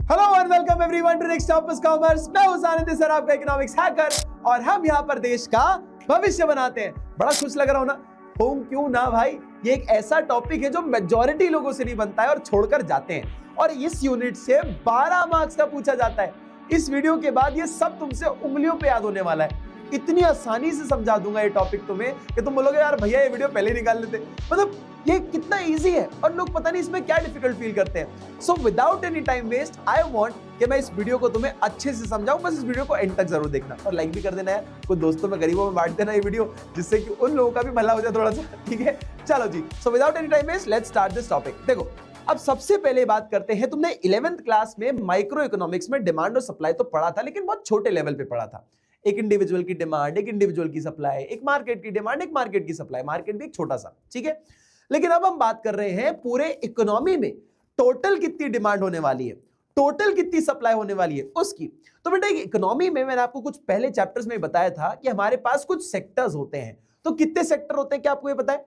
Hello and welcome everyone to next topic commerce. मैं हूं सानिध्य सर, आपका इकोनॉमिक्स हैकर, और हम यहां पर देश का भविष्य बनाते हैं। बड़ा खुश लग रहा हूं ना? हों क्यों ना भाई, ये एक ऐसा टॉपिक है जो मेजॉरिटी लोगों से नहीं बनता है और छोड़कर जाते हैं, और इस यूनिट से 12 मार्क्स का पूछा जाता है। इस वीडियो के बाद ये सब तुमसे उंगलियों पे याद होने वाला है। इतनी आसानी से समझा दूंगा ये टॉपिक तुम्हें कि तुम बोलोगे यार भैया ये वीडियो पहले निकाल लेते। मतलब ये कितना इजी है और लोग पता नहीं इसमें क्या डिफिकल्ट फील करते हैं। So without any time waste I want कि मैं इस वीडियो को तुम्हें अच्छे से समझाऊं। बस इस वीडियो को एंड तक जरूर देखना और लाइक भी कर देना है, कुछ दोस्तों में गरीबों में बांट देना ये वीडियो, जिससे कि उन लोगों का भी भला हो जाए थोड़ा सा। ठीक है, चलो जी। So without any time waste let's start this topic. देखो, अब सबसे पहले बात करते हैं, तुमने 11th क्लास में माइक्रो इकोनॉमिक्स में डिमांड और सप्लाई तो पढ़ा था, लेकिन बहुत छोटे लेवल पे पढ़ा था। एक इंडिविजुअल की डिमांड, एक इंडिविजुअल की सप्लाई, एक मार्केट की डिमांड, एक मार्केट की सप्लाई, मार्केट भी एक छोटा सा, ठीक है। लेकिन अब हम बात कर रहे हैं पूरे इकोनॉमी में टोटल कितनी डिमांड होने वाली है, टोटल कितनी सप्लाई होने वाली है उसकी। तो बेटा इकोनॉमी में मैंने आपको कुछ पहले चैप्टर्स में बताया था कि हमारे पास कुछ सेक्टर्स होते हैं। तो कितने सेक्टर होते हैं, क्या आपको ये पता है?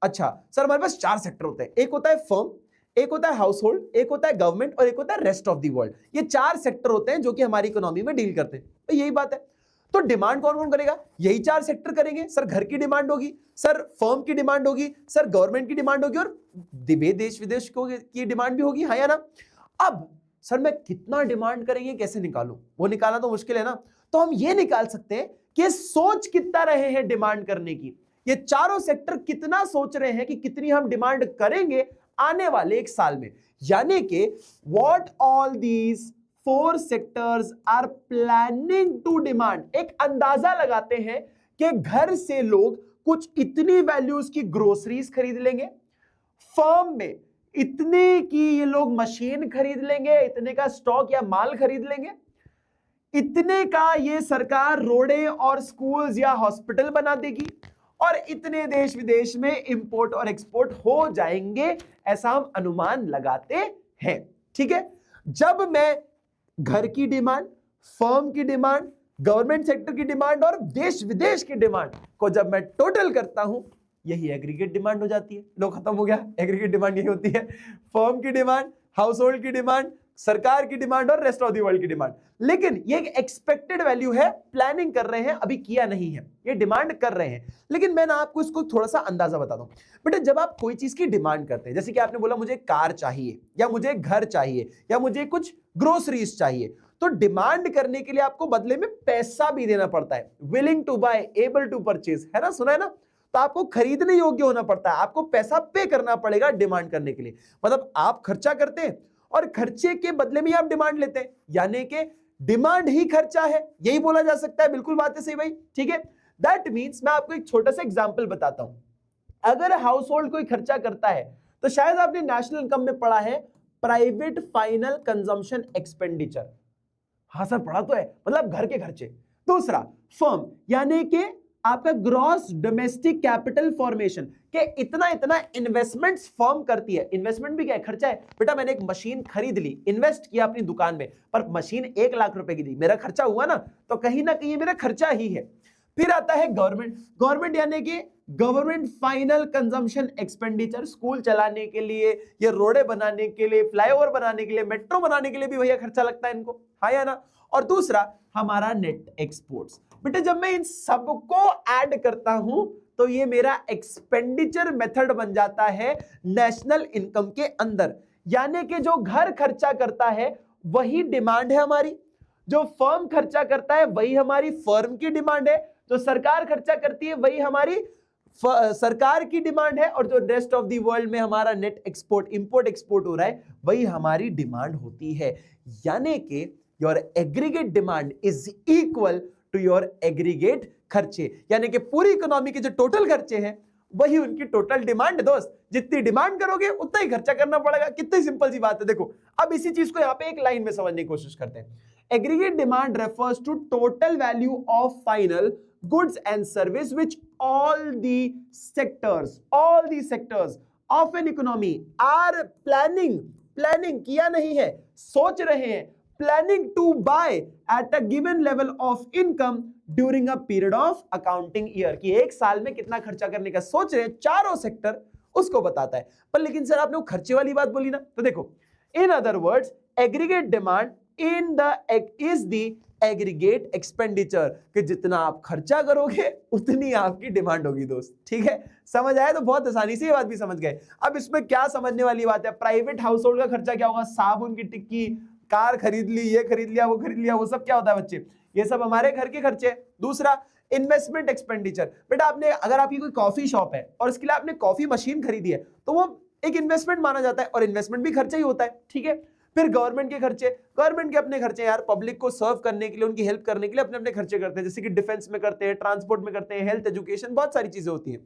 अच्छा सर, हमारे पास 4 सेक्टर होते हैं। एक होता है फर्म, एक होता है हाउस होल्ड, एक होता है गवर्नमेंट और एक होता है रेस्ट ऑफ द वर्ल्ड। ये 4 सेक्टर होते हैं जो कि हमारी इकोनॉमी में डील करते हैं। तो यही बात है। तो डिमांड कौन कौन करेगा? यही 4 सेक्टर करेंगे। सर घर की डिमांड होगी, सर फर्म की डिमांड होगी, सर गवर्नमेंट की डिमांड होगी, और देश विदेश की डिमांड भी होगी, हाँ या ना? अब सर मैं कितना डिमांड करेंगे कैसे निकालूं? वो निकालना तो मुश्किल है ना। तो हम ये निकाल सकते हैं कि सोच कितना रहे हैं डिमांड करने की। ये चारों सेक्टर कितना सोच रहे हैं कि कितनी हम डिमांड करेंगे आने वाले 1 साल में। यानी कि what all these 4 sectors are planning to demand. एक अंदाजा लगाते हैं कि घर से लोग कुछ इतनी वैल्यूज की ग्रोसरीज खरीद लेंगे, फर्म में इतने की ये लोग मशीन खरीद लेंगे, इतने का स्टॉक या माल खरीद लेंगे, इतने का ये सरकार रोडे और स्कूल्स या हॉस्पिटल बना देगी, और इतने देश विदेश में इंपोर्ट और एक्सपोर्ट हो जाएंगे। ऐसा हम अनुमान लगाते हैं, ठीक है। जब मैं घर की डिमांड, फर्म की डिमांड, गवर्नमेंट सेक्टर की डिमांड और देश विदेश की डिमांड को जब मैं टोटल करता हूं, यही एग्रीगेट डिमांड हो जाती है। लो खत्म हो गया, एग्रीगेट डिमांड यही होती है। फर्म की डिमांड, हाउस होल्ड की डिमांड, सरकार की डिमांड और रेस्ट ऑफ द वर्ल्ड की डिमांड। लेकिन ये एक एक्सपेक्टेड वैल्यू है, प्लानिंग कर रहे हैं, अभी किया नहीं है, ये डिमांड कर रहे हैं। लेकिन मैं ना आपको इसको थोड़ा सा अंदाजा बता दूं। बेटा जब आप कोई चीज की डिमांड करते हैं, जैसे कि आपने बोला मुझे कार चाहिए, या मुझे घर चाहिए, या मुझे कुछ ग्रोसरीज चाहिए, तो डिमांड करने के लिए आपको बदले में पैसा भी देना पड़ता है। Willing to buy, able to purchase, है ना, सुना है ना? तो आपको खरीदने योग्य होना पड़ता है, आपको पैसा पे करना पड़ेगा डिमांड करने के लिए। मतलब आप खर्चा करते हैं और खर्चे के बदले में आप डिमांड लेते हैं, यानी कि डिमांड ही खर्चा है, यही बोला जा सकता है। बिल्कुल बात है सही भाई, ठीक है। दैट मींस मैं आपको एक छोटा सा एग्जांपल बताता हूं। अगर हाउस होल्ड कोई खर्चा करता है, तो शायद आपने नेशनल इनकम में पढ़ा है प्राइवेट फाइनल कंजम्पशन एक्सपेंडिचर। हाँ सर पढ़ा तो है, मतलब घर के खर्चे। दूसरा फर्म, यानी कि आपका ग्रॉस डोमेस्टिक कैपिटल फॉर्मेशन, के इतना इतना इन्वेस्टमेंट्स फर्म करती है। इन्वेस्टमेंट भी क्या है? खर्चा है। बेटा मैंने एक मशीन खरीद ली, इन्वेस्ट किया अपनी दुकान में, पर मशीन 1 लाख रुपए की दी, मेरा खर्चा हुआ ना? तो कहीं ना कहीं मेरा खर्चा ही है। फिर आता है गवर्नमेंट, गवर्नमेंट यानी कि government final consumption expenditure, school चलाने के लिए, ये रोडे बनाने के लिए, फ्लाईओवर बनाने के लिए, मेट्रो बनाने के लिए भी भैया खर्चा लगता है इनको, हाँ या ना? और दूसरा हमारा नेट एक्सपोर्ट्स। बेटा जब मैं इन सबको ऐड करता हूं, तो ये मेरा एक्सपेंडिचर मेथड बन जाता है नेशनल इनकम के अंदर। यानी कि जो घर खर्चा करता है वही डिमांड है हमारी, जो फर्म खर्चा करता है वही हमारी फर्म की डिमांड है, जो सरकार खर्चा करती है वही हमारी सरकार की डिमांड है, और जो रेस्ट ऑफ द वर्ल्ड में हमारा नेट एक्सपोर्ट, इंपोर्ट एक्सपोर्ट हो रहा है, वही हमारी डिमांड होती है। यानी कि your aggregate demand is equal to your aggregate खर्चे। यानी कि पूरी इकोनॉमी के जो टोटल खर्चे हैं वही उनकी टोटल डिमांड है। दोस्त जितनी डिमांड करोगे उतना ही खर्चा करना पड़ेगा। कितनी सिंपल सी बात है। देखो अब इसी चीज को यहां पे एक लाइन में समझने की कोशिश करते हैं। Aggregate demand refers to total value of final goods and service which all the sectors of an economy are planning किया नहीं है, सोच रहे हैं, planning to buy at a given level of income during a period of accounting year, कि 1 साल में कितना खर्चा करने का सोच रहे हैं। चारों सेक्टर उसको बताता है। पर लेकिन सर आपने वो खर्चे वाली बात बोली ना, तो देखो in other words aggregate demand in the is the aggregate expenditure, कि जितना आप खर्चा करोगे उतनी आपकी डिमांड होगी दोस्त। ठीक है, समझ आया? तो बहुत आसानी से ये बात भी समझ गए। अब इसमें क्या समझने वाली बात है, प्राइवेट हाउस होल्ड का खर्चा क्या होगा, साबुन की टिक्की, कार खरीद ली, ये खरीद लिया, वो खरीद लिया, वो सब क्या होता है बच्चे, ये सब हमारे घर के खर्चे। दूसरा इन्वेस्टमेंट एक्सपेंडिचर, बेटा आपने, अगर आपकी कोई कॉफी शॉप है और इसके लिए आपने कॉफी मशीन खरीदी है तो वो एक इन्वेस्टमेंट माना जाता है, और इन्वेस्टमेंट भी खर्चा ही होता है। ठीक है, फिर गवर्नमेंट के खर्चे, गवर्नमेंट के अपने खर्चे यार, पब्लिक को सर्व करने के लिए, उनकी हेल्प करने के लिए अपने अपने खर्चे करते हैं, जैसे कि डिफेंस में करते हैं, ट्रांसपोर्ट में करते हैं, हेल्थ, एजुकेशन, बहुत सारी चीजें होती हैं।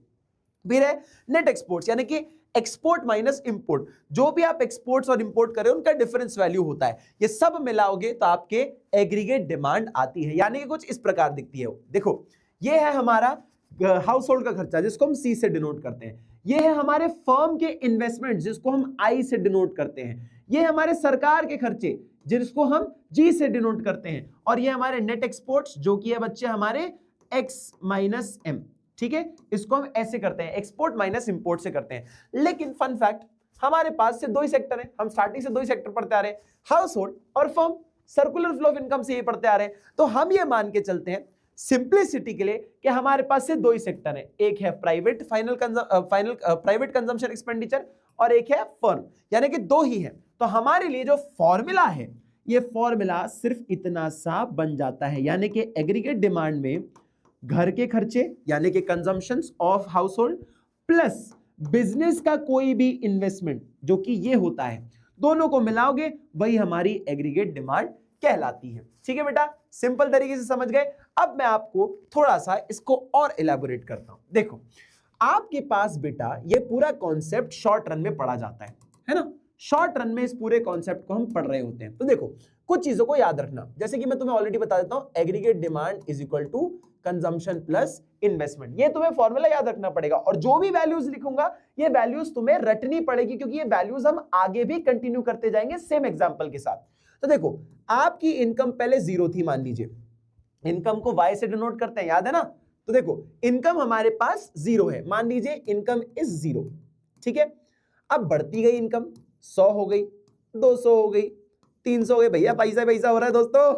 फिर है नेट एक्सपोर्ट्स, यानी कि एक्सपोर्ट माइनस इंपोर्ट, जो भी आप एक्सपोर्ट्स और इंपोर्ट करें उनका डिफरेंस वैल्यू होता है, ये सब मिलाओगे तो आपके एग्रीगेट डिमांड आती है, यानी कि कुछ इस प्रकार दिखती है। देखो ये है हमारा हाउस होल्ड का खर्चा जिसको हम सी से डिनोट करते हैं, ये है हमारे फर्म के इन्वेस्टमेंट जिसको हम आई से डिनोट करते हैं, ये हमारे सरकार के खर्चे जिसको हम जी से डिनोट करते हैं, और ये हमारे नेट एक्सपोर्ट्स जो कि है बच्चे हमारे एक्स माइनस एम। ठीक है, इसको हम ऐसे करते हैं, एक्सपोर्ट माइनस इंपोर्ट से करते हैं। लेकिन फन फैक्ट, हमारे पास से दो ही सेक्टर है, हम स्टार्टिंग से दो ही सेक्टर पढ़ते आ रहे हैं, हाउस होल्ड और firm, circular flow of income से ये पढ़ते आ रहे हैं। तो हम ये मान के चलते हैं सिंप्लिसिटी के लिए कि हमारे पास से दो ही सेक्टर है, एक है प्राइवेट प्राइवेट कंजम्पशन एक्सपेंडिचर और एक है फर्म, यानी कि दो ही है। तो हमारे लिए जो फॉर्मूला है, ये फॉर्मूला सिर्फ इतना सा बन जाता है, यानी कि एग्रीगेट डिमांड में घर के खर्चे यानी कि consumptions of house hold plus business का कोई भी इन्वेस्टमेंट जो कि ये होता है, दोनों को मिलाओगे वही हमारी एग्रीगेट डिमांड कहलाती है। ठीक है बेटा, सिंपल तरीके से समझ गए। अब मैं आपको थोड़ा सा इसको और इलैबोरेट करता हूं। देखो आपके पास बेटा ये पूरा कॉन्सेप्ट शॉर्ट रन में पढ़ा जाता है ना, शॉर्ट रन में इस पूरे कॉन्सेप्ट को हम पढ़ रहे होते हैं। तो देखो कुछ चीजों को याद रखना, जैसे कि मैं तुम्हें ऑलरेडी बता देता हूं, aggregate demand is equal to consumption plus investment, ये तुम्हें फॉर्मूला याद रखना पड़ेगा, और जो भी वैल्यूज लिखूंगा ये वैल्यूज तुम्हें रटनी पड़ेगी, क्योंकि ये वैल्यूज हम आगे भी कंटिन्यू करते जाएंगे सेम एग्जांपल के साथ। तो देखो आपकी इनकम पहले जीरो थी, मान लीजिए, इनकम को वाई से डिनोट करते हैं, याद है ना। तो देखो इनकम हमारे पास जीरो है, मान लीजिए इनकम इज जीरो। ठीक है, अब बढ़ती गई इनकम 100 हो गई, 200 हो गई, 300 हो गई, भैया पैसा पैसा हो रहा है दोस्तों,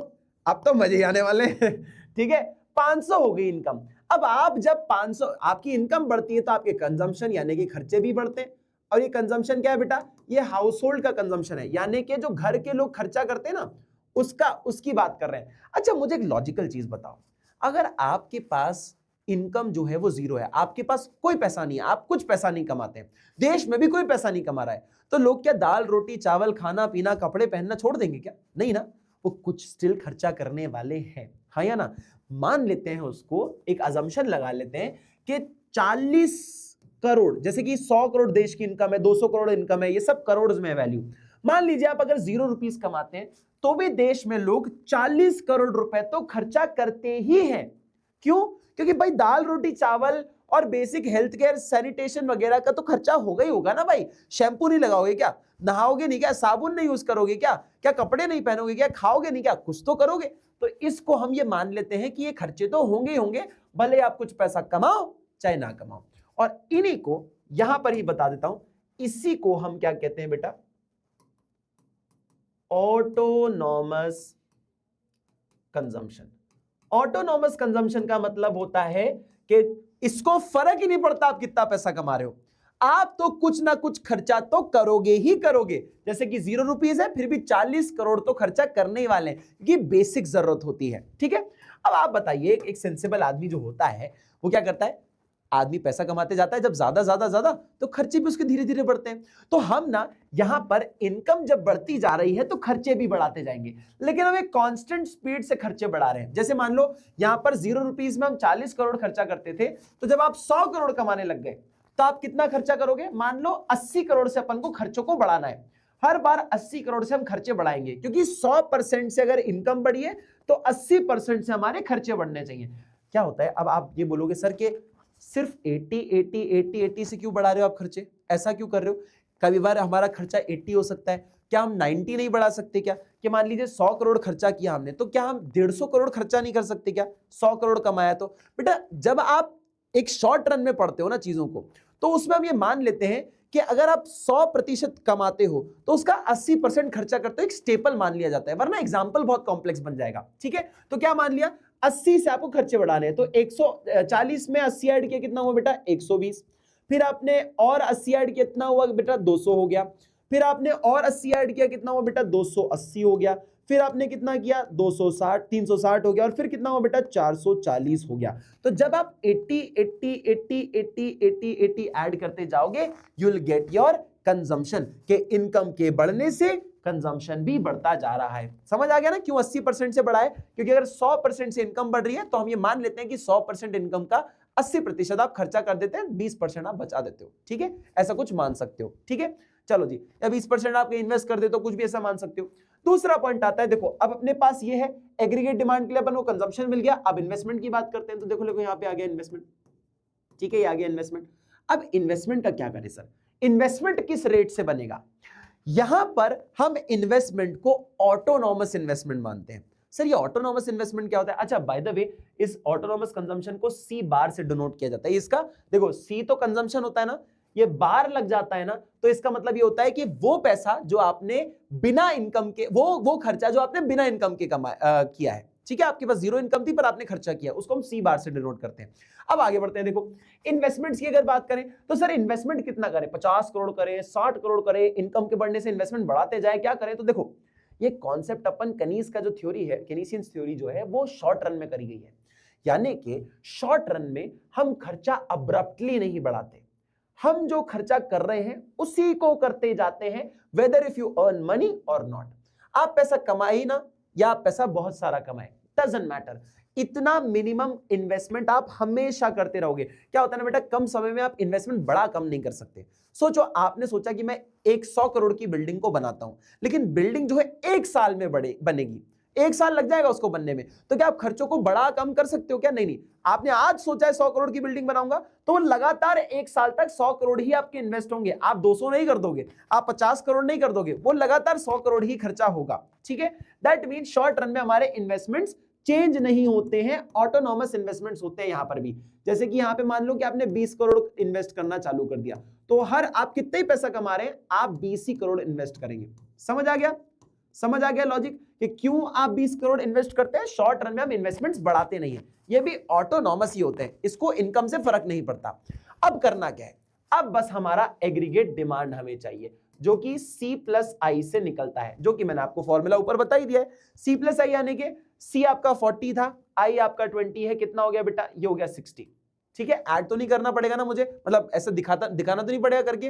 अब तो मजे आने वाले हैं। ठीक है, 500 हो गई इनकम। अब आप जब 500 आपकी इनकम बढ़ती है तो आपके कंजम्पशन यानी कि खर्चे भी बढ़ते हैं, और ये कंजम्पशन क्या है बेटा, ये हाउस होल्ड का कंजम्पशन है, यानी कि जो घर के लोग खर्चा करते हैं ना उसकी बात कर रहे हैं। अच्छा मुझे एक लॉजिकल चीज बताओ, अगर आपके पास इनकम जो है वो जीरो है, आपके पास कोई पैसा नहीं है, आप कुछ पैसा नहीं कमाते हैं, देश में भी कोई पैसा नहीं कमा रहा है, तो लोग क्या दाल रोटी चावल खाना पीना कपड़े पहनना छोड़ देंगे क्या? नहीं ना, वो कुछ स्टिल खर्चा करने वाले हैं, हाँ या ना। मान लेते हैं उसको, एक अजम्पशन लगा लेते हैं कि 40 करोड़, जैसे कि 100 करोड़ देश की इनकम है, 200 करोड़ इनकम है, ये सब करोड़ में है वैल्यू। मान लीजिए आप अगर 0 रुपीस कमाते हैं तो भी देश में लोग 40 करोड़ रुपए तो खर्चा करते ही हैं। क्यों? क्योंकि भाई दाल रोटी चावल और बेसिक हेल्थ केयर सैनिटेशन वगैरह का तो खर्चा होगा ही होगा ना भाई। शैम्पू नहीं लगाओगे क्या? नहाओगे नहीं क्या? साबुन नहीं यूज करोगे क्या? क्या कपड़े नहीं पहनोगे क्या? खाओगे नहीं क्या? कुछ तो करोगे। तो इसको हम ये मान लेते हैं कि ये खर्चे तो होंगे ही होंगे, भले आप कुछ पैसा कमाओ चाहे ना कमाओ। और इन्हीं को यहां पर ही बता देता हूं, इसी को हम क्या कहते हैं बेटा, ऑटोनॉमस कंजम्पशन। ऑटोनॉमस कंजम्पशन का मतलब होता है कि इसको फर्क ही नहीं पड़ता आप कितना पैसा कमा रहे हो, आप तो कुछ ना कुछ खर्चा तो करोगे ही करोगे। जैसे कि 0 रुपीस है फिर भी 40 करोड़ तो खर्चा करने ही वाले हैं, ये बेसिक जरूरत होती है। ठीक है, अब आप बताइए, एक सेंसिबल आदमी जो होता है वो क्या करता है? आदमी पैसा कमाते जाता है, जब ज्यादा तो खर्चे भी उसके धीरे धीरे बढ़ते हैं। तो हम ना यहां पर इनकम जब बढ़ती जा रही है तो खर्चे भी बढ़ाते जाएंगे, लेकिन हम एक कांस्टेंट स्पीड से खर्चे बढ़ा रहे हैं। जैसे मान लो यहां पर 0 रुपीस में हम 40 करोड़ खर्चा करते थे, तो जब आप 100 करोड़ कमाने लग गए तो आप कितना खर्चा करोगे? मान लो 80 करोड़ से अपन को खर्चों को बढ़ाना है, हर बार 80 करोड़ से हम खर्चे बढ़ाएंगे, क्योंकि 100% से अगर इनकम बढ़ी है तो 80% से हमारे खर्चे बढ़ने चाहिए। क्या होता है, अब आप ये बोलोगे सर के सिर्फ 80 से क्यों बढ़ा रहे हो आप खर्चे, ऐसा क्यों कर रहे हो? कभी बार हमारा खर्चा 80 हो सकता है, क्या हम 90 नहीं बढ़ा सकते क्या? कि मान लीजिए 100 करोड़ खर्चा किया हमने, तो क्या हम 150 करोड़ खर्चा नहीं कर सकते क्या? 100 करोड़ कमाया तो बेटा, जब आप एक शॉर्ट रन में पढ़ते हो ना चीजों को, तो उसमें हम ये मान लेते हैं कि अगर आप 100% कमाते हो तो उसका 80% खर्चा करते हो, एक स्टेपल मान लिया जाता है, वरना एग्जाम्पल बहुत कॉम्प्लेक्स बन जाएगा। ठीक है, तो क्या मान लिया, 80 से आपको खर्चे बढ़ाने हैं, तो 140 में 80 ऐड किया, कितना हुआ बेटा 120। फिर आपने और 80 ऐड किया, कितना हुआ बेटा 200 हो गया। फिर आपने और 80 ऐड किया, कितना हुआ बेटा 280 हो गया। फिर आपने कितना किया 260, 360 हो गया, और फिर कितना हुआ बेटा 440 हो गया। तो जब आप 80 80 80 80 80 80 ऐड करते जाओगे, you will get your consumption, के इनकम के बढ़ने से कंजम्पशन भी बढ़ता जा रहा है। समझ आ गया ना क्यों 80% से बढ़ा है? क्योंकि अगर 100% से इनकम बढ़ रही है तो हम ये मान लेते हैं कि 100% इनकम का 80% आप खर्चा कर देते हैं, 20% आप बचा देते हो। ठीक है, ऐसा कुछ मान सकते हो। ठीक है, चलो जी, या 20% आप इन्वेस्ट कर देते हो, कुछ भी ऐसा मान सकते हो। दूसरा पॉइंट आता है, देखो अब अपने पास ये है एग्रीगेट डिमांड के लिए अपन को कंजम्पशन मिल गया। अब इन्वेस्टमेंट की बात करते हैं, तो देखो देखो यहाँ पे आ गया इन्वेस्टमेंट। ठीक है, ये आ गया इन्वेस्टमेंट। अब इन्वेस्टमेंट का क्या करें सर? इन्वेस्टमेंट किस रेट से बनेगा? यहां पर हम इन्वेस्टमेंट को ऑटोनॉमस इन्वेस्टमेंट मानते हैं। सर ये ऑटोनॉमस इन्वेस्टमेंट क्या होता है? अच्छा, बाय द वे, इस ऑटोनॉमस कंजम्पशन को सी बार से डिनोट किया जाता है। इसका देखो, सी तो कंजम्पशन होता है ना, ये बार लग जाता है ना, तो इसका मतलब ये होता है कि वो पैसा जो आपने बिना इनकम के, वो खर्चा जो आपने बिना इनकम के किया है। ठीक है, आपके पास जीरो इनकम थी पर आपने खर्चा किया, उसको हम सी बार से डिनोट करते हैं। अब आगे बढ़ते हैं। देखो इन्वेस्टमेंट्स की अगर बात करें तो सर इन्वेस्टमेंट कितना करें? 50 करोड़ करें, 60 करोड़ करें, इनकम के बढ़ने से इन्वेस्टमेंट बढ़ाते जाए, क्या करें? तो देखो ये कॉन्सेप्ट अपन कनीस का जो थ्योरी है, केनीसियंस थ्योरी जो है, वो शॉर्ट रन में करी गई है। यानी कि शॉर्ट रन में हम खर्चा अब्रप्टली नहीं बढ़ाते, हम जो खर्चा कर रहे हैं उसी को करते जाते हैं, whether if you earn money और नॉट। आप पैसा कमाए ही ना या आप पैसा बहुत सारा कमाए, डजंट मैटर, इतना मिनिमम इन्वेस्टमेंट आप हमेशा करते रहोगे। क्या होता है ना बेटा, कम समय में आप इन्वेस्टमेंट बड़ा कम नहीं कर सकते। सोचो, आपने सोचा कि मैं 100 करोड़ की बिल्डिंग को बनाता हूं, लेकिन बिल्डिंग जो है 1 साल में बनेगी, 1 साल लग जाएगा उसको बनने में, तो क्या आप खर्चों को बड़ा कम कर सकते हो क्या? नहीं नहीं, आपने आज सोचा है 100 करोड़ की बिल्डिंग बनाऊंगा, तो लगातार 1 साल तक 100 करोड़ ही आपके इन्वेस्ट होंगे। आप 200 नहीं कर दोगे, आप 50 करोड़ नहीं कर दोगे, वो लगातार 100 करोड़ ही खर्चा होगा। ठीक है, दैट मीन शॉर्ट रन में हमारे इन्वेस्टमेंट्स चेंज नहीं होते हैं, ऑटोनॉमस इन्वेस्टमेंट्स होते हैं यहां पर भी। जैसे कि यहां पे मान लो कि आपने 20 करोड़ इन्वेस्ट करना चालू कर दिया, तो हर आप कितने ही पैसा कमा रहे हैं, आप 20 ही करोड़ इन्वेस्ट करेंगे। समझ आ गया? समझ आ गया लॉजिक कि क्यों आप 20 करोड़ इन्वेस्ट करते हैं? शॉर्ट रन में हम इन्वेस्टमेंट्स बढ़ाते नहीं है, ये भी ऑटोनॉमस ही होते हैं, इसको इनकम से फर्क नहीं पड़ता। अब करना क्या है? अब बस हमारा एग्रीगेट डिमांड हमें चाहिए, जो कि C प्लस आई से निकलता है, जो कि मैंने आपको फॉर्मूला ऊपर बता ही दिया है। C प्लस आई यानी कि C आपका 40 था, I आपका 20 है, कितना हो गया बेटा? ये हो गया 60। ठीक है, ऐड तो नहीं करना पड़ेगा ना मुझे, मतलब ऐसा दिखाना तो नहीं पड़ेगा करके।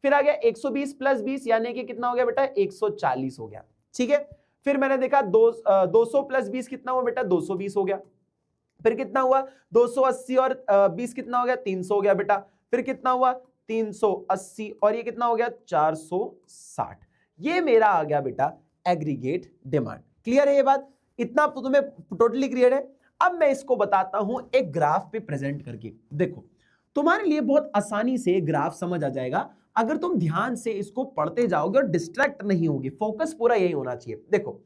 फिर आ गया 120 प्लस 20 यानी कि कितना हो गया बेटा? 140 हो गया। ठीक है, फिर मैंने देखा 200 प्लस 20 कितना हुआ बेटा? 220 हो गया। फिर कितना हुआ? 280 और 20 कितना हो गया? 300 हो गया बेटा। फिर कितना हुआ? 380 और ये कितना हो गया? 460। ये मेरा आ गया बेटा एग्रीगेट डिमांड। क्लियर है ये बात? इतना तो तुम्हें टोटली क्लियर है। अब मैं इसको बताता हूं एक ग्राफ पे प्रेजेंट करके। देखो तुम्हारे लिए बहुत आसानी से ग्राफ समझ आ जाएगा अगर तुम ध्यान से इसको पढ़ते जाओगे और डिस्ट्रैक्ट नहीं होगे। फोकस पूरा यही होना चाहिए। देखो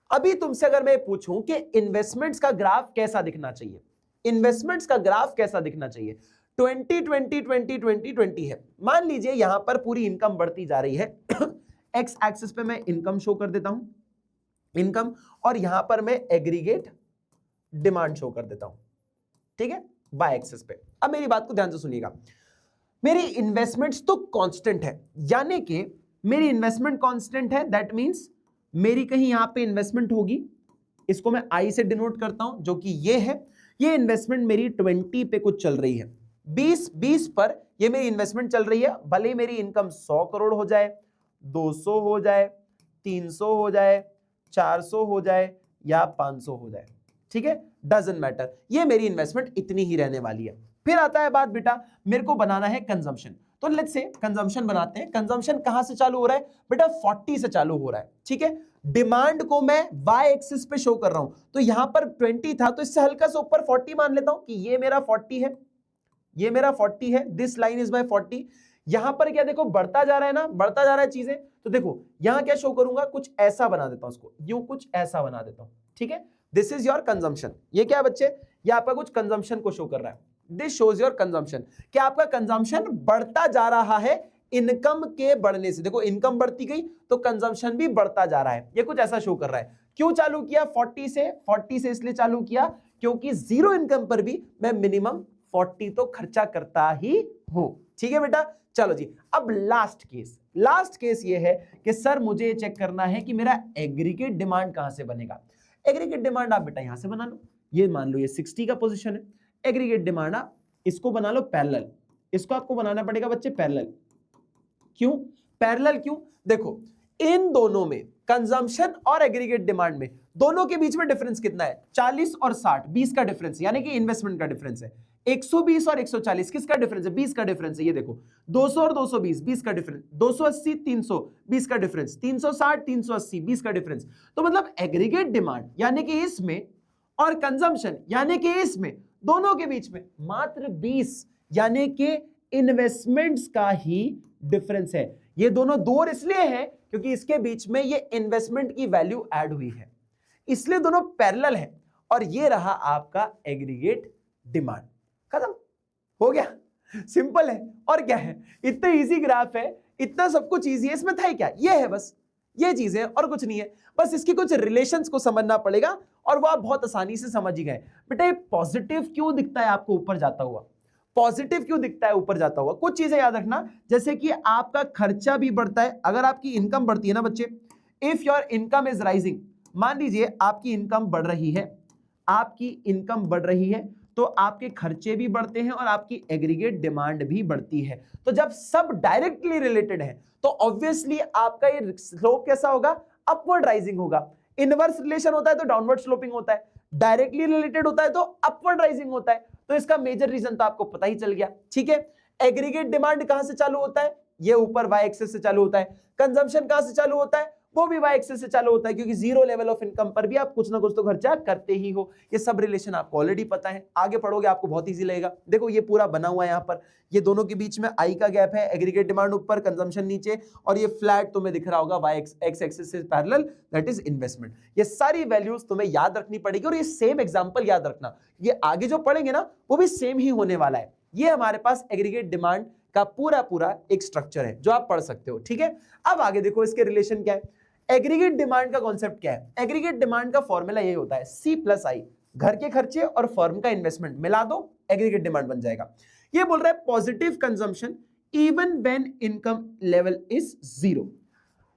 अभी तुमसे अगर मैं पूछूं कि इन्वेस्टमेंट्स का ग्राफ कैसा दिखना चाहिए, इन्वेस्टमेंट्स का ग्राफ कैसा दिखना चाहिए? 20 है, मान लीजिए यहां पर पूरी इनकम बढ़ती जा रही है। एक्स एक्सिस पे मैं इनकम शो कर देता हूं, इनकम, और यहां पर मैं एग्रीगेट डिमांड शो कर देता हूं। ठीक है, बाय एक्सिस पे। अब मेरी बात को ध्यान से सुनिएगा, मेरी इन्वेस्टमेंट्स तो कांस्टेंट है, यानी कि मेरी इन्वेस्टमेंट कांस्टेंट है, दैट मींस मेरी कहीं यहां पे इन्वेस्टमेंट होगी, इसको मैं आई से डिनोट करता हूं, जो कि ये है। ये इन्वेस्टमेंट मेरी 20 पे कुछ चल रही है, 20 पर ये मेरी इन्वेस्टमेंट चल रही है। भले मेरी इनकम 100 करोड़ हो जाए, 200 हो जाए, 300 हो जाए, 400 हो जाए या 500 हो जाए, ठीक है, डजंट मैटर, ये मेरी इन्वेस्टमेंट इतनी ही रहने वाली है। फिर आता है बात बेटा, मेरे को बनाना है कंजम्पशन, तो लेट्स से कंजम्पशन बनाते हैं। कंजम्पशन कहां से चालू हो रहा है बेटा? 40 से चालू हो रहा है। ठीक है, डिमांड को मैं वाई एक्सिस पे शो कर रहा हूं, तो यहां पर 20 था, तो इससे हल्का सा ऊपर 40 मान लेता हूं कि ये मेरा 40 है, ये मेरा 40 है, दिस लाइन इज माय 40। यहां पर क्या देखो बढ़ता जा रहा है ना, बढ़ता जा रहा है चीजें, तो देखो यहां क्या शो करूंगा, कुछ ऐसा बना देता हूं, उसको यूं कुछ ऐसा बना देता हूं। ठीक है, दिस इज योर कंजम्पशन। ये क्या है बच्चे? ये आपका कुछ कंजम्पशन को शो कर रहा है। दिस शोज योर कंजम्पशन, कि आपका कंजम्पशन बढ़ता जा रहा है इनकम के बढ़ने से। देखो इनकम बढ़ती गई तो कंजम्पशन भी बढ़ता जा रहा है, ये कुछ ऐसा शो कर रहा है। क्यों चालू किया 40 से इसलिए चालू किया क्योंकि जीरो इनकम पर भी मैं मिनिमम 40 तो खर्चा करता ही हूं। ठीक है बेटा, चलो जी। अब लास्ट केस ये है कि सर मुझे चेक करना है कि मेरा एग्रीगेट डिमांड कहां से बनेगा। एग्रीगेट डिमांड आप बेटा यहां से बना लो, ये मान लो ये 60 का पोजीशन है। एग्रीगेट डिमांड आप इसको बना लो पैरेलल, इसको आपको बनाना पड़ेगा बच्चे पैरेलल। क्यों पैरेलल क्यों? देखो इन दोनों में कंजम्पशन और एग्रीगेट डिमांड में दोनों के बीच में डिफरेंस कितना है? 40 और 60, 20 का डिफरेंस, यानी कि इन्वेस्टमेंट का डिफरेंस है। 120 और 140 किसका डिफरेंस है? 20 का डिफरेंस है। ये देखो 200 और 220 20 का डिफरेंस, 280 300 20 का डिफरेंस, 360 380 20 का डिफरेंस। तो मतलब एग्रीगेट डिमांड यानी कि इसमें और कंजम्पशन यानी कि इसमें, दोनों के बीच में मात्र 20 यानी कि इन्वेस्टमेंट्स का ही डिफरेंस है। ये दोनों दूर इसलिए है क्योंकि इसके बीच में ये इन्वेस्टमेंट की वैल्यू ऐड हुई है, इसलिए दोनों पैरेलल है। और ये रहा आपका एग्रीगेट डिमांड। खत्म हो गया, सिंपल है। और क्या है, इतना इजी ग्राफ है, इतना सब कुछ इजी है, इसमें था ही क्या? ये है बस, ये चीज है और कुछ नहीं है। बस इसकी कुछ रिलेशंस को समझना पड़ेगा और वो आप बहुत आसानी से समझ ही गए। बेटा ये पॉजिटिव क्यों दिखता है आपको ऊपर जाता हुआ? पॉजिटिव क्यों दिखता है ऊपर जाता हुआ? कुछ चीजें याद रखना, जैसे कि आपका खर्चा भी बढ़ता है अगर आपकी इनकम बढ़ती है ना बच्चे। If your income is rising, मान लीजिए आपकी इनकम बढ़ रही है, आपकी इनकम बढ़ रही है तो आपके खर्चे भी बढ़ते हैं और आपकी एग्रीगेट डिमांड भी बढ़ती है। तो जब सब डायरेक्टली रिलेटेड है तो ऑब्वियसली आपका ये स्लोप कैसा होगा? अपवर्ड राइजिंग होगा। इनवर्स रिलेशन होता है तो डाउनवर्ड स्लोपिंग होता है, डायरेक्टली रिलेटेड होता है तो अपवर्ड राइजिंग होता है। तो इसका मेजर रीजन तो आपको पता ही चल गया। ठीक है, एग्रीगेट डिमांड कहां से चालू होता है? ये ऊपर वाई एक्सिस से चालू होता है। कंजम्पशन कहां से चालू होता है? वो भी वाई एक्सिस से चालू होता है, क्योंकि जीरो लेवल ऑफ इनकम पर भी आप कुछ ना कुछ तो खर्चा करते ही हो। ये सब रिलेशन आपको ऑलरेडी पता है, आगे पढ़ोगे आपको बहुत इजी लगेगा। देखो ये पूरा बना हुआ है यहाँ पर, ये दोनों के बीच में आई का गैप है, एग्रीगेट डिमांड ऊपर, कंजम्पशन नीचे, और ये फ्लैट तुम्हें दिख रहा होगा वाई एक्स एक्सिस से पैरेलल, दैट इज इन्वेस्टमेंट। ये सारी वैल्यूज तुम्हें याद रखनी पड़ेगी और ये सेम एग्जांपल याद रखना, ये आगे जो पढ़ेंगे ना वो भी सेम ही होने वाला है। ये हमारे पास एग्रीगेट डिमांड का पूरा एक स्ट्रक्चर है जो आप पढ़ सकते हो। ठीक है, अब आगे देखो इसके रिलेशन क्या है। एग्रीगेट डिमांड का कॉन्सेप्ट क्या है? एग्रीगेट डिमांड का फॉर्मूला ये होता है C+I, घर के खर्चे और फर्म का इन्वेस्टमेंट मिला दो, एग्रीगेट डिमांड बन जाएगा। ये बोल रहा है positive consumption even when income level is zero.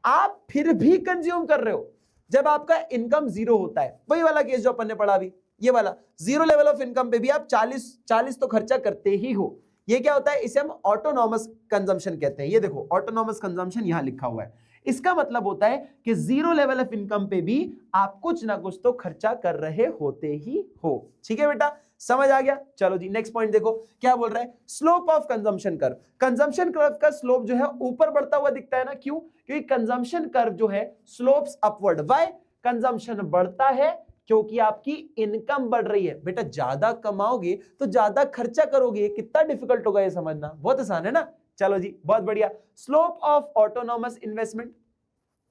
आप फिर भी कंज्यूम कर रहे हो जब आपका इनकम जीरो होता है। वही वाला केस जो अपन ने पढ़ा अभी, ये वाला जीरो लेवल ऑफ इनकम पे भी आप 40 तो खर्चा करते ही हो। ये क्या होता है? इसे हम ऑटोनॉमस कंजम्पशन कहते हैं। ये देखो ऑटोनॉमस कंजम्पशन यहां लिखा हुआ है। इसका मतलब होता है कि जीरो लेवल ऑफ इनकम पे भी आप कुछ ना कुछ तो खर्चा कर रहे होते ही हो। ठीक है बेटा, समझ आ गया? चलो जी नेक्स्ट पॉइंट देखो क्या बोल रहा है। Slope of consumption curve. Consumption curve का स्लोप जो है ऊपर बढ़ता हुआ दिखता है ना, क्यों? क्योंकि कंजम्पशन कर्व जो है स्लोप्स अपवर्ड। व्हाई? कंजम्पशन बढ़ता है क्योंकि आपकी इनकम बढ़ रही है। बेटा ज्यादा कमाओगे तो ज्यादा खर्चा करोगे, कितना डिफिकल्ट होगा ये समझना, बहुत आसान है ना। चलो जी बहुत बढ़िया। Slope of autonomous investment,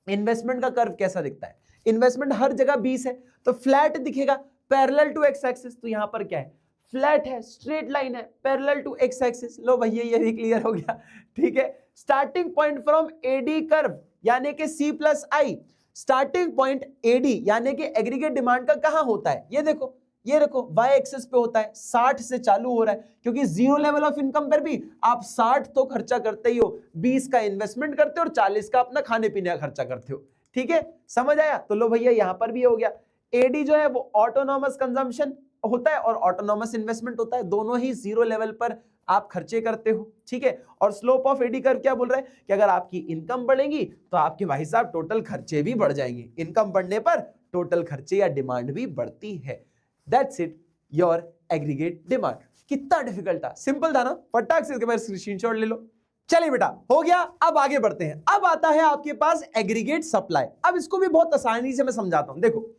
investment का कर्व कैसा दिखता है? इन्वेस्टमेंट हर जगह 20 है तो फ्लैट दिखेगा पैरेलल टू एक्स एक्सिस। तो यहां पर क्या है? फ्लैट है, स्ट्रेट लाइन है, पैरेलल टू एक्स एक्सिस। लो भैया ये भी क्लियर हो गया। ठीक है, starting point from AD curve यानी कि C+I, स्टार्टिंग पॉइंट एडी यानी कि एग्रीगेट डिमांड का कहां होता है? ये देखो, ये देखो वाई एक्सिस पे होता है, 60 से चालू हो रहा है, क्योंकि जीरो लेवल ऑफ इनकम पर भी आप 60 तो खर्चा करते ही हो, 20 का इन्वेस्टमेंट करते हो और 40 का अपना खाने पीने का खर्चा करते हो। ठीक है, समझ आया? तो लो भैया यहां पर भी हो गया। एडी जो है वो ऑटोनॉमस कंजम्पशन होता है और ऑटोनॉमस इन्वेस्टमेंट होता है, दोनों ही जीरो लेवल पर आप खर्चे करते हो। ठीक है, और स्लोप ऑफ एडी कर्व क्या बोल रहा है कि अगर आपकी इनकम बढ़ेगी तो आपके भाई साहब टोटल खर्चे भी बढ़ जाएंगे। इनकम बढ़ने पर टोटल खर्चे या डिमांड भी बढ़ती है। That's it, your aggregate demand. कितना डिफिकल्ट था? सिंपल था ना? फटाक से इसके बाद स्क्रीनशॉट ले लो। चलिए बेटा हो गया, अब आगे बढ़ते हैं। अब आता है आपके पास एग्रीगेट सप्लाई। अब इसको भी बहुत आसानी से मैं समझाता हूं। देखो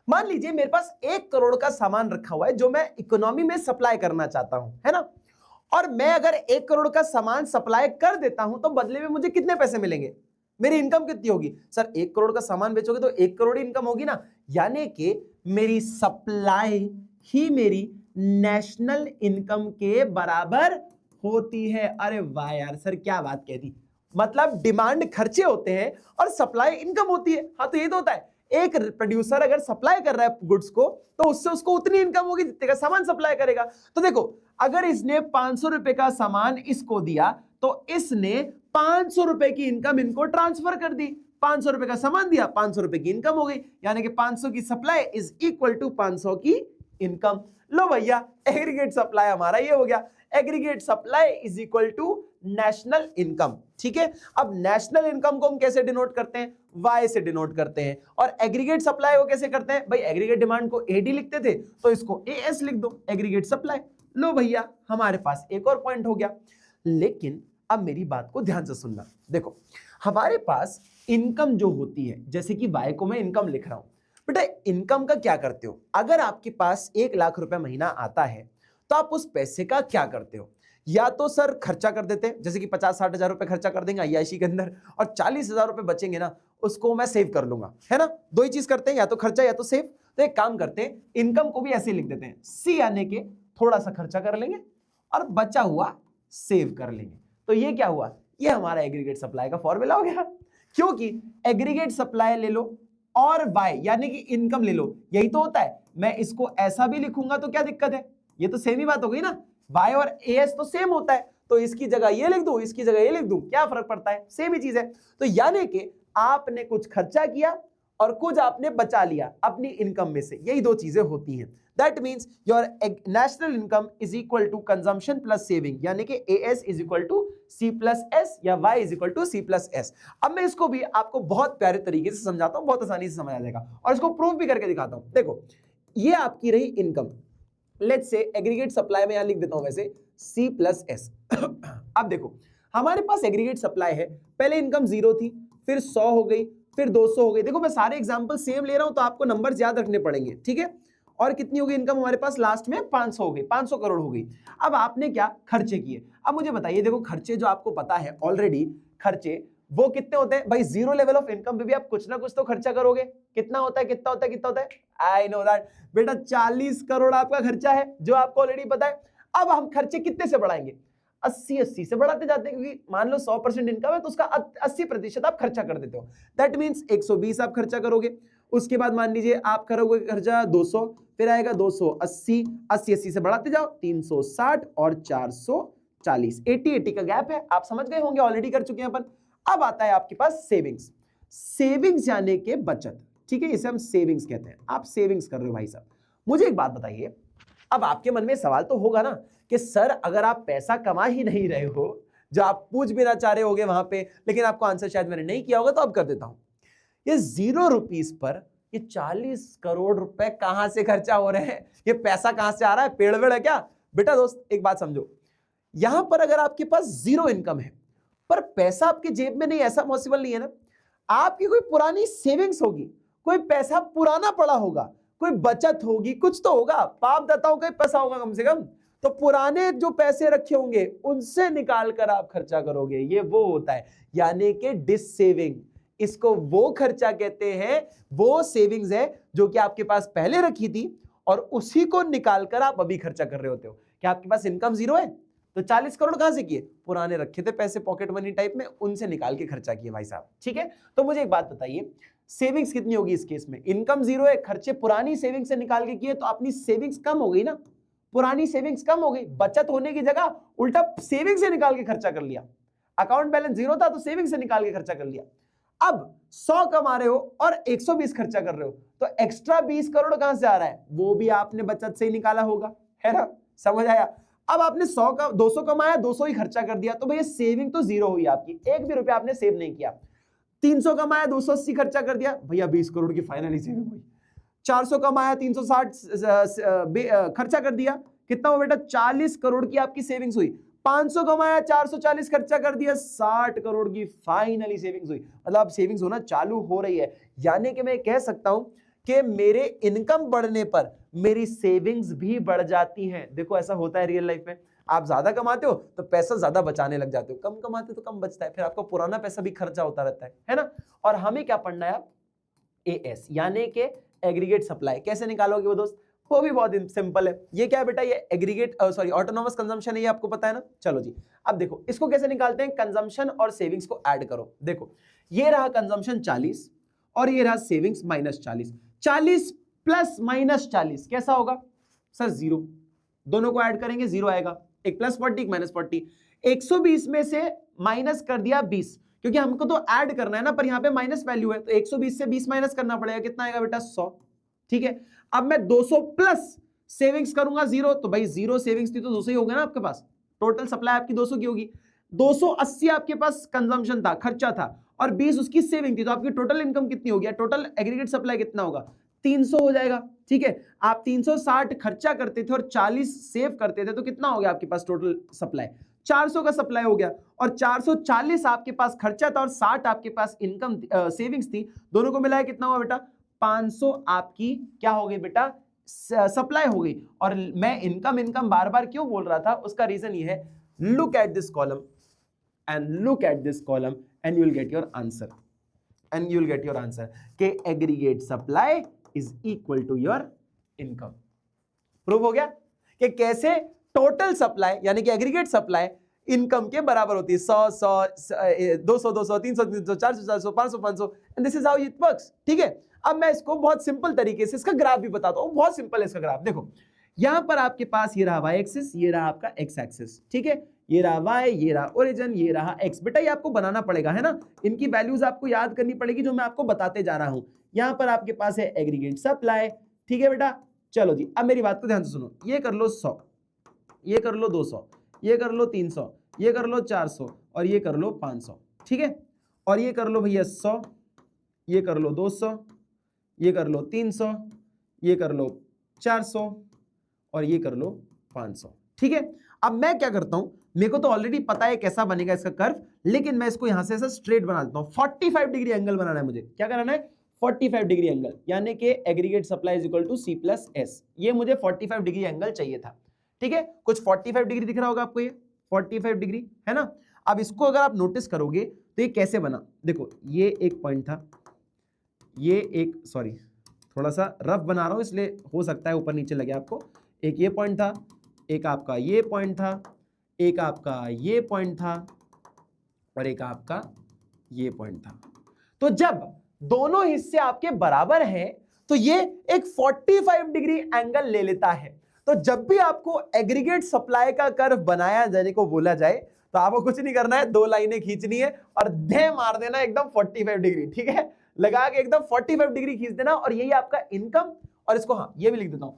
मान लीजिए मेरे पास 1 करोड़ का सामान रखा हुआ है जो मैं इकोनॉमी में सप्लाई करना चाहता हूं, है ना, और मैं अगर 1 करोड़ का सामान सप्लाई कर देता हूं तो बदले में मुझे कितने पैसे मिलेंगे? मेरी इनकम कितनी होगी? सर 1 करोड़ का सामान बेचोगे तो 1 करोड़ इनकम होगी ना, यानी कि मेरी सप्लाई ही मेरी नेशनल इनकम के बराबर होती है। अरे वाह यार सर क्या बात कह दी, मतलब डिमांड खर्चे होते हैं और सप्लाई इनकम होती है। हाँ तो ये तो होता है, एक प्रोड्यूसर अगर सप्लाई कर रहा है गुड्स को तो उससे उसको उतनी इनकम होगी जितने का सामान सप्लाई करेगा। तो देखो अगर इसने 500 रुपए का सामान इसको दिया तो इसने 500 रुपए की इनकम इनको ट्रांसफर कर दी। 500 रुपए का सामान दिया, 500 रुपए की इनकम हो गई, यानी कि 500 की सप्लाई इज इक्वल टू 500 की इनकम। लो भैया एग्रीगेट सप्लाई हमारा ये हो गया। Aggregate supply is equal to national income. ठीक है, अब नेशनल इनकम को हम कैसे डिनोट करते हैं? वाई से डिनोट करते हैं। और एग्रीगेट सप्लाई को कैसे करते हैं? भाई एग्रीगेट डिमांड को एडी लिखते थे तो इसको एएस लिख दो, एग्रीगेट सप्लाई। लो भैया हमारे पास एक और पॉइंट हो गया। लेकिन अब मेरी बात को ध्यान से सुनना। देखो हमारे पास इनकम जो होती है, जैसे कि वाई को मैं इनकम लिख रहा हूं, बेटा इनकम का क्या करते हो? अगर आपके पास 1 लाख रुपए महीना आता है तो आप उस पैसे का क्या करते हो? या तो सर खर्चा कर देते हैं, जैसे कि 50-60 हजार रुपए खर्चा कर देंगे अय्याशी के अंदर, और 40 हजार रुपए बचेंगे ना उसको मैं सेव कर लूंगा, है ना। दो ही चीज करते हैं, या तो खर्चा या तो सेव। तो एक काम करते हैं, इनकम को भी ऐसे लिख देते हैं, सी यानी कि थोड़ा सा खर्चा कर लेंगे और बचा हुआ सेव कर लेंगे। तो ये क्या हुआ? ये हमारा एग्रीगेट सप्लाई का फॉर्मूला हो गया। क्योंकि एग्रीगेट सप्लाई ले लो और वाई यानी कि इनकम ले लो, यही तो होता है। मैं इसको ऐसा भी लिखूंगा तो क्या दिक्कत है? ये तो सेम ही बात हो गई ना, वाई और एएस तो सेम होता है, तो इसकी जगह ये लिख दूं, इसकी जगह ये लिख दूं, क्या फर्क पड़ता है? सेम ही चीज है। तो यानी कि आपने कुछ खर्चा किया और कुछ आपने बचा लिया अपनी इनकम में से, यही दो चीजें होती हैं। That means your national income is equal to consumption plus saving, यानी कि AS is equal to C plus S या Y is equal to C plus S. अब मैं इसको भी आपको बहुत प्यारे तरीके से समझाता हूं, बहुत आसानी से समझ आ जाएगा, और इसको प्रूव भी करके दिखाता हूं। देखो ये आपकी रही income, let's say aggregate supply में यहां लिख देता हूं वैसे C प्लस एस। अब देखो हमारे पास एग्रीगेट सप्लाई है, पहले इनकम 0 थी, फिर 100 हो गई, फिर 200 हो गई। देखो मैं सारे एग्जांपल सेम ले रहा हूं तो आपको नंबर्स याद रखने पड़ेंगे, ठीक है। और कितनी हो गई इनकम हमारे पास? लास्ट में 500 हो गई, 500 करोड़ हो गई। अब आपने क्या खर्चे किए? अब मुझे बताइए, देखो खर्चे जो आपको पता है ऑलरेडी, खर्चे वो कितने होते हैं भाई? जीरो लेवल ऑफ इनकम पे भी आप कुछ ना कुछ तो खर्चा करोगे। कितना होता है, कितना होता है, कितना होता है? आई नो दैट बेटा, 40 करोड़ आपका खर्चा है जो आपको ऑलरेडी पता है। अब हम खर्चे कितने से बढ़ाएंगे? 80 से बढ़ाते जाते हैं, क्योंकि मान लो 100% इनकम है तो उसका 80% आप खर्चा कर देते हो। दैट मीन्स 120 आप खर्चा करोगे, उसके बाद मान लीजिए आप करोगे खर्चा 200, फिर आएगा 280, 80 से बढ़ाते जाओ 360 और 440, 80 का गैप है, आप समझ गए होंगे, ऑलरेडी कर चुके हैं अपन। अब आता है आपके पास सेविंग्स। सेविंग्स यानी कि बचत, ठीक है, इसे हम सेविंग्स कहते हैं। आप सेविंग्स कर रहे हो भाई साहब। मुझे एक बात बताइए, अब आपके मन में सवाल तो होगा ना कि सर अगर आप पैसा कमा ही नहीं रहे हो, जो आप पूछ भी ना चाह रहे होगे वहां पे, लेकिन आपको आंसर शायद मैंने नहीं किया होगा तो अब कर देता हूं। ये 0 रुपीस पर ये 40 करोड़ रुपए कहां से खर्चा हो रहे हैं? ये पैसा कहां से आ रहा है? पेड़ वेड़ है क्या? बेटा दोस्त एक बात समझो, यहां पर अगर आपके पास 0 इनकम है पर पैसा आपके जेब में नहीं, ऐसा पॉसिबल नहीं है ना। आपकी कोई पुरानी सेविंग्स होगी, कोई पैसा पुराना पड़ा होगा, कोई बचत होगी, कुछ तो होगा, बाप दाताओं का पैसा होगा कम से कम। तो पुराने जो पैसे रखे होंगे उनसे निकाल कर आप खर्चा करोगे, ये वो होता है, यानी कि डिस सेविंग। इसको वो खर्चा कहते हैं, वो सेविंग्स है जो कि आपके पास पहले रखी थी और उसी को निकाल कर आप अभी खर्चा कर रहे होते हो। क्या आपके पास इनकम 0 है तो 40 करोड़ कहां से किए? पुराने रखे थे पैसे पॉकेट मनी टाइप में, उनसे निकाल के खर्चा किए भाई साहब, ठीक है। तो मुझे एक बात बताइए, सेविंग्स कितनी होगी इस केस में? इनकम 0 है, खर्चे पुरानी सेविंग्स से निकाल के किए, तो अपनी सेविंग्स कम हो गई ना, पुरानी सेविंग्स कम हो गई, बचत होने की जगह उल्टा सेविंग से निकाल के खर्चा कर लिया। अकाउंट बैलेंस 0 था तो सेविंग से निकाल के खर्चा कर लिया। अब 100 कमा रहे हो और 120 खर्चा कर रहे हो, तो एक्स्ट्रा 20 करोड़ कहां से आ रहा है? वो भी आपने बचत से ही निकाला होगा, है ना, समझ आया। अब आपने 200 कमाया, 200 ही खर्चा कर दिया, तो भैया सेविंग तो 0 हुई आपकी, एक भी रुपया आपने सेव नहीं किया। 300 कमाया, 280 खर्चा कर दिया, भैया 20 करोड़ की फाइनली सेविंग हुई। 400 कमाया, 360 खर्चा कर दिया, कितना हुआ बेटा? 40 करोड़ की आपकी सेविंग्स हुई। 500 कमाया, 440 खर्चा कर दिया, 60 करोड़ की फाइनली सेविंग्स हुई। मतलब अब सेविंग्स होना चालू हो रही है, यानी कि मैं कह सकता हूं कि मेरे इनकम बढ़ने पर मेरी सेविंग्स भी बढ़ जाती हैं। देखो ऐसा होता है रियल लाइफ में, आप ज्यादा कमाते हो तो पैसा ज्यादा बचाने लग जाते हो, कम कमाते हो तो कम बचता है, फिर आपका पुराना पैसा भी खर्चा होता रहता है ना। और हमें क्या पढ़ना है अब? एएस यानी कि एग्रीगेट सप्लाई। कैसे निकालोगे वो दोस्त? वो भी बहुत सिंपल है। ये क्या है बेटा, ये एग्रीगेट सॉरी ऑटोनॉमस कंजम्पशन है, ये आपको पता है ना। चलो जी, अब देखो इसको कैसे निकालते हैं, कंजम्पशन और सेविंग्स को ऐड करो। देखो ये रहा कंजम्पशन 40 और ये रहा सेविंग्स -40, 40 प्लस -40 कैसा होगा सर, 0। दोनों को ऐड करेंगे 0 आएगा, एक +40 एक -40। 120 में से माइनस कर दिया 20, क्योंकि हमको तो ऐड करना है ना, पर यहाँ पे माइनस वैल्यू है, तो 120 से 20 माइनस करना पड़ेगा, कितना आएगा बेटा 100। ठीक है, अब मैं 200 प्लस सेविंग्स करूंगा 0, तो भाई 0 सेविंग्स थी तो 200 ही होगा ना आपके पास, टोटल सप्लाई आपकी 200 की होगी। 280 आपके पास कंजम्पशन था, खर्चा था, और 20 उसकी सेविंग थी, तो आपकी टोटल इनकम कितनी होगी, टोटल एग्रीगेट सप्लाई कितना होगा, 300 हो जाएगा। ठीक है, आप 360 खर्चा करते थे और 40 सेव करते थे, तो कितना हो गया आपके पास टोटल सप्लाई, 400 का सप्लाई हो गया। और 440 आपके पास खर्चा था और 60 आपके पास इनकम सेविंग्स थी, दोनों को मिलाया कितना हुआ बेटा, 500 आपकी क्या हो गई बेटा, सप्लाई हो गई। और मैं इनकम बार बार क्यों बोल रहा था, उसका रीजन ये है, look at this column and look at this column and you will get your answer, and you will get your answer के aggregate supply is equal to your income. Prove हो गया कि कैसे टोटल सप्लाई यानी कि aggregate supply income के बराबर होती है, 100 200 200 300 300 400 400 500 500, and this is how it works. ठीक है, अब मैं इसको बहुत सिंपल तरीके से इसका ग्राफ भी बताता हूं, बहुत सिंपल है इसका ग्राफ। देखो यहां पर आपके पास ये रहा y एक्सिस, ये रहा आपका x एक्सिस। ठीक है, ये रहा y, ये रहा ओरिजिन, ये रहा x। बेटा ये आपको बनाना पड़ेगा, है ना, इनकी वैल्यूज आपको याद करनी पड़ेगी जो मैं आपको बताते जा रहा हूं। यहां पर आपके पास है एग्रीगेट सप्लाई। ठीक है बेटा, चलो जी, अब मेरी बात को ध्यान से सुनो, ये कर लो 100, ये कर लो 200, ये कर लो 300, ये कर लो 400 और ये कर लो 500। ठीक है, और ये कर लो भैया 100, ये कर लो 200, ये कर लो 300, ये कर लो 400 और ये कर लो 500। ठीक है, अब मैं क्या करता हूं, मेरे को तो ऑलरेडी पता है कैसा बनेगा इसका कर्व, लेकिन मैं इसको यहां से ऐसा स्ट्रेट बना देता हूं। 45 डिग्री एंगल बनाना है मुझे, क्या कराना है, 45 डिग्री एंगल, यानी कि aggregate supply is equal to C plus S। ये मुझे 45 डिग्री एंगल चाहिए था। ठीक है, कुछ 45 डिग्री दिख रहा होगा आपको, ये 45 डिग्री है ना। अब इसको अगर आप नोटिस करोगे तो ये कैसे बना, देखो ये एक पॉइंट था, ये एक, सॉरी थोड़ा सा रफ बना रहा हूं इसलिए हो सकता है ऊपर नीचे लगे आपको। एक ये पॉइंट था, एक आपका ये पॉइंट था, एक आपका ये पॉइंट था और एक आपका ये पॉइंट था। तो जब दोनों हिस्से आपके बराबर हैं तो ये एक 45 डिग्री एंगल ले लेता है। तो जब भी आपको एग्रीगेट सप्लाई का कर्व बनाया जाने को बोला जाए तो आपको कुछ नहीं करना है, 2 लाइनें खींचनी है और धे मार देना एकदम 45 डिग्री। ठीक है, लगा के एकदम 45 डिग्री खींच देना, और यही आपका इनकम। और इसको हाँ ये भी लिख देता हूं,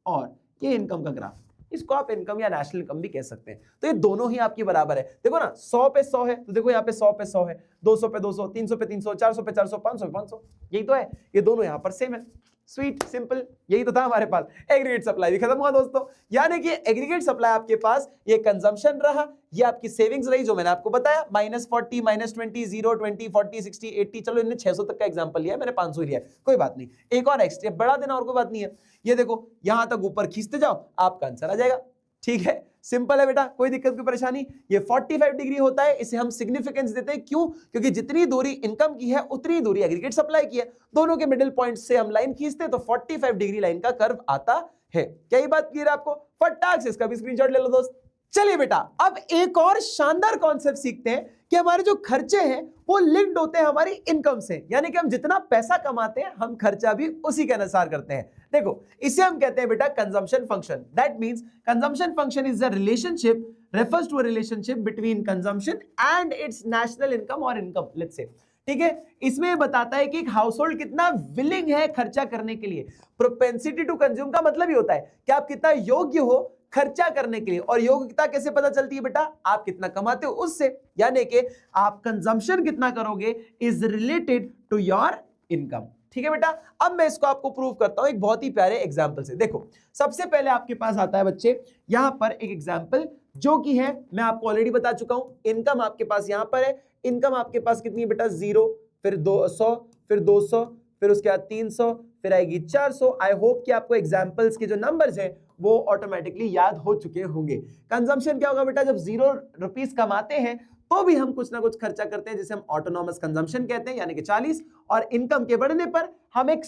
और ये इनकम का ग्राफ, इसको आप इनकम या नेशनल इनकम भी कह सकते हैं। तो ये दोनों ही आपकी बराबर है। देखो ना 100 पे 100 है, तो देखो यहाँ पे 100 पे 100 है, 200 पे 200, 300 पे 300, 400 पे 400, 500 पे 500, यही तो है, ये दोनों यहाँ पर सेम है। स्वीट सिंपल, यही तो था हमारे पास। एग्रीगेट सप्लाई भी खत्म हुआ दोस्तों, यानी कि एग्रीगेट सप्लाई आपके पास ये कंजम्पशन रहा, ये आपकी सेविंग्स रही जो मैंने आपको बताया, -40 -20 0 20 40 60 80, चलो इन्हें 600 तक का एग्जांपल लिया, मैंने 500 लिया, कोई बात नहीं, एक और एक्स्ट्रा बढ़ा देना और कोई बात नहीं है। ये देखो यहां तक ऊपर खींचते जाओ, आपका आंसर आ जाएगा। ठीक है, सिंपल है बेटा, कोई दिक्कत कोई परेशानी। ये 45 डिग्री होता है, इसे हम सिग्निफिकेंस देते हैं, क्यों, क्योंकि जितनी दूरी इनकम की है उतनी दूरी एग्रीगेट सप्लाई की है, दोनों के मिडिल पॉइंट से हम लाइन खींचते हैं तो 45 डिग्री लाइन का कर्व आता है। क्या ये बात क्लियर है आपको? फटाक से इसका भी स्क्रीनशॉट ले लो दोस्त। चलिए बेटा, अब एक और शानदार कॉन्सेप्ट सीखते हैं कि हमारे जो खर्चे हैं वो लिंक्ड होते हैं हमारी इनकम से, यानी कि हम जितना पैसा कमाते हैं हम खर्चा भी उसी के अनुसार करते हैं। देखो इसे हम कहते हैं बेटा consumption function. That means consumption function is the relationship, refers to a relationship between consumption and its national income or income, let's say। ठीक है, इसमें ये बताता है कि एक हाउस होल्ड कितना विलिंग है खर्चा करने के लिए। प्रोपेंसिटी टू कंज्यूम का मतलब ही होता है कि आप कितना योग्य हो खर्चा करने के लिए, और योग्यता कैसे पता चलती है बेटा? आप कितना कमाते हो उससे, यानी कि आप कंजम्पशन कितना करोगे is related to your income. ठीक है बेटा, अब मैं इसको आपको प्रूव करता हूं एक बहुत ही प्यारे एग्जांपल से। देखो सबसे पहले आपके पास आता है बच्चे यहां पर एक एग्जांपल जो कि है, मैं आपको ऑलरेडी बता चुका हूं, इनकम आपके पास यहां पर है। इनकम आपके पास कितनी है बेटा? 0, फिर 200, फिर 200, फिर उसके बाद 300, फिर आएगी 400। आई होप कि आपको एग्जांपल्स के जो नंबर्स हैं वो ऑटोमेटिकली याद हो चुके होंगे। कंजम्पशन क्या होगा बेटा? जब 0 रुपीस कमाते हैं तो भी हम कुछ ना कुछ खर्चा करते हैं जिसे हम ऑटोनॉमस कंजम्पशन कहते हैं, यानी कि 40। और इनकम के बढ़ने पर हम एक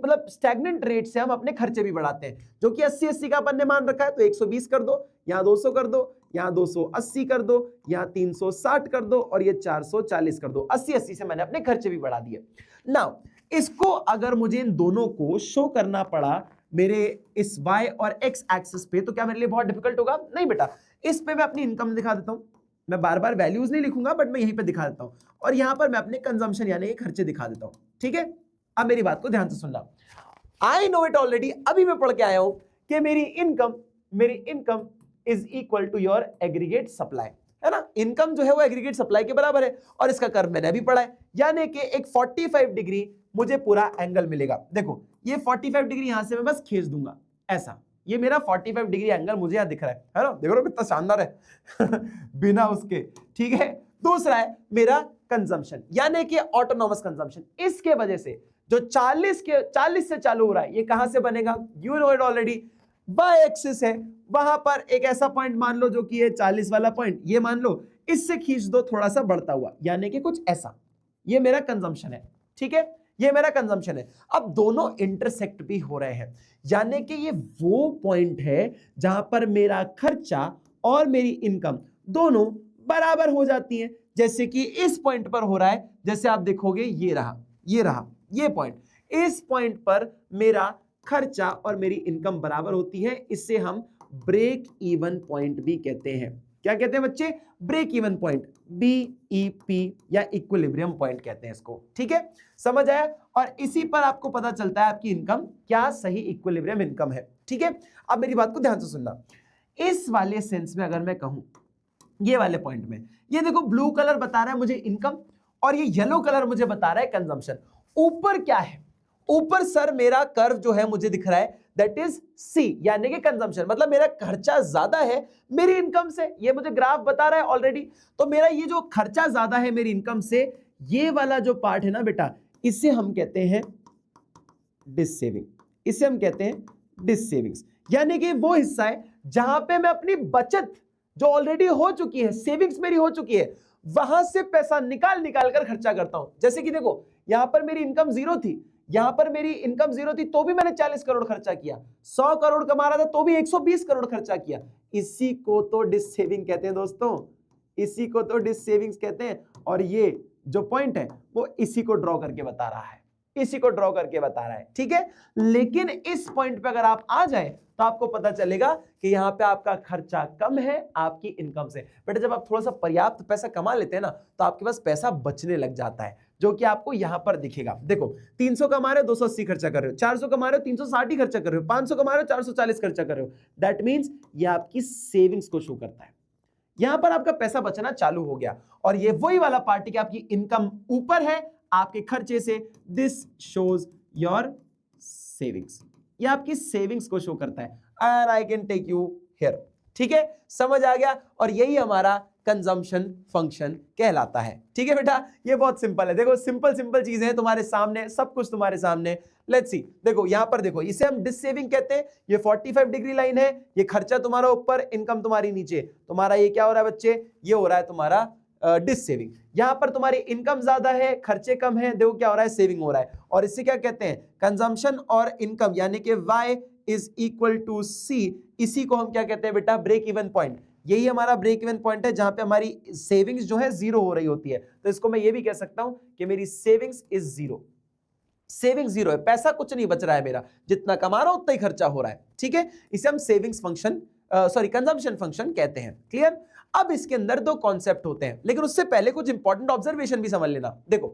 मतलब स्टैग्नेंट रेट से हम अपने खर्चे भी बढ़ाते हैं, जो कि 80-80 का अपन ने मान रखा है। तो 120 कर दो, यहाँ 200 कर दो, यहाँ 280 कर दो, यहाँ 360 कर दो, और ये 440 कर दो। 80-80 से मैंने अपने खर्चे भी बढ़ा दिए। नाउ इसको अगर मुझे इन दोनों को शो करना पड़ा मेरे इस y और x एक्सिस पे, तो क्या मेरे लिए बहुत डिफिकल्ट होगा? नहीं बेटा। इस पे मैं अपनी इनकम दिखा देता हूं, मैं बार बार वैल्यूज नहीं लिखूंगा, बट मैं यहीं पे दिखा देता हूं, और यहां पर मैं अपने कंजम्पशन यानी कि खर्चे दिखा देता हूं। ठीक है, अब मेरी बात को ध्यान से सुनना। आई नो इट ऑलरेडी, अभी मैं पढ़ के आया हूं कि मेरी income is equal to your aggregate supply, है ना। इनकम जो है वो एग्रीगेट सप्लाई के बराबर है, और इसका कर्व मैंने अभी पढ़ा है, यानी कि एक 45 डिग्री मुझे पूरा एंगल मिलेगा। देखो ये 45 डिग्री यहां से मैं बस खींच दूंगा ऐसा, ये मेरा 45 डिग्री एंगल मुझे यहां दिख रहा है ना, देखो कितना शानदार है बिना उसके। ठीक है, दूसरा है मेरा कंजम्पशन, यानी कि ऑटोनॉमस कंजम्पशन। इसके वजह से जो 40 से चालू हो रहा है, ये कहां से बनेगा? You know it already, by axis है, वहां पर एक ऐसा पॉइंट मान लो जो कि ये 40 वाला पॉइंट, ये मान लो, इससे खींच दो थोड़ा सा बढ़ता हुआ, यानी कि कुछ ऐसा। ये मेरा कंजम्पशन है, ठीक है, ये मेरा कंजम्पशन है। अब दोनों इंटरसेक्ट भी हो रहे हैं, यानी कि ये वो पॉइंट है जहां पर मेरा खर्चा और मेरी इनकम दोनों बराबर हो जाती हैं। जैसे कि इस पॉइंट पर हो रहा है, जैसे आप देखोगे ये रहा ये पॉइंट, इस पॉइंट पर मेरा खर्चा और मेरी इनकम बराबर होती है। इससे हम ब्रेक इवन पॉइंट भी कहते हैं। क्या कहते हैं बच्चे? ब्रेक इवन पॉइंट, BEP या इक्विलिब्रियम पॉइंट कहते हैं इसको। ठीक है, समझ आया? और इसी पर आपको पता चलता है आपकी इनकम क्या सही इक्विलिब्रियम इनकम है। ठीक है, अब मेरी बात को ध्यान से सुनना। इस वाले सेंस में अगर मैं कहूं, ये वाले पॉइंट में, ये देखो ब्लू कलर बता रहा है मुझे इनकम, और ये येलो कलर मुझे बता रहा है कंजम्पशन। ऊपर क्या है? ऊपर सर मेरा कर्व जो है मुझे दिख रहा है, दैट इज C, यानी कि कंजम्पशन, मतलब मेरा खर्चा ज्यादा है मेरी इनकम से, ये मुझे ग्राफ बता रहा है ऑलरेडी। तो मेरा ये जो खर्चा ज्यादा है मेरी इनकम से, ये वाला जो पार्ट है ना बेटा, इसे हम कहते हैं डिस सेविंग, इसे हम कहते हैं डिस सेविंग्स, यानी कि वो हिस्सा है जहां पे मैं अपनी बचत जो ऑलरेडी हो चुकी है, सेविंग्स मेरी हो चुकी है, वहां से पैसा निकाल कर खर्चा करता हूं। जैसे कि देखो यहां पर मेरी इनकम 0 थी, यहां पर मेरी इनकम 0 थी, तो भी मैंने 40 करोड़ खर्चा किया। 100 करोड़ कमा रहा था तो भी 120 करोड़ खर्चा किया। इसी को तो डिस सेविंग कहते हैं दोस्तों, इसी को तो डिस सेविंग्स कहते हैं। और ये जो पॉइंट है वो इसी को ड्रॉ करके बता रहा है, इसी को ड्रॉ करके बता रहा है। ठीक है, लेकिन इस पॉइंट पे अगर आप आ जाए तो आपको पता चलेगा कि यहां पे आपका खर्चा कम है आपकी इनकम से। बेटा जब आप थोड़ा सा पर्याप्त पैसा कमा लेते हैं ना, तो आपके पास पैसा बचने लग जाता है, जो कि आपको यहां पर दिखेगा। देखो 300 कमा रहे हो 280 खर्चा कर रहे हो, 400 कमा रहे हो 360 खर्चा कर रहे हो, 500 कमा रहे हो 440 खर्चा कर रहे हो। दैट मींस ये आपकी सेविंग्स को शो करता है, यहां पर आपका पैसा बचना चालू हो गया। और ये वही वाला पार्ट है कि आपकी इनकम ऊपर है आपके खर्चे से, दिस शोज योर सेविंग्स, ये आपकी सेविंग्स को शो करता है। And I can take you here. ठीक है, समझ आ गया? और यही हमारा कंजम्पशन फंक्शन कहलाता है। ठीक है बेटा, ये बहुत सिंपल है। देखो सिंपल चीजें हैं तुम्हारे सामने, सब कुछ तुम्हारे सामने। लेट्स सी, देखो यहां पर देखो, इसे हम डिस सेविंग कहते हैं। ये 45 डिग्री लाइन है, ये खर्चा तुम्हारा ऊपर, इनकम तुम्हारी नीचे। तुम्हारा ये क्या हो रहा है बच्चे? ये हो रहा है तुम्हारा डिस सेविंग। यहां पर तुम्हारी इनकम ज्यादा है, खर्चे कम है, देखो क्या हो रहा है? सेविंग हो रहा है। और इससे क्या कहते हैं? कंजम्पशन और इनकम, यानी कि Y is equal to C। इसी को हम क्या कहते हैं बेटा? Break even point. यही हमारा ब्रेक इवन पॉइंट है जहां पे हमारी सेविंग्स जो है 0 हो रही होती है। तो इसको मैं ये भी कह सकता हूं कि मेरी सेविंग्स इज 0, सेविंग 0 है, पैसा कुछ नहीं बच रहा है मेरा, जितना कमा रहा हूं उतना ही खर्चा हो रहा है। ठीक है, इसे हम सेविंग्स फंक्शन कंजम्पशन फंक्शन कहते हैं। क्लियर? अब इसके अंदर दो कॉन्सेप्ट होते हैं, लेकिन उससे पहले कुछ इंपॉर्टेंट ऑब्जर्वेशन भी समझ लेना। देखो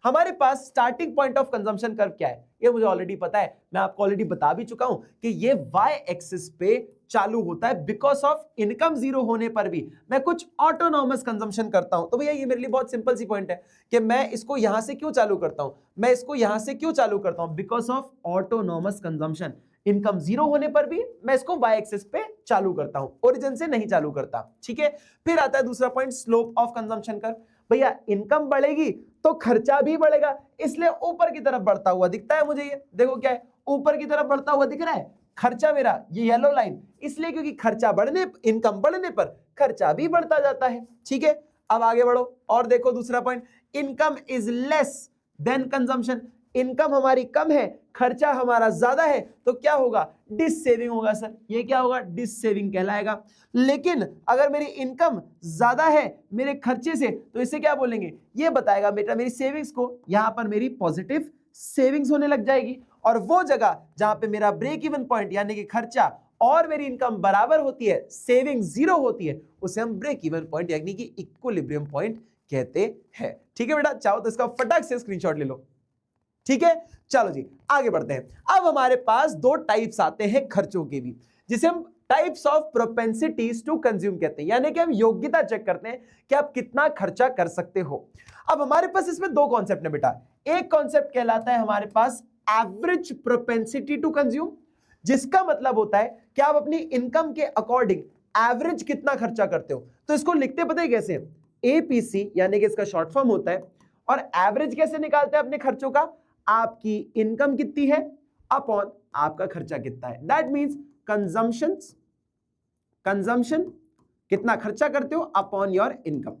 हमारे पास starting point of consumption curve क्या है, ये मुझे ऑलरेडी पता है, मैं आपको ऑलरेडी बता भी चुका हूं कि ये Y एक्सिस पे चालू होता है। बिकॉज ऑफ इनकम 0 होने पर भी मैं कुछ ऑटोनॉमस कंजम्पशन करता हूं। तो भैया ये मेरे लिए बहुत सिंपल सी पॉइंट है कि मैं इसको यहां से क्यों चालू करता हूं, मैं इसको यहां से क्यों चालू करता हूं? Because of autonomous consumption. Income 0 होने पर भी मैं इसको Y एक्सिस पे चालू करता हूं, ओरिजिन से नहीं चालू करता। ठीक है, फिर आता है दूसरा point, slope of consumption curve. भैया इनकम बढ़ेगी तो खर्चा भी बढ़ेगा, इसलिए ऊपर की तरफ बढ़ता हुआ दिखता है मुझे। ये देखो क्या है, ऊपर की तरफ बढ़ता हुआ दिख रहा है खर्चा मेरा, ये येलो लाइन, इसलिए क्योंकि खर्चा बढ़ने, इनकम बढ़ने पर खर्चा भी बढ़ता जाता है। ठीक है, अब आगे बढ़ो और देखो दूसरा point, income is less than consumption, income हमारी कम है, खर्चा हमारा ज्यादा है, तो क्या होगा, डिस सेविंग होगा सर, ये क्या होगा, डिस सेविंग कहलाएगा। लेकिन अगर मेरी इनकम ज्यादा है मेरे खर्चे से, तो इसे क्या बोलेंगे, ये बताएगा बेटा मेरी सेविंग्स को, यहां पर मेरी पॉजिटिव सेविंग्स होने लग जाएगी। और वो जगह जहां पे मेरा ब्रेक इवन पॉइंट यानी कि खर्चा और मेरी इनकम बराबर होती है, सेविंग जीरो होती है, उसे हम ब्रेक इवन पॉइंट यानी कि इक्विलिब्रियम पॉइंट कहते हैं। ठीक है बेटा, चाहो तो इसका फटाक से स्क्रीनशॉट ले लो। ठीक है, चलो जी आगे बढ़ते हैं। अब हमारे पास दो टाइप्स आते हैं खर्चों के भी, जिसे हम types of propensities to consume कहते हैं, यानी कि हम योग्यता चेक करते हैं कि आप कितना खर्चा कर सकते हो। अब हमारे पास इसमें दो कॉन्सेप्ट है बेटा, एक कॉन्सेप्ट कहलाता है हमारे पास एवरेज प्रोपेंसिटी टू कंज्यूम, जिसका मतलब होता है कि आप अपनी इनकम के अकॉर्डिंग एवरेज कितना खर्चा करते हो। तो इसको लिखते पता है कैसे, एपीसी यानी कि इसका शॉर्ट फॉर्म होता है, और एवरेज कैसे निकालते हैं अपने खर्चों का, आपकी इनकम कितनी है अपॉन आपका खर्चा कितना है। दैट मींस कंजम्पशन कितना खर्चा करते हो अपॉन योर इनकम।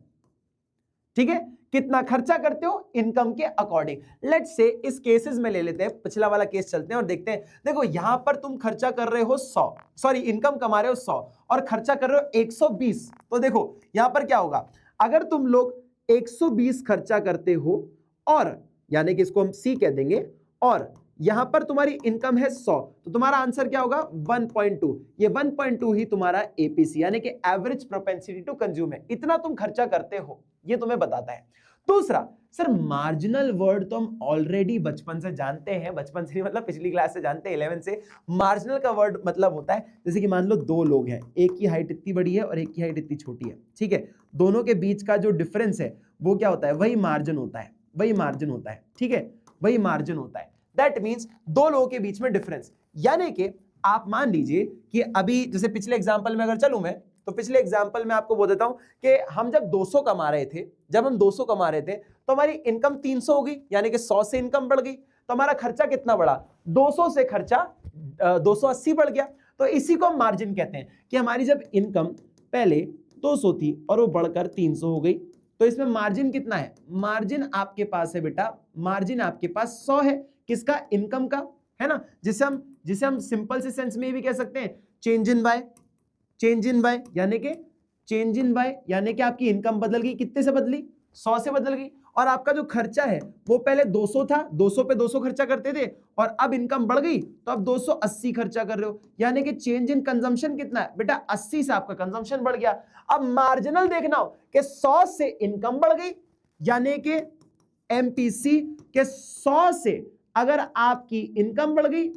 ठीक है, कितना खर्चा करते हो इनकम के अकॉर्डिंग। लेट्स से इस केसेस में ले लेते हैं, पिछला वाला केस चलते हैं और देखते हैं। देखो यहां पर तुम खर्चा कर रहे हो 100, सॉरी इनकम कमा रहे हो 100 और खर्चा कर रहे हो 120, तो देखो यहां पर क्या होगा, अगर तुम लोग 120 खर्चा करते हो और यानी कि इसको हम सी कह देंगे, और यहां पर तुम्हारी इनकम है 100, तो तुम्हारा आंसर क्या होगा 1.2। ये 1.2 ही तुम्हारा एपीसी यानी कि एवरेज प्रोपेंसिटी टू कंज्यूम है, इतना तुम खर्चा करते हो, ये तुम्हें बताता है। दूसरा सर, मार्जिनल वर्ड तो हम ऑलरेडी बचपन से जानते हैं, बचपन से नहीं मतलब पिछली क्लास से जानते हैं, 11 से। मार्जिनल का वर्ड मतलब होता है जैसे कि मान लो दो लोग हैं, एक की हाइट इतनी बड़ी है और एक की हाइट इतनी छोटी है, ठीक है, दोनों के बीच का जो डिफरेंस है वो क्या होता है, वही मार्जिन होता है, वही मार्जिन होता है। ठीक है, वही मार्जिन होता है। दैट मींस दो लोगों के बीच में डिफरेंस, यानी कि आप मान लीजिए कि अभी जैसे पिछले एग्जांपल में अगर चलूं मैं, तो पिछले एग्जांपल में आपको बोल देता हूं कि हम जब 200 कमा रहे थे, जब हम 200 कमा रहे थे तो हमारी इनकम 300 हो गई, यानी कि 100 से इनकम बढ़ गई, तो हमारा खर्चा कितना बढ़ा, 200 से खर्चा 280 बढ़ गया। तो इसी को हम मार्जिन कहते हैं कि हमारी जब इनकम पहले 200 थी और वो बढ़कर 300 हो गई, तो इसमें मार्जिन कितना है, मार्जिन आपके पास है बेटा, मार्जिन आपके पास 100 है, किसका, इनकम का, है ना, जिसे हम सिंपल से सेंस में भी कह सकते हैं change in by, change in by यानी कि चेंज इन बाय यानी कि आपकी इनकम बदल गई, कितने से बदली, 100 से बदल गई, और आपका जो खर्चा है वो पहले 200 था, 200 पे 200 खर्चा करते थे और अब इनकम बढ़ गई तो अब 280 खर्चा कर रहे हो, यानी कि चेंज इन कंजम्पशन कितना है बेटा, 80 से आपका कंजम्पशन बढ़ गया। अब मार्जिनल देखना हो कि 100 से इनकम बढ़ गई, यानी कि एमपीसी के 100 से अगर आपकी इनकम बढ़ गई,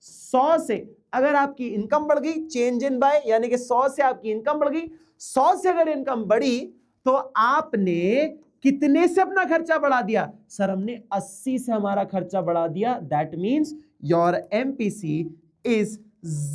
100 से अगर आपकी इनकम बढ़ गई, चेंज इन बाय यानी कि 100 से आपकी इनकम बढ़ गई, 100 से अगर इनकम बढ़ी तो आपने कितने से अपना खर्चा बढ़ा दिया, सर हमने 80 से हमारा खर्चा बढ़ा दिया। That means your MPC is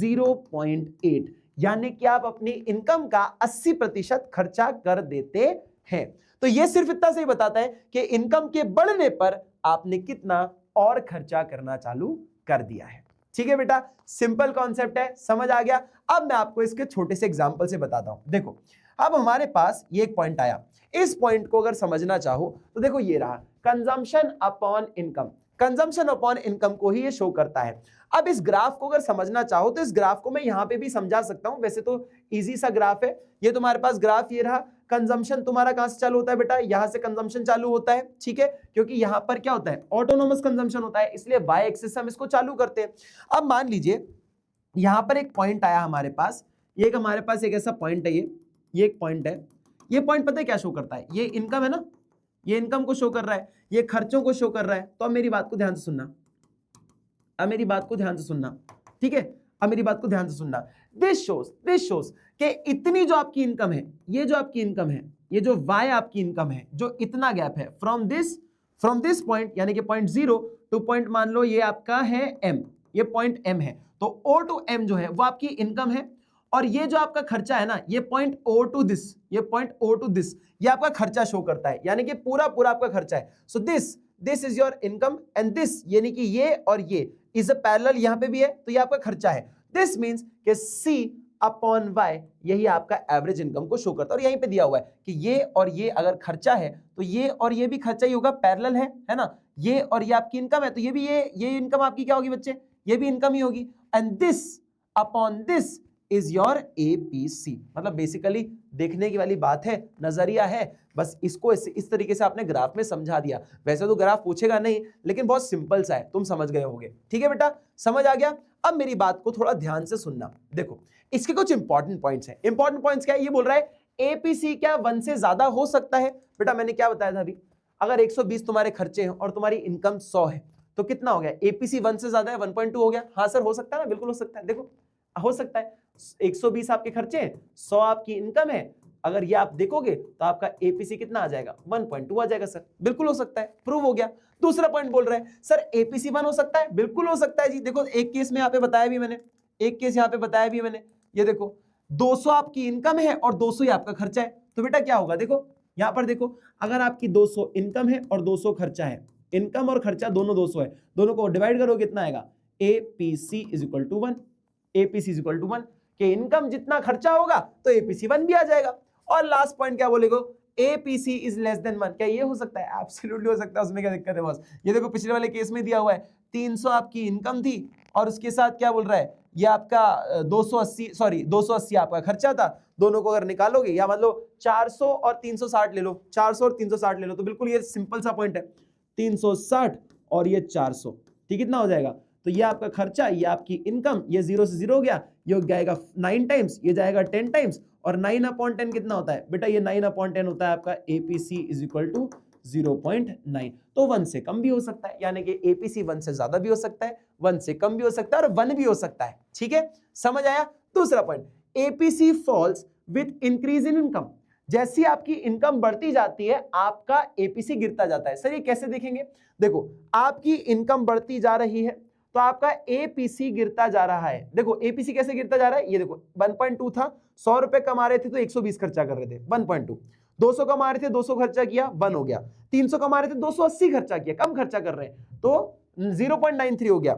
0.8, यानी कि आप अपनी इनकम का 80% खर्चा कर देते हैं। तो यह सिर्फ इतना से ही बताता है कि इनकम के बढ़ने पर आपने कितना और खर्चा करना चालू कर दिया है। ठीक है बेटा, सिंपल कॉन्सेप्ट है, समझ आ गया। अब मैं आपको इसके छोटे से एग्जांपल से बताता हूं। देखो अब हमारे पास ये एक पॉइंट आया, इस पॉइंट को अगर समझना चाहो तो देखो ये रहा consumption upon income, consumption upon income को ही ये शो करता है। अब इस ग्राफ को अगर समझना चाहो तो इस ग्राफ को मैं यहां पे भी समझा सकता हूं, वैसे तो इजी सा ग्राफ है ये। तुम्हारे पास ग्राफ ये रहा, कंजम्पशन तुम्हारा कहां से चालू होता है बेटा, यहां से कंजम्पशन चालू होता है, ठीक है, क्योंकि यहां पर क्या होता है, ऑटोनोमस कंजम्पशन होता है, इसलिए वाई एक्सिस से हम इसको चालू करते हैं। अब मान लीजिए यहां पर एक पॉइंट आया हमारे पास, ये हमारे पास एक ऐसा पॉइंट है, ये एक पॉइंट है, ये पॉइंट पता है क्या शो करता है, ये इनकम है ना, ये इनकम को शो कर रहा है, ये खर्चों को शो कर रहा है। तो अब मेरी बात को ध्यान से सुनना, अब मेरी बात को ध्यान से सुनना, ठीक है, अब मेरी बात को ध्यान से सुनना। दिस शोज कि इतनी जो आपकी इनकम है, ये जो आपकी इनकम है, ये जो वाई आपकी इनकम है, जो इतना गैप है फ्रॉम दिस पॉइंट यानी कि पॉइंट 0 टू पॉइंट मान लो ये आपका है m, ये पॉइंट m है, तो o टू m जो है वो आपकी इनकम है, और ये जो आपका खर्चा है ना, ये पॉइंट o टू दिस, ये पॉइंट o टू दिस, ये आपका खर्चा शो करता है, यानी कि पूरा पूरा आपका खर्चा है। So this is your income and this यानी कि ये और ये इज अ पैरेलल, यहां पे भी है तो ये आपका खर्चा है। दिस मींस कि C अपॉन वाई, यही आपका एवरेज इनकम को शो करता है। और यहीं पे दिया हुआ है कि ये और ये अगर खर्चा है तो ये और ये भी खर्चा ही होगा, पैरेलल है ना। ये और ये आपकी इनकम है तो ये भी ये इनकम आपकी क्या होगी बच्चे, ये भी इनकम ही होगी। And this upon this is your APC. मतलब बेसिकली देखने की वाली बात है, नजरिया है, बस इसको इस तरीके से आपने ग्राफ में समझा दिया। वैसे तो ग्राफ पूछेगा नहीं, लेकिन बहुत सिंपल सा है, तुम समझ गए होगे। ठीक है बेटा, समझ आ गया। अब मेरी बात को थोड़ा ध्यान से सुनना। देखो इसके कुछ इंपॉर्टेंट पॉइंट्स हैं। इंपॉर्टेंट पॉइंट्स क्या है, ये बोल रहा है एपीसी क्या 1 से ज्यादा हो सकता है। बेटा मैंने क्या बताया था अभी, अगर 120 तुम्हारे खर्चे हैं और तुम्हारी इनकम 100 है तो कितना हो गया, एपीसी 1 से ज्यादा है, 1.2 हो गया। हाँ सर हो सकता है ना, बिल्कुल हो सकता है। देखो हो सकता है 120 आपके खर्चे हैं, 100 आपकी इनकम है, अगर ये आप देखोगे तो आपका एपीसी कितना आ जाएगा, 1.2 आ जाएगा सर। बिल्कुल हो सकता है, प्रूव हो गया। दूसरा पॉइंट बोल रहे हैं सर एपीसी 1 हो सकता है, बिल्कुल हो सकता है जी। देखो एक केस में यहाँ पे बताया भी मैंने, एक केस यहाँ पे बताया भी मैंने, ये देखो 200 आपकी इनकम है और 200 ही आपका खर्चा है, तो बेटा क्या होगा, देखो यहां पर देखो, अगर आपकी 200 इनकम है और 200 खर्चा है, इनकम और खर्चा दोनों 200 है, दोनों को डिवाइड करो कितना आएगा, APC is equal to 1। APC is equal to 1 कि इनकम जितना खर्चा होगा तो एपीसी 1 भी आ जाएगा। और लास्ट पॉइंट क्या बोलेगो, एपीसी इज लेस देन 1। क्या ये हो सकता है, एब्सोल्युटली हो सकता है, उसमें क्या दिक्कत है बॉस। ये देखो पिछले वाले केस में दिया हुआ है 300 आपकी इनकम थी और उसके साथ क्या बोल रहा है, ये आपका 280 आपका खर्चा था। दोनों को अगर निकालोगे, या मान लो 400 और 360 ले लो, 400 और 360 ले लो, तो बिल्कुल ये सिंपल सा पॉइंट है, 360 और ये 400, ठीक कितना हो जाएगा, तो ये आपका खर्चा, ये आपकी इनकम, ये 0 से 0 हो गया, ये जाएगा 9 टाइम्स, ये जाएगा 10 टाइम्स, और 9/10 कितना होता है बेटा, ये 9/10 होता है आपका एपीसी इज इक्वल टू 0.9। तो 1 से कम भी हो सकता है, यानी कि एपीसी 1 से ज्यादा भी हो सकता है, 1 से कम भी हो सकता है और 1 भी हो सकता है। ठीक है, समझ आया। दूसरा point, APC falls with increase in income. जैसी आपकी इनकम बढ़ती जाती है आपका एपीसी गिरता जाता है। सर ये कैसे देखेंगे, देखो आपकी इनकम बढ़ती जा रही है तो आपका एपीसी गिरता जा रहा है। देखो एपीसी कैसे गिरता जा रहा है, ये देखो 1.2 था, 100 रुपए कमा रहे थे तो 120 खर्चा कर रहे थे, 1.2। 200 कमा रहे थे, 200 खर्चा किया, 1 हो गया। 300 कमा रहे थे, 280 खर्चा किया, कम खर्चा कर रहे हैं तो 0.93 हो गया।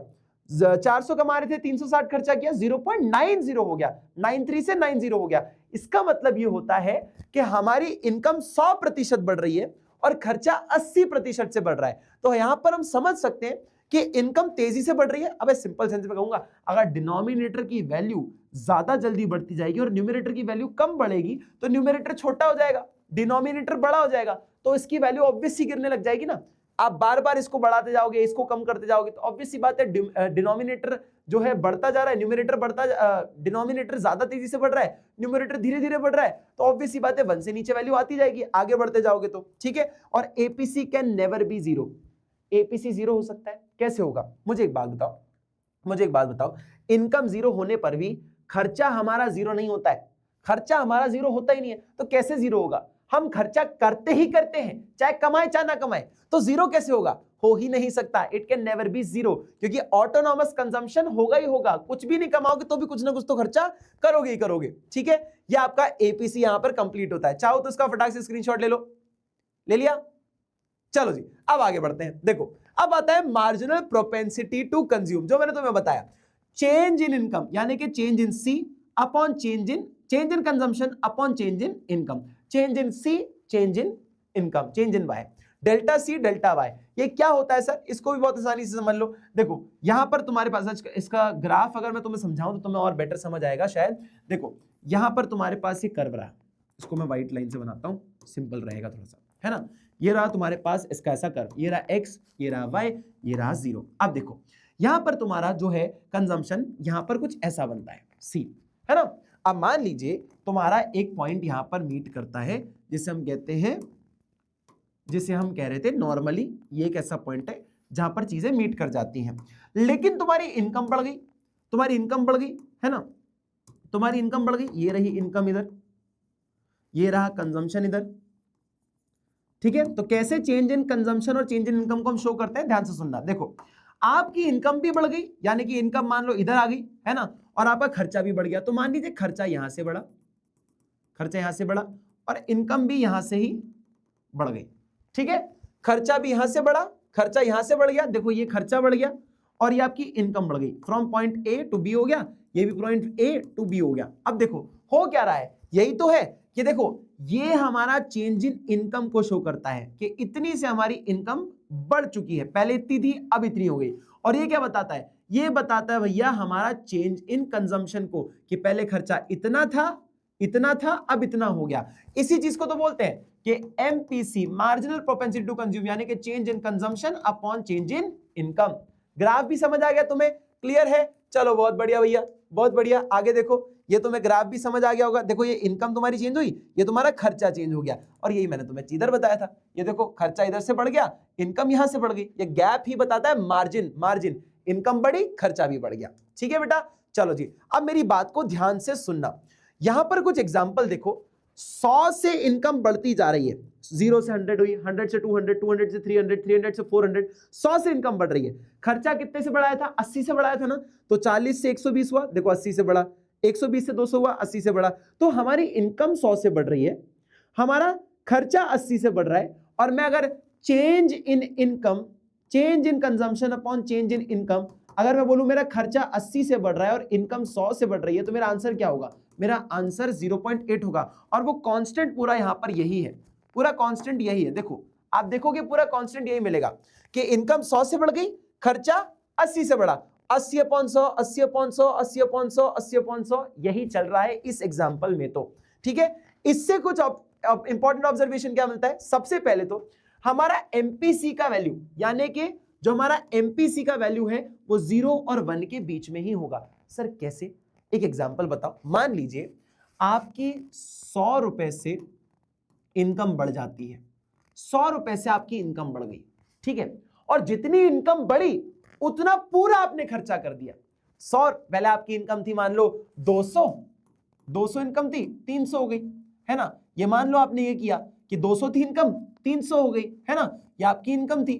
400 कमा रहे थे, 360 खर्चा किया, 0.90 हो गया, 93 से 90 हो गया। इसका मतलब ये होता है कि हमारी इनकम 100% बढ़ रही है और खर्चा 80% से बढ़ रहा है। तो यहां पर हम समझ सकते हैं कि इनकम तेजी से बढ़ रही है। अब सिंपल सेंस में कहूंगा, अगर डिनोमिनेटर की वैल्यू ज्यादा जल्दी बढ़ती जाएगी और न्यूमरेटर की वैल्यू कम बढ़ेगी तो न्यूमरेटर छोटा हो जाएगा, डिनोमिनेटर बड़ा हो जाएगा, तो इसकी वैल्यू ऑब्वियसली गिरने लग जाएगी ना। आप बार बार इसको बढ़ाते जाओगे, इसको कम करते जाओगे, तो ऑब्वियस सी बात है डिनोमिनेटर जो है बढ़ता जा रहा है, न्यूमरेटर डिनोमिनेटर ज्यादा तेजी से बढ़ रहा है, न्यूमरेटर धीरे धीरे बढ़ रहा है, तो ऑब्वियस सी बात है 1 से नीचे वैल्यू आती जाएगी आगे बढ़ते जाओगे तो। ठीक है, और APC can never be 0। APC 0 हो सकता है, कैसे होगा, मुझे एक बात बताओ, इनकम 0 होने पर भी खर्चा हमारा 0 नहीं होता है, खर्चा हमारा 0 होता ही नहीं है, तो कैसे 0 होगा, हम खर्चा करते ही करते हैं, चाहे कमाए चाहे ना कमाए, तो 0 कैसे होगा, हो ही नहीं सकता। इट कैन नेवर बी 0, क्योंकि ऑटोनॉमस कंजम्पशन होगा ही होगा, कुछ भी नहीं कमाओगे तो भी कुछ ना कुछ तो खर्चा करोगे ही करोगे। ठीक है, ये आपका एपीसी यहां पर कंप्लीट होता है। चाहो तो इसका फटाक से स्क्रीनशॉट ले लो, ले लिया, चलो जी अब आगे बढ़ते हैं। देखो अब आता है मार्जिनल प्रोपेंसिटी टू कंज्यूम, जो मैंने तुम्हें बताया, चेंज इन इनकम यानी कि change in C upon change in consumption upon change in income, change in C change in income, change in Y, delta C delta Y. ये क्या होता है सर, इसको भी बहुत आसानी से समझ लो। देखो यहां पर तुम्हारे पास इसका ग्राफ अगर मैं तुम्हें समझाऊं तो तुम्हें और बेटर समझ आएगा शायद। देखो यहां पर तुम्हारे पास ये कर्व रहा, इसको मैं व्हाइट लाइन से बनाता हूं, सिंपल रहेगा थोड़ा सा, है ना। ये रहा तुम्हारे पास इसका ऐसा कर्व, ये रहा x, ये रहा y, ये रहा 0। अब देखो यहां पर तुम्हारा जो है कंजम्पशन यहां पर कुछ ऐसा बनता है c, है ना। अब मान लीजिए तुम्हारा एक पॉइंट यहां पर मीट करता है, जिसे हम कहते हैं, जिसे हम कह रहे थे नॉर्मली ये एक ऐसा पॉइंट है जहां पर चीजें मीट कर जाती हैं, लेकिन तुम्हारी इनकम बढ़ गई, तुम्हारी इनकम बढ़ गई, है ना, तुम्हारी इनकम बढ़ गई, ये रही इनकम इधर, ये रहा कंजम्पशन इधर। ठीक है, तो कैसे चेंज इन कंजम्पशन और चेंज इन इनकम को हम शो करते हैं, ध्यान से सुनना। देखो आपकी इनकम भी बढ़ गई, यानी कि इनकम मान लो इधर आ गई, है ना, और आपका खर्चा भी बढ़ गया, तो मान लीजिए खर्चा यहां से बढ़ा, खर्चा यहां से बढ़ा और इनकम भी यहां से ही बढ़ गई। ठीक है, खर्चा भी यहां से बढ़ा, खर्चा यहां से बढ़ गया, देखो ये खर्चा बढ़ गया और ये आपकी इनकम बढ़ गई, from point A to B हो गया, ये भी पॉइंट ए टू बी हो गया। अब देखो हो क्या रहा है, यही तो है कि देखो ये हमारा चेंज इन इनकम को शो करता है कि इतनी से हमारी इनकम बढ़ चुकी है, पहले इतनी थी अब इतनी हो गई। और ये क्या बताता है, ये बताता है भैया हमारा चेंज इन कंजम्पशन को, कि पहले खर्चा इतना था अब इतना हो गया। इसी चीज को तो बोलते हैं कि MPC, marginal propensity to consume, यानी कि change in consumption upon change in income. Graph भी समझ आ गया तुम्हें, क्लियर है? चलो बहुत बढ़िया भैया, बहुत बढ़िया। आगे देखो, ये तुम्हें ग्राफ भी समझ आ गया होगा। देखो ये इनकम तुम्हारी चेंज हुई, ये तुम्हारा खर्चा चेंज हो गया, और यही मैंने तुम्हें इधर बताया था। ये देखो खर्चा इधर से बढ़ गया, इनकम यहां से बढ़ गई। ये गैप ही बताता है मार्जिन, इनकम बढ़ी खर्चा भी बढ़ गया। ठीक है बेटा, चलो जी। अब मेरी बात को ध्यान से सुनना, यहां पर कुछ एग्जाम्पल देखो। 100 से इनकम बढ़ती जा रही है, 0 से 100 हुई, 100 से 200, 200 से 300, 300 से 400, 100 से इनकम बढ़ रही है। खर्चा कितने से बढ़ाया था? 80 से बढ़ाया था ना, तो 40 से 120 हुआ, देखो 80 से बढ़ा, 120 से 200 हुआ, 80 से बढ़ा। तो हमारी इनकम 100 से बढ़ रही है, हमारा खर्चा 80 से बढ़ रहा है। और मैं अगर change in income, change in consumption upon change in income, अगर मैं बोलूं मेरा खर्चा 80 से बढ़ रहा है और इनकम 100 से बढ़ रही है, तो मेरा आंसर क्या होगा? मेरा आंसर 0.8 होगा। और वो कांस्टेंट पूरा यहां पर यही है, पूरा कांस्टेंट यही है। देखो आप देखोगे पूरा कांस्टेंट यही मिलेगा कि इनकम 100 से बढ़ गई, खर्चा 80 से बढ़ा, 80/100, 80/100, 80/100, 80/100, यही चल रहा है इस एग्जांपल में। तो ठीक है, इससे कुछ इंपॉर्टेंट ऑब्जर्वेशन क्या मिलता है? सबसे पहले तो हमारा एमपीसी का वैल्यू, यानी कि जो हमारा एमपीसी का वैल्यू है वो 0 और 1 के बीच में ही होगा। सर कैसे? एक एग्जांपल बताओ। मान लीजिए आपकी 100 रुपए से इनकम बढ़ जाती है, 100 रुपए से आपकी इनकम बढ़ गई, ठीक है, और जितनी इनकम बढ़ी उतना पूरा आपने खर्चा कर दिया। 100 पहले आपकी इनकम थी, मान लो 200 इनकम थी, 300 हो गई, है ना। ये मान लो आपने ये किया कि 200 थी इनकम, 300 हो गई, है ना, ये आपकी इनकम थी।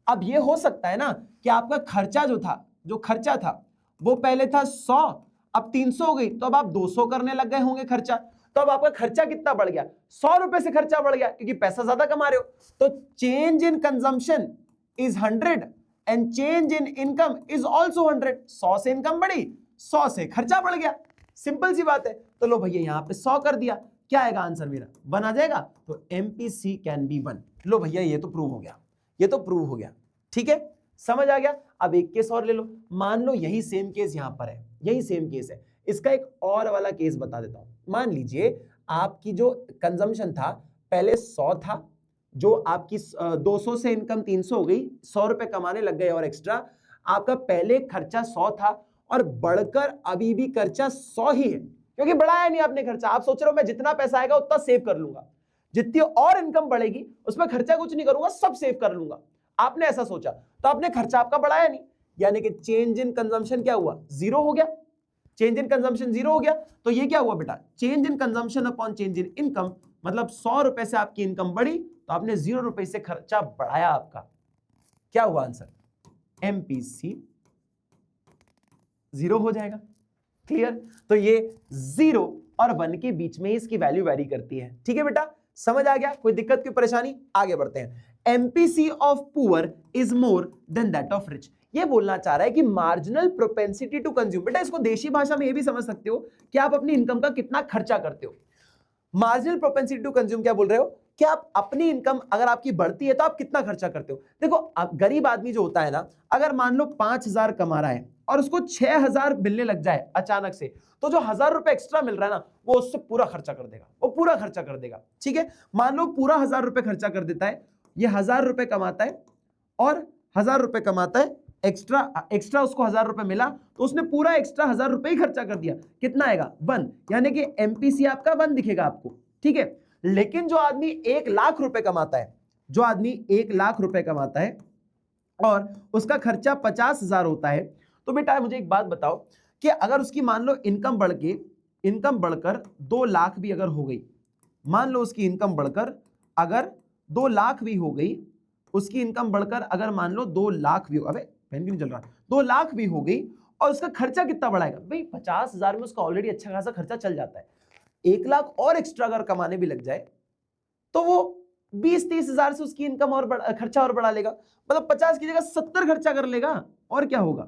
अब ये हो सकता है ना कि आपका खर्चा जो खर्चा था वो पहले था 100, अब 300 हो गई, तो अब आप 200 करने लग गए होंगे खर्चा। तो अब आपका खर्चा कितना बढ़ गया? 100 रुपए से खर्चा बढ़ गया, क्योंकि पैसा ज्यादा कमा रहे हो। तो change in consumption is 100 and change in income is also 100। 100 से इनकम बढ़ी, 100 से खर्चा बढ़ गया, सिंपल सी बात है। तो लो भैया यहां पे 100 कर दिया, क्या आएगा आंसर मेरा? 1 आ जाएगा। तो एमपीसी कैन बी 1। लो भैया ये तो प्रूव हो गया, ये तो प्रूव हो गया, ठीक है, समझ आ गया। अब एक केस और ले लो, मान लो यही सेम केस यहां पर है, यही सेम केस है। इसका एक और वाला केस बता देता हूं। मान लीजिए आपकी जो कंजम्पशन था पहले 100 था, जो आपकी 200 से इनकम 300 हो गई, 100 रुपए कमाने लग गए और एक्स्ट्रा। आपका पहले खर्चा 100 था और बढ़कर अभी भी खर्चा 100 ही है, क्योंकि बढ़ाया नहीं आपने खर्चा। आप सोच रहे हो मैं जितना पैसा आएगा उतना सेव कर लूंगा, जितनी और इनकम बढ़ेगी उसमें खर्चा कुछ नहीं करूंगा, सब सेव कर लूंगा। आपने ऐसा सोचा तो आपने खर्चा आपका बढ़ाया नहीं, यानी कि चेंज इन कंजम्पशन क्या हुआ? 0 हो गया। चेंज इन कंजम्पशन 0 हो गया, तो ये क्या हुआ बेटा? Change in consumption upon change in income, मतलब 100 रुपए से आपकी इनकम बढ़ी तो आपने 0 रुपए से खर्चा बढ़ाया। आपका क्या हुआ आंसर? एमपीसी 0 हो जाएगा। क्लियर? तो ये 0 और 1 के बीच में इसकी वैल्यू वेरी करती है। ठीक है बेटा, समझ आ गया? कोई दिक्कत, कोई परेशानी? आगे बढ़ते हैं। MPC of poor is more than that of rich. ये बोलना चाह रहा है कि मार्जिनल प्रोपेंसिटी टू कंज्यूम। बेटा इसको देशी भाषा में ये भी समझ सकते हो कि आप अपनी इनकम का कितना खर्चा करते हो। मार्जिनल प्रोपेंसिटी टू कंज्यूम क्या बोल रहे हो कि आप अपनी इनकम अगर आपकी बढ़ती है तो आप कितना खर्चा करते हो। देखो गरीब आदमी जो होता है ना, अगर मान लो 5,000 कमा रहा है और उसको 6,000 मिलने लग जाए अचानक से, तो जो 1,000 रुपए एक्स्ट्रा मिल रहा है ना, वो उससे पूरा खर्चा कर देगा, वो पूरा खर्चा कर देगा। ठीक है, मान लो पूरा 1,000 रुपए खर्चा कर देता है, ये 1,000 रुपए कमाता है और 1,000 रुपए कमाता है, एक्स्ट्रा उसको 1,000 रुपए मिला तो उसने पूरा एक्स्ट्रा 1,000 रुपए ही खर्चा कर दिया। कितना आएगा? 1, यानी कि एमपीसी आपका 1 दिखेगा आपको। ठीक है, लेकिन जो आदमी 1 लाख रुपए कमाता है, जो आदमी 1 लाख रुपए कमाता है और उसका खर्चा 50,000 होता है, तो बेटा मुझे एक बात बताओ कि अगर उसकी मान लो इनकम बढ़कर 2 लाख भी अगर हो गई, मान लो उसकी इनकम बढ़कर अगर 2 लाख भी हो गई, उसकी इनकम बढ़कर अगर मान लो 2 लाख भी हो, अबे पेन भी नहीं चल रहा, 2 लाख भी हो गई और उसका खर्चा कितना बढ़ाएगा? भाई 50,000 में उसका ऑलरेडी अच्छा खासा खर्चा चल जाता है, 1 लाख और एक्स्ट्रा अगर कमाने भी लग जाए तो वो 20-30 हजार से उसकी इनकम और खर्चा और बढ़ा लेगा, मतलब 50 की जगह 70 खर्चा कर लेगा और क्या होगा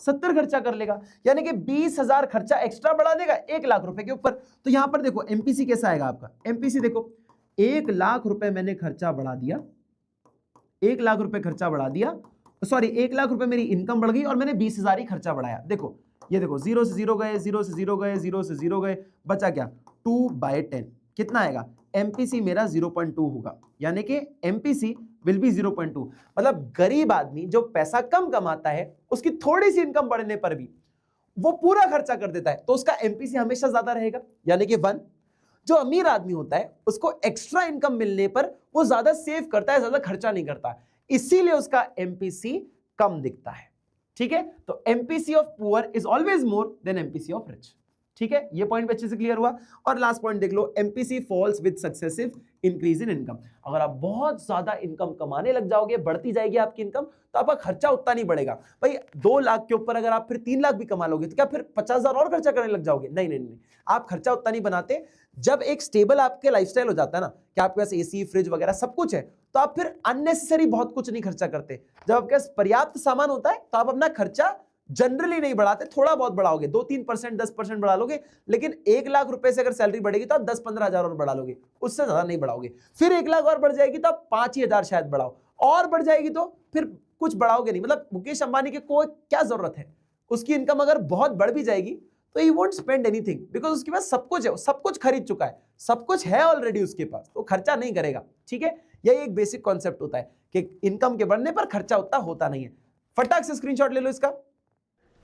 70 खर्चा कर लेगा, यानी कि 20,000 खर्चा एक्स्ट्रा बढ़ा देगा 1 लाख रुपए के ऊपर। तो यहां पर देखो एमपीसी कैसा आएगा आपका, एमपीसी देखो 1 लाख रुपए मैंने खर्चा बढ़ा दिया, 1 लाख रुपए खर्चा बढ़ा दिया, सॉरी 1 लाख रुपए मेरी इनकम बढ़ गई और मैंने 20,000 ही खर्चा बढ़ाया। देखो ये देखो 0 से 0 गए, 0 से 0 गए, 0 से 0 गए, बचा क्या 2/10, कितना आएगा एमपीसी मेरा 0.2 होगा, यानी कि एमपीसी विल बी 0.2। मतलब गरीब आदमी जो पैसा कम कमाता है उसकी थोड़ी सी इनकम बढ़ने पर भी वो पूरा खर्चा कर देता है, तो उसका एमपीसी हमेशा ज्यादा रहेगा, यानी कि 1। जो अमीर आदमी होता है उसको एक्स्ट्रा इनकम मिलने पर वो ज्यादा सेव करता है, ज्यादा खर्चा नहीं करता, इसीलिए उसका एमपीसी कम दिखता है। ठीक है, तो MPC of poor is always more than MPC of rich. ठीक है, ये पॉइंट अच्छे से क्लियर हुआ। और लास्ट पॉइंट देख लो, MPC falls with successive increase in income. अगर आप बहुत ज्यादा इनकम कमाने लग जाओगे, बढ़ती जाएगी आपकी इनकम, तो आपका खर्चा उतना नहीं बढ़ेगा। भाई 2 लाख के ऊपर अगर आप फिर 3 लाख भी कमा लोगे तो क्या फिर 50,000 और खर्चा करने लग जाओगे? नहीं नहीं नहीं, आप खर्चा उतना नहीं बनाते। जब एक स्टेबल आपके लाइफस्टाइल हो जाता है ना कि आपके पास एसी फ्रिज वगैरह सब कुछ है, तो आप फिर अननेसेसरी बहुत कुछ नहीं खर्चा करते। जब आपके पास पर्याप्त सामान होता है तो आप अपना खर्चा जनरली नहीं बढ़ाते, थोड़ा बहुत बढ़ाओगे, 2-3%, 10% बढ़ा लोगे, लेकिन 1 लाख रुपए से अगर सैलरी बढ़ेगी तो आप 10-15 हजार और बढ़ा लोगे, उससे ज्यादा नहीं बढ़ाओगे। फिर 1 लाख और बढ़ जाएगी तो आप 5 ही हजार शायद बढ़ाओ, और बढ़ जाएगी तो फिर कुछ बढ़ाओगे नहीं। मतलब मुकेश अंबानी के कोई क्या जरूरत है, उसकी इनकम अगर बहुत बढ़ भी जाएगी तो he won't spend anything, because उसके पास सब कुछ है, सब कुछ खरीद चुका है, सब कुछ है ऑलरेडी उसके पास, तो खर्चा नहीं करेगा। ठीक है, यही एक बेसिक कॉन्सेप्ट होता है कि इनकम के बढ़ने पर खर्चा उतना होता नहीं है। फटाक से स्क्रीनशॉट ले लो इसका।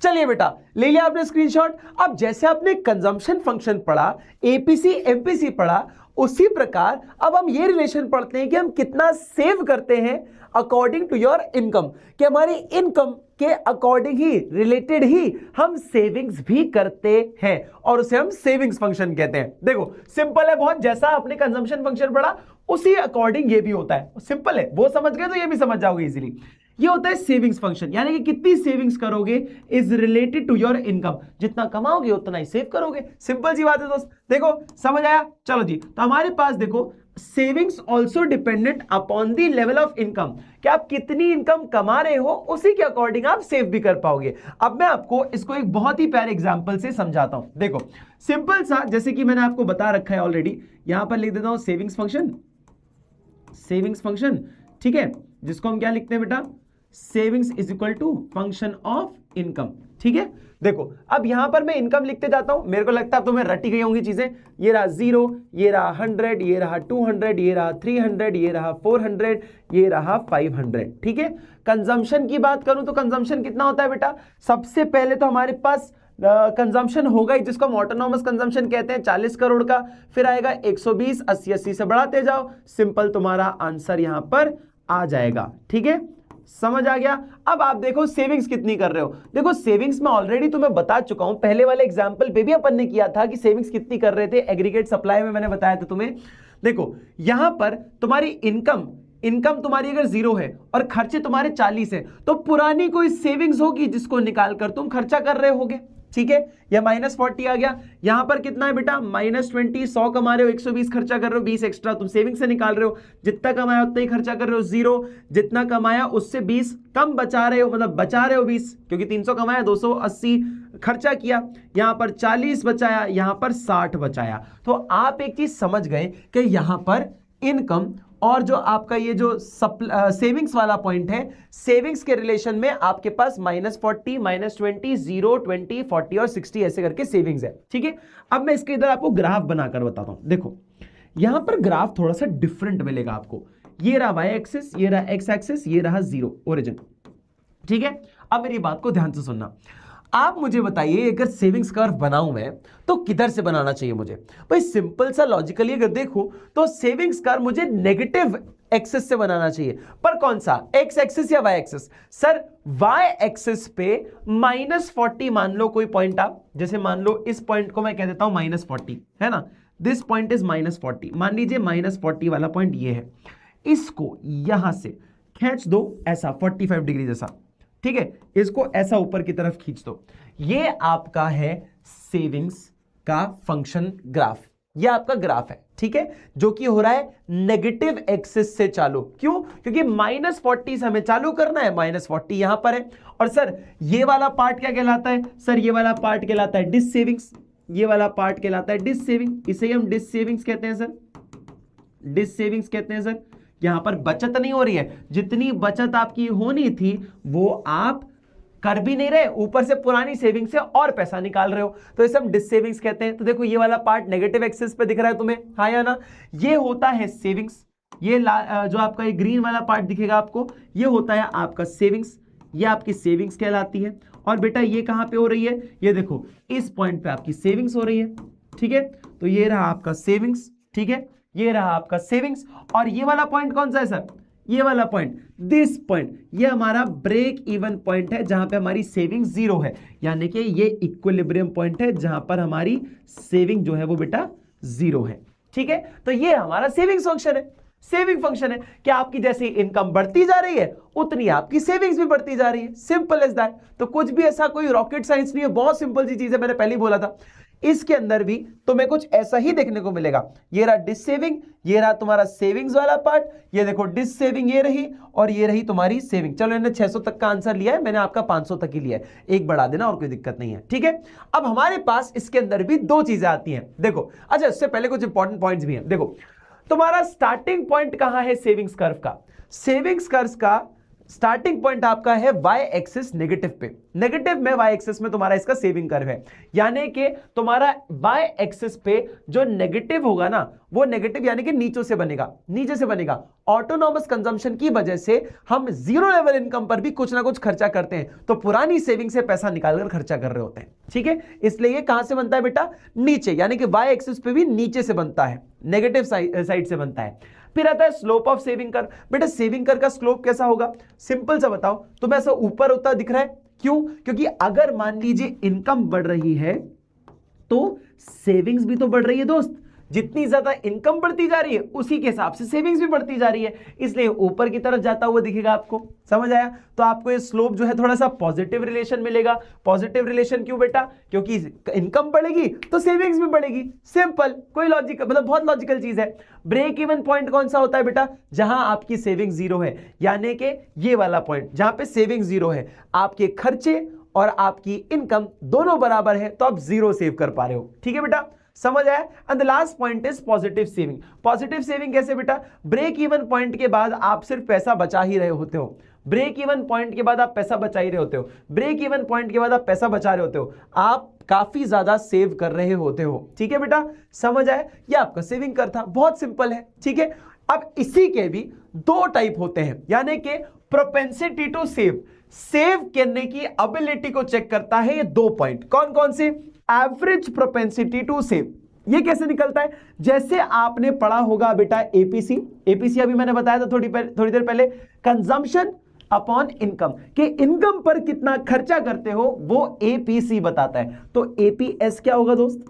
चलिए बेटा, ले लिया आपने स्क्रीनशॉट। अब जैसे आपने कंजम्पशन फंक्शन पढ़ा, एपीसी एमपीसी पढ़ा, उसी प्रकार अब हम ये रिलेशन पढ़ते हैं कि हम कितना सेव करते हैं अकॉर्डिंग टू योर इनकम, कि हमारी इनकम के अकॉर्डिंग ही, रिलेटेड ही हम सेविंग्स भी करते हैं, और उसे हम सेविंग्स फंक्शन कहते हैं। देखो सिंपल है बहुत, जैसा आपने कंजम्पशन फंक्शन पढ़ा उसी अकॉर्डिंग ये भी होता है, सिंपल है, वो समझ गए तो ये भी समझ जाओगे इजीली। ये होता है सेविंग्स फंक्शन, यानी कि कितनी सेविंग्स करोगे is related to your income, जितना कमाओगे उतना ही सेव करोगे। सिंपल सी बात है दोस्त, देखो समझ आया। चलो जी, तो हमारे पास देखो savings also dependent upon the level of income, कि आप कितनी इनकम कमा रहे हो उसी के अकॉर्डिंग आप सेव भी कर पाओगे। अब मैं आपको इसको एक बहुत ही प्यारे एग्जांपल से समझाता हूं। देखो सिंपल सा, जैसे कि मैंने आपको बता रखा है ऑलरेडी, यहां पर लिख देता हूं सेविंग्स फंक्शन, सेविंग्स फंक्शन, ठीक है, जिसको हम क्या लिखते हैं बेटा, savings is equal to function of income. ठीक है, देखो अब यहां पर मैं इनकम लिखते जाता हूं, मेरे को लगता है तुम्हें रटी गई होंगी चीजें। ये रहा 0, ये रहा 100, ये रहा 200, ये रहा 300, ये रहा 400, ये रहा 500। ठीक है, कंजम्पशन की बात करूं तो कंजम्पशन कितना होता है बेटा, सबसे पहले तो हमारे पास कंजम्पशन होगा ही, जिसको हम ऑटोनॉमस कंजम्पशन कहते हैं, 40 करोड़ का, फिर आएगा 120, 80 से बढ़ाते जाओ, सिंपल तुम्हारा आंसर यहां पर आ जाएगा। ठीक है, समझ आ गया। अब आप देखो सेविंग्स कितनी कर रहे हो। देखो सेविंग्स में ऑलरेडी तुम्हें बता चुका हूं, पहले वाले एग्जांपल पे भी अपन ने किया था कि सेविंग्स कितनी कर रहे थे, एग्रीगेट सप्लाई में मैंने बताया था तुम्हें। देखो यहां पर तुम्हारी इनकम तुम्हारी अगर 0 है और खर्चे तुम्हारे 40 है, तो पुरानी कोई सेविंग्स होगी जिसको निकालकर तुम खर्चा कर रहे होगे। ठीक है, यह -40 आ गया। यहां पर कितना है बेटा, -20, 100 कमा रहे हो, 120 खर्चा कर रहे हो, 20 एक्स्ट्रा तुम सेविंग से निकाल रहे हो, जितना कमाया उतना ही खर्चा कर रहे हो, 0, जितना कमाया उससे 20 कम बचा रहे हो, मतलब बचा रहे हो 20, क्योंकि 300 कमाया, 280 खर्चा किया, यहां पर 40 बचाया, यहां पर 60 बचाया। तो आप एक चीज समझ गए कि यहां पर इनकम और जो आपका ये जो सेविंग्स वाला पॉइंट है, सेविंग्स के रिलेशन में आपके पास -40, -20, 0, 20, 40 और 60 ऐसे करके सेविंग्स है। ठीक है, अब मैं इसके इधर आपको ग्राफ बनाकर बताता हूं। देखो यहां पर ग्राफ थोड़ा सा डिफरेंट मिलेगा आपको, ये रहा y एक्सिस, ये रहा x एक्सिस, ये रहा 0 ओरिजिन। ठीक है, अब मेरी बात को ध्यान से सुनना। आप मुझे बताइए अगर सेविंग्स कर्व बनाऊं मैं तो किधर से बनाना चाहिए मुझे? भाई सिंपल सा लॉजिकली अगर देखो तो सेविंग्स कर्व मुझे नेगेटिव एक्सिस से बनाना चाहिए, पर कौन सा, एक्स एक्सिस या Y axis? Sir Y axis पे -40 मान लो कोई पॉइंट, आप जैसे मान लो इस पॉइंट को मैं कह देता हूं -40, है ना, दिस पॉइंट इज -40, मान लीजिए -40 वाला पॉइंट ये है, इसको यहां से खींच दो ऐसा 45 डिग्री जैसा। ठीक है, इसको ऐसा ऊपर की तरफ खींच दो, ये आपका है सेविंग्स का फंक्शन ग्राफ। ये आपका ग्राफ है, ठीक है, जो कि हो रहा है नेगेटिव एक्सिस से चालू। क्यों? क्योंकि -40 से हमें चालू करना है, -40 यहां पर है। और सर ये वाला पार्ट क्या कहलाता है? सर ये वाला पार्ट कहलाता है डिस सेविंग्स, ये वाला पार्ट कहलाता है डिस सेविंग, इसे ही हम डिस सेविंग्स कहते हैं सर, डिस सेविंग्स कहते हैं सर। यहां पर बचत नहीं हो रही है, जितनी बचत आपकी होनी थी वो आप कर भी नहीं रहे, ऊपर से पुरानी सेविंग से और पैसा निकाल रहे हो, तो इसे हम डिस सेविंग्स कहते हैं। तो देखो ये वाला पार्ट नेगेटिव एक्सिस पे दिख रहा है तुम्हें, हाँ या ना? ये होता है सेविंग्स, ये जो आपका ये ग्रीन वाला पार्ट दिखेगा आपको, ये होता है आपका सेविंग्स, ये आपकी सेविंग्स कहलाती है। और बेटा ये कहां पे हो रही है? ये देखो इस पॉइंट पे आपकी सेविंग्स हो रही है, ठीक है। तो ये रहा आपका सेविंग्स, ठीक है, ये रहा आपका सेविंग्स। और ये वाला पॉइंट कौन सा है सर? ये वाला पॉइंट, दिस पॉइंट, ये हमारा ब्रेक इवन पॉइंट है, जहां पे हमारी सेविंग जीरो है, यानी कि ये इक्विलिब्रियम पॉइंट है जहां पर हमारी सेविंग जो है वो बेटा जीरो है, ठीक है। तो ये हमारा सेविंग्स फंक्शन है, सेविंग फंक्शन है कि आपकी जैसी इनकम बढ़ती जा रही है उतनी आपकी सेविंग्स भी बढ़ती जा रही है, सिंपल एज दैट। तो कुछ भी ऐसा कोई रॉकेट साइंस नहीं है, बहुत सिंपल सी चीज है, मैंने पहले ही बोला था। इसके अंदर भी तुम्हें कुछ ऐसा ही देखने को मिलेगा। ये रहा डिस सेविंग, ये रहा तुम्हारा सेविंग्स वाला पार्ट, ये देखो डिस सेविंग ये रही, और ये रही तुम्हारी सेविंग। चलो इन्होंने 600 तक का आंसर लिया है, मैंने आपका 500 तक ही लिया है, एक बढ़ा देना और कोई दिक्कत नहीं है, ठीक है। अब हमारे पास इसके अंदर भी दो चीजें आती हैं, देखो। अच्छा, इससे पहले कुछ इंपॉर्टेंट पॉइंट्स भी हैं। देखो तुम्हारा स्टार्टिंग पॉइंट कहां है सेविंग्स कर्व का? सेविंग्स कर्व का स्टार्टिंग पॉइंट आपका है वाई एक्सिस नेगेटिव पे, नेगेटिव में वाई एक्सिस में तुम्हारा इसका सेविंग कर्व है, यानी कि तुम्हारा वाई एक्सिस पे जो नेगेटिव होगा ना, वो नेगेटिव यानी कि नीचे से बनेगा, नीचे से बनेगा। ऑटोनॉमस कंजम्पशन की वजह से हम जीरो लेवल इनकम पर भी कुछ ना कुछ खर्चा करते हैं, तो पुरानी सेविंग से पैसा निकालकर खर्चा कर रहे होते हैं, ठीक है। इसलिए ये कहां से बनता है बेटा? नीचे, यानी कि वाई एक्सिस पे भी नीचे से बनता है, नेगेटिव साइड से बनता है। फिर आता है स्लोप ऑफ सेविंग कर्व। बेटा सेविंग कर्व का स्लोप कैसा होगा? सिंपल सा बताओ, तुम्हें ऐसा ऊपर होता दिख रहा है, क्यों? क्योंकि अगर मान लीजिए इनकम बढ़ रही है तो सेविंग्स भी तो बढ़ रही है दोस्त, जितनी ज्यादा इनकम बढ़ती जा रही है उसी के हिसाब से सेविंग्स भी बढ़ती जा रही है, इसलिए ऊपर की तरफ जाता हुआ दिखेगा आपको, समझ आया? तो आपको ये स्लोप जो है थोड़ा सा पॉजिटिव रिलेशन मिलेगा। पॉजिटिव रिलेशन क्यों बेटा? क्योंकि इनकम बढ़ेगी तो सेविंग्स भी बढ़ेगी, सिंपल, कोई लॉजिक, मतलब बहुत लॉजिकल चीज है। ब्रेक इवन पॉइंट कौन सा होता है बेटा? जहां आपकी सेविंग जीरो है, यानी कि ये वाला पॉइंट जहां पे सेविंग जीरो है, आपके खर्चे और आपकी इनकम दोनों बराबर है, तो आप जीरो सेव कर पा रहे हो, ठीक है बेटा, समझ आया? And the last point is positive saving. Positive saving कैसे बेटा? ब्रेक इवन पॉइंट के बाद आप सिर्फ पैसा बचा ही रहे होते हो, ब्रेक इवन पॉइंट के बाद आप पैसा बचा ही रहे होते हो, ब्रेक इवन पॉइंट के बाद आप पैसा बचा रहे होते हो, आप काफी ज्यादा सेव कर रहे होते हो, ठीक है बेटा, समझ आया? ये आपका सेविंग कर था, बहुत सिंपल है, ठीक है। अब इसी के भी दो टाइप होते हैं, यानी कि प्रोपेंसिटी टू सेव, सेव करने की एबिलिटी को चेक करता है ये दो पॉइंट। कौन कौन से? एवरेज प्रोपेंसिटी टू सेव, ये कैसे निकलता है? जैसे आपने पढ़ा होगा बेटा एपीसी, एपीसी अभी मैंने बताया था थोड़ी देर पहले, कंजम्पशन अपॉन इनकम, कि इनकम पर कितना खर्चा करते हो वो एपीसी बताता है। तो एपीएस क्या होगा दोस्त?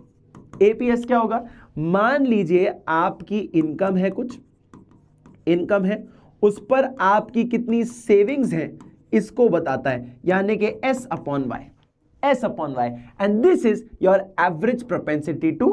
एपीएस क्या होगा? मान लीजिए आपकी इनकम है, कुछ इनकम है, उस पर आपकी कितनी सेविंग्स है इसको बताता है, यानी कि S upon Y, S upon Y, and this is your average propensity to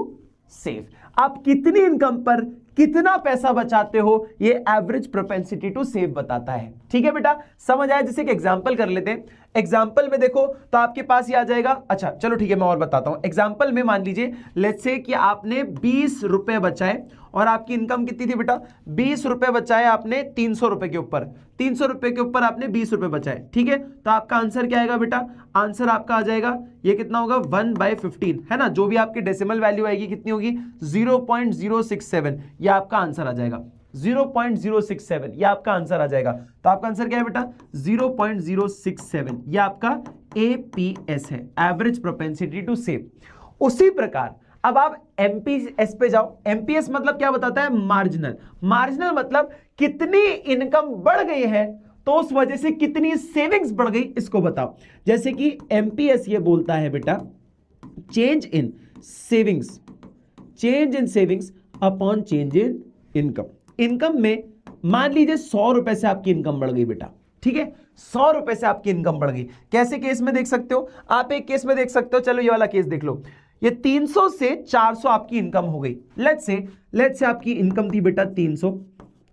save. आप कितनी इनकम पर कितना पैसा बचाते हो ये एवरेज प्रोपेंसिटी टू सेव बताता है, ठीक है बेटा, समझ आया? जैसे एक एग्जांपल कर लेते हैं। एग्जांपल में देखो तो आपके पास ये आ जाएगा। अच्छा चलो ठीक है, मैं और बताता हूं। एग्जांपल में मान लीजिए लेट्स से कि आपने 20 रुपए बचाए और आपकी इनकम कितनी थी बेटा? 20 रुपए बचाए आपने 300 रुपए के ऊपर, 300 रुपए के ऊपर आपने 20 रुपए बचाए, ठीक है। तो आपका आंसर क्या आएगा बेटा? आंसर आपका आ जाएगा, ये कितना होगा? 1/15, है ना? जो भी आपकी डेसिमल वैल्यू आएगी कितनी होगी? 0.067, ये आपका आंसर आ जाएगा, 0.067, ये आपका आंसर आ जाएगा। तो आपका आंसर क्या है बेटा? 0.067, ये आपका एपीएस है, एवरेज प्रोपेंसिटी टू सेव। उसी प्रकार अब आप एमपीएस पे जाओ। एमपीएस मतलब क्या बताता है? मार्जिनल। मार्जिनल मतलब कितनी इनकम बढ़ गई है तो उस वजह से कितनी सेविंग्स बढ़ गई, इसको बताओ। जैसे कि एमपीएस ये बोलता है बेटा change in savings, change in savings upon change in income. Income में मान लीजिए 100 रुपए से आपकी इनकम बढ़ गई बेटा, ठीक है, 100 रुपए से आपकी इनकम बढ़ गई। कैसे केस में देख सकते हो आप? एक केस में देख सकते हो, चलो ये वाला केस देख लो। ये 300 से 400 आपकी इनकम हो गई। लेट्स से आपकी इनकम थी बेटा 300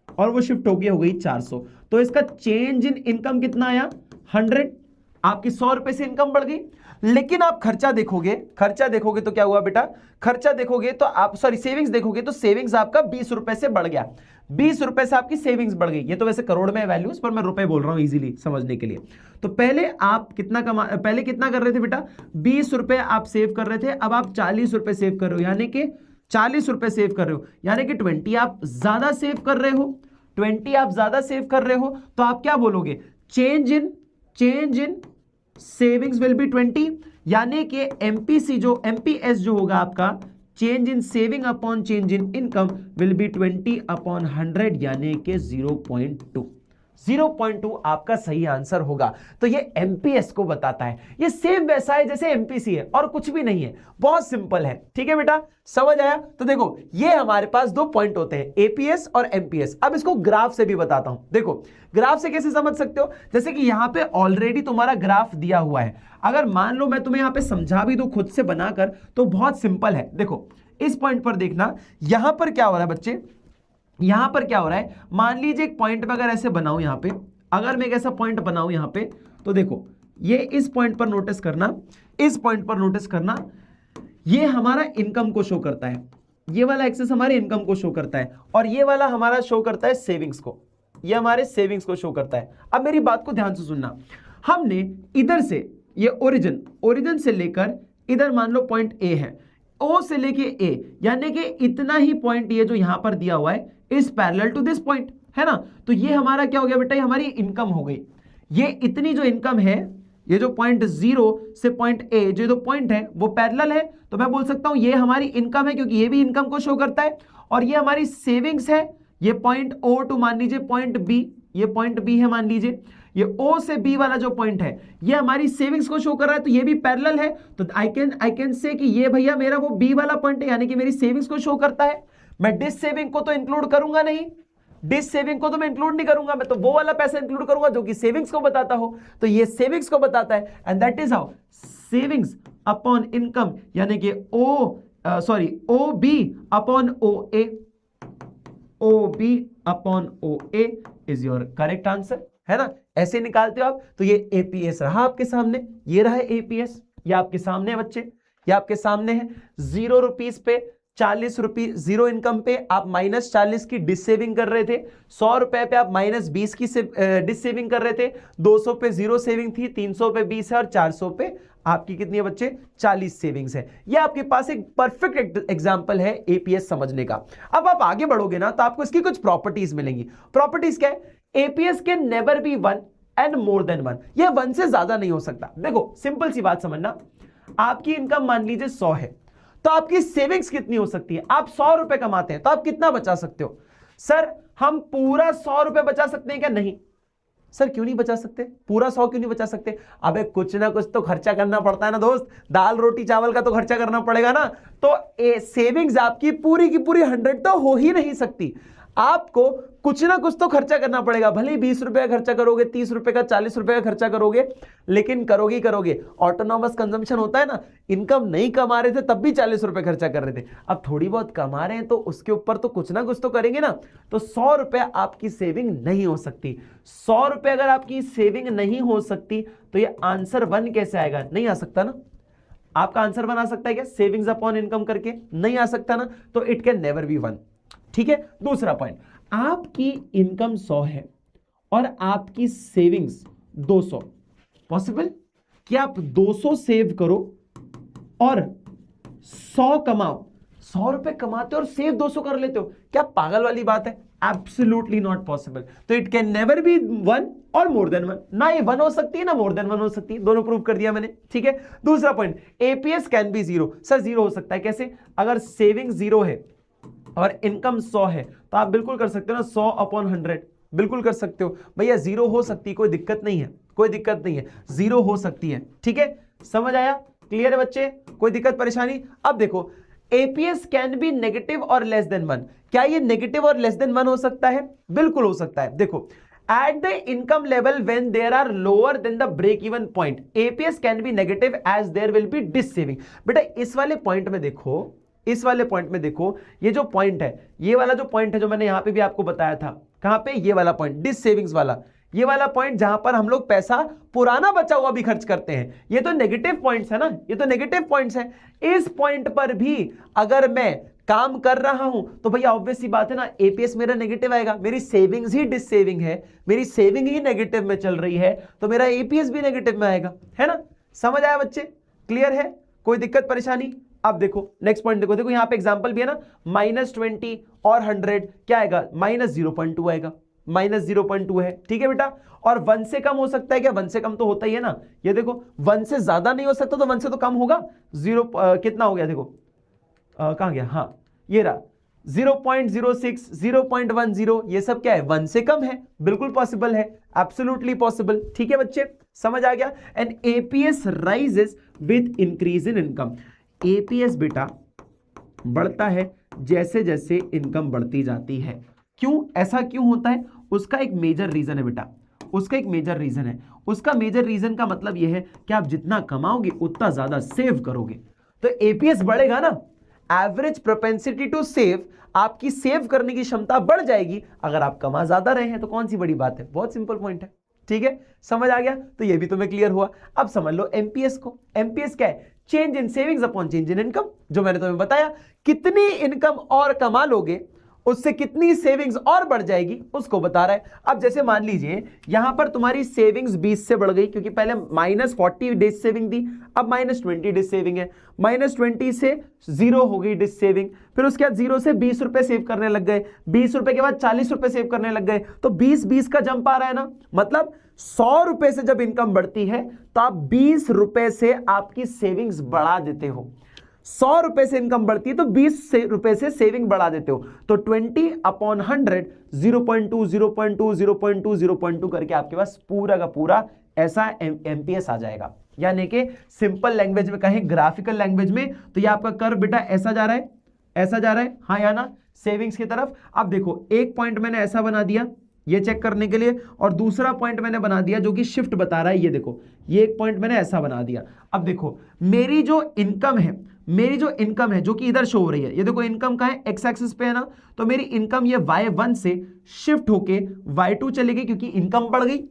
और वो शिफ्ट हो गई 400, तो इसका चेंज इन इनकम कितना आया 100। आपकी 100 रुपए से इनकम बढ़ गई। लेकिन आप खर्चा देखोगे तो क्या हुआ बेटा, खर्चा देखोगे तो आप सेविंग्स देखोगे तो सेविंग्स आपका 20 रुपए से बढ़ गया। 20 रुपए से आपकी सेविंग्स बढ़ गई। ये तो वैसे करोड़ में वैल्यूज, पर मैं रुपए बोल रहा हूं इजीली समझने के लिए। तो पहले आप कितना कर रहे थे बेटा, 20 रुपए आप सेव कर रहे थे, अब आप 40 रुपए सेव कर रहे हो, यानी कि 40 रुपए सेव कर रहे हो, यानी कि 20 आप ज्यादा सेव कर रहे हो। 20 आप ज्यादा सेव कर रहे हो तो आप क्या बोलोगे, change in savings will be 20, यानी कि एमपीएस जो होगा आपका, change in saving upon change in income will be 20 upon 100, यानी कि 0.2 आपका सही आंसर होगा। तो ये एमपीएस को बताता है। ये सेम वैसा है जैसे एमपीसी है और कुछ भी नहीं है, बहुत सिंपल है। ठीक है बेटा, समझ आया। तो देखो ये हमारे पास 2 पॉइंट होते हैं, एपीएस और एमपीएस। अब इसको ग्राफ से भी बताता हूं। देखो ग्राफ से कैसे समझ सकते हो, जैसे कि यहां पे ऑलरेडी तुम्हारा ग्राफ दिया हुआ है। अगर मान लो मैं तुम्हें यहां पे समझा भी दूं खुद से बनाकर, तो बहुत सिंपल है। देखो इस पॉइंट पर देखना, यहां पर क्या हो रहा है बच्चे, यहां पर क्या हो रहा है, मान लीजिए एक पॉइंट में अगर ऐसे बनाऊं, यहां पे अगर मैं एक ऐसा पॉइंट बनाऊं यहां पे, तो देखो ये इस पॉइंट पर नोटिस करना, इस पॉइंट पर नोटिस करना, ये हमारा इनकम को शो करता है, ये वाला एक्सेस हमारे इनकम को शो करता है, और ये वाला हमारा शो करता है सेविंग्स को, ये हमारे सेविंग्स को शो करता है। अब मेरी बात को ध्यान से सुनना, हमने इधर से ये ओरिजिन से लेकर इधर मान लो पॉइंट ए है, ओ से लेके ए, यानी कि इतना ही पॉइंट ये जो यहां पर दिया हुआ है is parallel to this point, है ना। तो ये हमारा क्या हो गया बेटा, ये हमारी इनकम हो गई। ये इतनी जो इनकम है, ये जो पॉइंट 0 से पॉइंट ए जो पॉइंट है वो पैरेलल है, तो मैं बोल सकता हूं ये हमारी इनकम है, क्योंकि ये भी इनकम को शो करता है। और ये हमारी सेविंग्स है, ये पॉइंट ओ टू मान लीजिए पॉइंट बी, ये पॉइंट बी है मान लीजिए, ये ओ से बी वाला जो पॉइंट है ये हमारी सेविंग्स को शो कर रहा है, तो ये भी पैरेलल है। तो आई कैन से कि ये भैया मेरा वो बी वाला पॉइंट है, यानी कि मेरी सेविंग्स को शो करता है। मैं डिस सेविंग को तो इंक्लूड करूंगा नहीं, डिस सेविंग को तो मैं इंक्लूड नहीं करूंगा, मैं तो वो वाला पैसा इंक्लूड करूंगा जो कि सेविंग्स को बताता हो। तो ये सेविंग्स को बताता है, and that is how savings upon income, यानी कि O B upon O A, O B upon O A is your correct answer, है ना। ऐसे निकालते हो आप। तो ये एपीएस रहा आपके सामने, ये रहा एपीएस, ये आपके सामने है बच्चे, ये आपके सामने है। 0 रुपीज पे 40 रुपीज, 0 इनकम पे आप -40 की डिस सेविंग कर रहे थे, 100 रुपए पे आप -20 की डिस सेविंग कर रहे थे, 200 पे 0 सेविंग थी, 300 पे 20 है, और 400 पे आपकी कितनी है बच्चे, 40 सेविंग्स है। ये आपके पास एक परफेक्ट एग्जांपल है एपीएस समझने का। अब आप आगे बढ़ोगे ना तो आपको इसकी कुछ प्रॉपर्टीज मिलेंगी। प्रॉपर्टीज क्या है, APS can never be 1 and more than 1, ये 1 से ज्यादा नहीं हो सकता। देखो सिंपल सी बात समझना, आपकी इनकम मान लीजिए 100 है, तो आपकी सेविंग्स कितनी हो सकती है। आप 100 रुपए कमाते हैं तो आप कितना बचा सकते हो। सर हम पूरा 100 रुपए बचा सकते हैं क्या, नहीं। सर क्यों नहीं बचा सकते, पूरा 100 क्यों नहीं बचा सकते। अबे कुछ ना कुछ तो खर्चा करना पड़ता है ना दोस्त, दाल रोटी चावल का तो खर्चा करना पड़ेगा ना। तो सेविंग्स आपकी पूरी की पूरी 100 तो हो ही नहीं सकती, आपको कुछ ना कुछ तो खर्चा करना पड़ेगा। भले ही 20 रुपए का खर्चा करोगे, 30 रुपए का, 40 रुपए का खर्चा करोगे, लेकिन करोगे। ऑटोनॉमस कंजम्पशन होता है ना, इनकम नहीं कमा रहे थे तब भी 40 रुपए खर्चा कर रहे थे, अब थोड़ी बहुत कमा रहे हैं तो उसके ऊपर तो कुछ ना कुछ तो करेंगे ना। तो 100 रुपए आपकी सेविंग नहीं हो सकती। 100 रुपए अगर आपकी सेविंग नहीं हो सकती तो ये आंसर 1 कैसे आएगा, नहीं आ सकता ना। आपका आंसर 1 आ सकता है क्या, सेविंग्स अपॉन इनकम करके, नहीं आ सकता ना। तो इट कैन नेवर बी 1। ठीक है, दूसरा पॉइंट, आपकी इनकम 100 है और आपकी सेविंग्स 200, पॉसिबल कि आप 200 सेव करो और 100 कमाओ। 100 रुपए कमाते हो और सेव 200 कर लेते हो, क्या पागल वाली बात है। Absolutely not possible. तो इट कैन नेवर बी 1 और मोर देन 1, ना ये 1 हो सकती है ना मोर देन 1 हो सकती है, दोनों प्रूव कर दिया मैंने। ठीक है, दूसरा point, APS can be 0। Sir 0 हो सकता है कैसे, अगर सेविंग 0 है और इनकम 100 है तो आप बिल्कुल कर सकते हो ना 100 अपॉन 100, बिल्कुल कर सकते हो भैया। 0 हो सकती है, कोई दिक्कत नहीं है, कोई दिक्कत नहीं है, 0 हो सकती है। ठीक है, समझ आया, क्लियर है बच्चे, कोई दिक्कत परेशानी। अब देखो एपीएस कैन बी नेगेटिव और लेस देन 1, क्या ये नेगेटिव और लेस देन 1 हो सकता है, बिल्कुल हो सकता है। देखो at the income level when there are lower than the break even point APS can be negative as there will be dis saving। बेटा इस वाले पॉइंट में देखो, इस वाले पॉइंट में देखो, ये जो पॉइंट है, ये वाला जो पॉइंट है जो मैंने यहां पे भी आपको बताया था, कहां पे, ये वाला पॉइंट डिस सेविंग्स वाला, ये वाला पॉइंट जहां पर हम लोग पैसा पुराना बचा हुआ भी खर्च करते हैं, ये तो नेगेटिव पॉइंट्स है ना, ये तो नेगेटिव पॉइंट्स है। इस पॉइंट पर भी अगर मैं काम कर रहा हूं तो भैया ऑब्वियस सी बात है ना, एपीएस मेरा नेगेटिव आएगा, मेरी सेविंग्स ही डिस सेविंग है, मेरी सेविंग ही नेगेटिव में चल रही है, तो मेरा एपीएस भी नेगेटिव में आएगा, है ना। समझ आया बच्चे, क्लियर है, कोई दिक्कत परेशानी। अब देखो नेक्स्ट पॉइंट देखो, देखो यहां पे एग्जांपल भी है ना, -20 और 100 क्या आएगा, -0.2 आएगा, -0.2 है, ठीक है बेटा। और 1 से कम हो सकता है क्या, 1 से कम तो होता ही है ना, ये देखो 1 से ज्यादा नहीं हो सकता, तो 1 से तो कम होगा, 0 कितना हो गया देखो, कहां गया, हाँ ये रहा 0.06, 0.10, ये सब क्या है, 1 से कम है, बिल्कुल पॉसिबल है, एब्सोल्युटली पॉसिबल, ठीक है बच्चे, समझ आ गया। And APS rises with increase in income, APS बेटा बढ़ता है जैसे जैसे इनकम बढ़ती जाती है। क्यों, ऐसा क्यों होता है, उसका एक मेजर रीजन है बेटा, उसका एक मेजर रीजन है, उसका मेजर रीजन का मतलब यह है कि आप जितना कमाओगे उतना ज्यादा सेव करोगे, तो एपीएस बढ़ेगा ना, एवरेज प्रोपेंसिटी टू सेव, आपकी सेव करने की क्षमता बढ़ जाएगी अगर आप कमा ज्यादा रहे हैं, तो कौन सी बड़ी बात है, बहुत सिंपल पॉइंट है, ठीक है, समझ आ गया। तो ये भी तुम्हें क्लियर हुआ। अब समझ लो एमपीएस को, एमपीएस क्या है, change in savings upon change in income, जो मैंने तुम्हें बताया, कितनी इनकम और कमा लोगे उससे कितनी सेविंग्स और बढ़ जाएगी, उसको बता रहा है। अब जैसे मान लीजिए यहां पर तुम्हारी सेविंग्स 20 से बढ़ गई, क्योंकि पहले -40 डिस सेविंग थी, अब -20 डिस सेविंग है, -20 से 0 हो गई डिस सेविंग, फिर उसके बाद 0 से 20 रुपए सेव करने लग गए, 20 रुपए के बाद 40 रुपए सेव करने लग गए, तो 20-20 का जंप आ रहा है ना, मतलब 100 रुपए से जब इनकम बढ़ती है तो आप 20 रुपए से आपकी सेविंग्स बढ़ा देते हो, 100 रुपए से इनकम बढ़ती है तो 20 रुपए से सेविंग बढ़ा देते हो, तो 20/100 0.2 0.2 0.2 0.2 करके आपके पास पूरा का पूरा ऐसा एमपीएस आ जाएगा। यानी कि सिंपल लैंग्वेज में कहें, ग्राफिकल लैंग्वेज में, तो ये आपका कर्व बेटा ऐसा जा रहा है, ऐसा जा रहा है, हाँ या ना, सेविंग्स की तरफ। अब देखो एक पॉइंट मैंने ऐसा बना दिया ये चेक करने के लिए, और दूसरा पॉइंट मैंने बना दिया जो कि शिफ्ट बता रहा है, ये देखो ये एक पॉइंट मैंने ऐसा बना दिया। अब देखो मेरी जो इनकम है, मेरी जो इनकम है जो कि इधर शो हो रही है, ये देखो इनकम का है एक्स एक्सिस पे है ना, तो मेरी इनकम ये y1 से शिफ्ट होके y2 चली गई, क्योंकि इनकम बढ़ गई,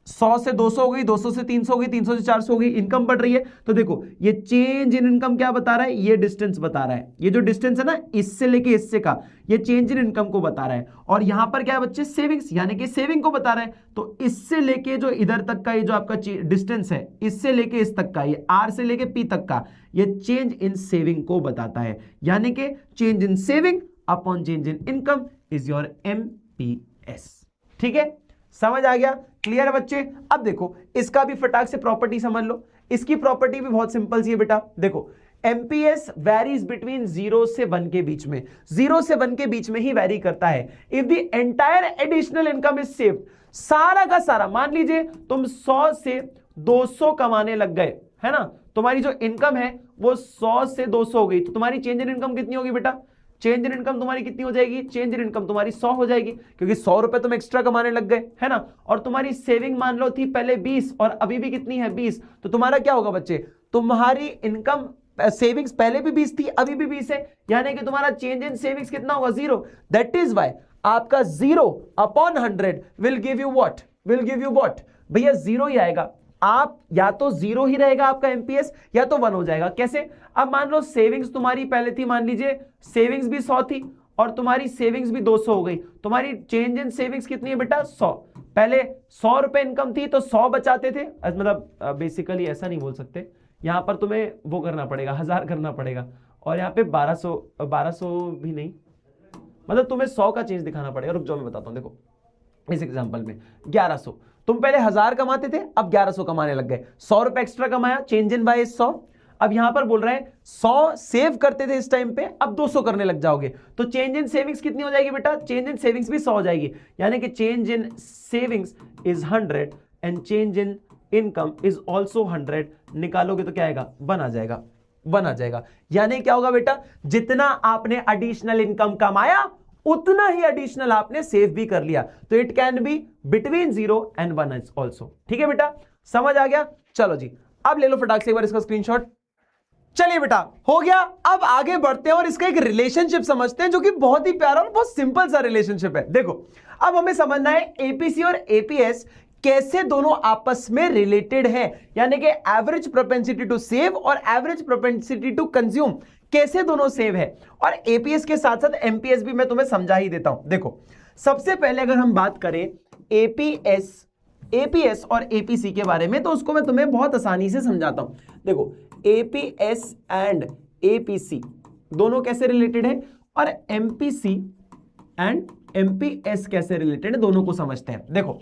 100 से 200 हो गई, 200 से 300 हो गई, 300 से 400 हो गई, इनकम बढ़ रही है। तो देखो ये चेंज इन इनकम क्या बता रहा है, ये डिस्टेंस बता रहा है, ये जो डिस्टेंस है ना इससे लेके इससे का, ये चेंज इन इनकम को बता रहा है। और यहां पर क्या है बच्चे, सेविंग्स, यानी कि सेविंग को बता रहा है, तो इससे लेके जो इधर तक का ये जो आपका डिस्टेंस है, इससे लेके इस तक का, ये आर से लेके पी तक का, ये चेंज इन सेविंग को बताता है। यानी कि change in saving upon change in income is your MPS. ठीक है, समझ आ गया, क्लियर है बच्चे। अब देखो इसका भी फटाक से प्रॉपर्टी समझ लो, इसकी प्रॉपर्टी भी बहुत सिंपल सी है बेटा। देखो एमपीएस वैरीज बिटवीन 0 से 1 के बीच में, 0 से 1 के बीच में ही वैरी करता है। If the entire additional income is saved, सारा का सारा, मान लीजिए तुम 100 से 200 कमाने लग गए, है ना, तुम्हारी जो इनकम है वो 100 से 200 हो गई, तो तुम्हारी चेंज इन इनकम कितनी होगी बेटा, चेंज इन इनकम तुम्हारी कितनी हो जाएगी, चेंज इन इनकम तुम्हारी 100 हो जाएगी, क्योंकि 100 रुपए तुम एक्स्ट्रा कमाने लग गए, है ना। और तुम्हारी सेविंग मान लो थी पहले 20 और अभी भी कितनी है 20, तो तुम्हारा क्या होगा बच्चे, तुम्हारी इनकम सेविंग्स पहले भी 20 थी अभी भी 20 है, यानी कि तुम्हारा चेंज इन सेविंग्स कितना होगा, 0। दैट इज व्हाई आपका 0/100 will give you what, will give you what, भैया 0 ही आएगा। आप या तो 0 ही रहेगा आपका एमपीएस, या तो 1 हो जाएगा। कैसे, अब मान लो सेविंग्स तुम्हारी पहले थी, मान लीजिए सेविंग्स भी 100 थी और तुम्हारी सेविंग्स भी 200 हो गई, तुम्हारी चेंज इन सेविंग्स कितनी है बेटा, 100। पहले 100 रुपए इनकम थी तो 100 बचाते थे, मतलब बेसिकली ऐसा नहीं बोल सकते, यहां पर तुम्हें वो करना पड़ेगा, 1000 करना पड़ेगा, और यहाँ पे 1200 भी नहीं, मतलब तुम्हें 100 का चेंज दिखाना पड़ेगा। रुक जाओ मैं बताता हूं, देखो इस एग्जांपल में 1100, तुम पहले 1000 कमाते थे अब 1100 कमाने लग गए, 100 रुपए एक्स्ट्रा कमाया, चेंज इन बाय 100। अब यहां पर बोल रहे हैं 100 सेव करते थे इस टाइम पे, अब 200 करने लग जाओगे, तो चेंज इन सेविंग्स कितनी हो जाएगी बेटा, चेंज इन सेविंग्स भी 100 हो जाएगी, यानी कि change in savings is 100 and change in income is also 100। निकालोगे तो क्या आएगा, 1 आ जाएगा, 1 आ जाएगा। यानी क्या होगा बेटा, जितना आपने एडिशनल इनकम कमाया उतना ही एडिशनल आपने सेव भी कर लिया। तो it can be between 0 and 1 also. ठीक है बेटा, समझ आ गया? चलो जी, अब ले लो फटाक से एक बार इसका स्क्रीनशॉट। चलिए बेटा, हो गया। अब आगे बढ़ते हैं और इसका एक रिलेशनशिप समझते हैं जो कि बहुत ही प्यारा और बहुत सिंपल सा रिलेशनशिप है। देखो, अब हमें समझना है एपीसी और एपीएस कैसे दोनों आपस में रिलेटेड हैं, यानी कि एवरेज प्रोपेंसिटी टू सेव और एवरेज प्रोपेंसिटी टू कंज्यूम कैसे दोनों सेव है। और एपीएस के साथ साथ एमपीएस भी मैं तुम्हें समझा ही देता हूं। देखो, सबसे पहले अगर हम बात करें एपीएस और एपीसी के बारे में, तो उसको मैं तुम्हें बहुत आसानी से समझाता हूं। देखो, एपीएस एंड एपीसी दोनों कैसे रिलेटेड है और एमपीसी एंड एमपीएस कैसे रिलेटेड है, दोनों को समझते हैं। देखो,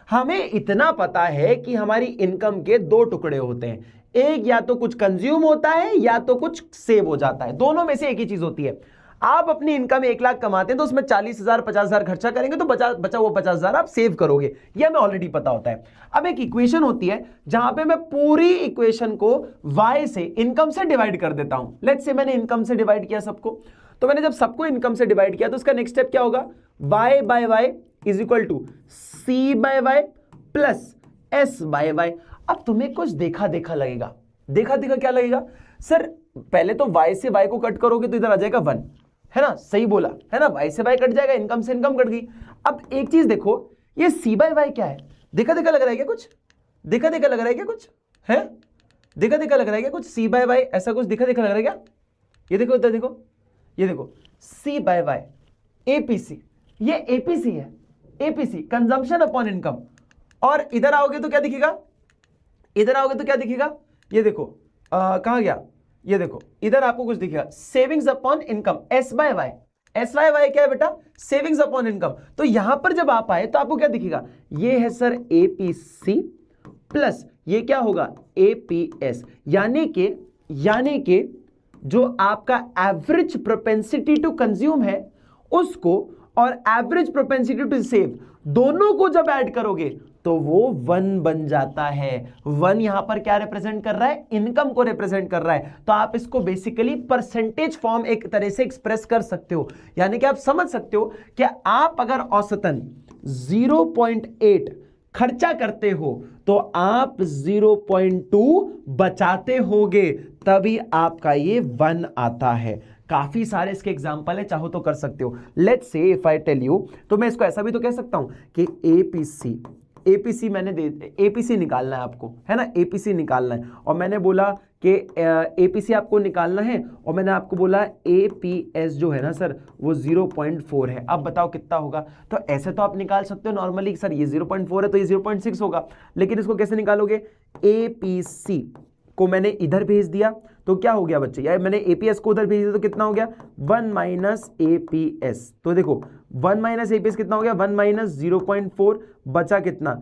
हमें इतना पता है कि हमारी इनकम के दो टुकड़े होते हैं, एक या तो कुछ कंज्यूम होता है या तो कुछ सेव हो जाता है, दोनों में से एक ही चीज होती है। आप अपनी इनकम 1 लाख कमाते हैं तो उसमें 40,000 50,000 खर्चा करेंगे तो बचा वो 50,000 आप सेव करोगे, यह हमें ऑलरेडी पता होता है। अब एक इक्वेशन होती है जहां पे मैं पूरी इक्वेशन को y से, इनकम से डिवाइड कर देता हूं। लेट्स से मैंने इनकम से डिवाइड किया सबको, तो मैंने जब सबको इनकम से डिवाइड किया तो उसका नेक्स्ट स्टेप क्या होगा, y by y is equal to c by y plus s by y। अब तुम्हें कुछ देखा देखा लगेगा, देखा देखा क्या लगेगा सर, पहले तो y से y को कट करोगे तो इधर आ जाएगा 1, है ना, सही बोला है ना, y से y कट जाएगा, इनकम से इनकम कट गई। अब एक चीज देखो, ये c बाय y क्या है, देखा देखा लग रहा है क्या कुछ, देखा देखा लग रहा है क्या कुछ, है देखा देखा लग रहा है क्या कुछ, c बाय y ऐसा कुछ देखा देखा लग रहा है क्या, ये देखो इधर देखो, ये देखो c बाय y एपीसी, ये एपीसी है, एपीसी कंजम्पशन अपॉन इनकम। और इधर आओगे तो क्या दिखेगा, इधर आओगे तो क्या दिखेगा, ये देखो कहां गया, ये देखो इधर आपको कुछ दिखेगा, savings upon income, S by Y. S Y Y क्या है बेटा, सेविंग्स अपॉन इनकम। तो यहां पर जब आप आए तो आपको क्या दिखेगा, ये है सर एपीसी प्लस ये क्या होगा एपीएस, यानी कि जो आपका एवरेज प्रोपेंसिटी टू कंज्यूम है उसको और एवरेज प्रोपेंसिटी टू सेव दोनों को जब ऐड करोगे तो वो 1 बन जाता है। 1 यहां पर क्या रिप्रेजेंट कर रहा है, इनकम को रिप्रेजेंट कर रहा है। तो आप इसको बेसिकली परसेंटेज फॉर्म एक तरह से एक्सप्रेस कर सकते हो, यानी कि आप समझ सकते हो कि आप अगर औसतन 0.8 खर्चा करते हो तो आप 0.2 बचाते होगे, तभी आपका ये 1 आता है। काफी सारे इसके एग्जांपल है, चाहो तो कर सकते हो। Let's say if I tell you, तो मैं इसको ऐसा भी तो कह सकता हूं कि एपीसी मैंने एपीसी निकालना है आपको, है ना, एपीसी निकालना है, और मैंने बोला कि एपीसी आपको निकालना है, और मैंने आपको बोला एपीएस जो है ना सर वो 0.4 है। अब बताओ कितना होगा। तो ऐसे तो आप निकाल सकते हो नॉर्मली, सर ये 0.4 है तो ये 0.6 होगा, लेकिन इसको कैसे निकालोगे, एपीसी को मैंने इधर भेज दिया तो क्या हो गया बच्चे, यार मैंने एपीएस को उधर भेज दिया तो कितना हो गया 1 माइनस एपीएस। तो देखो 1 माइनस एपीएस कितना हो गया, 1 माइनस 0.4 बचा कितना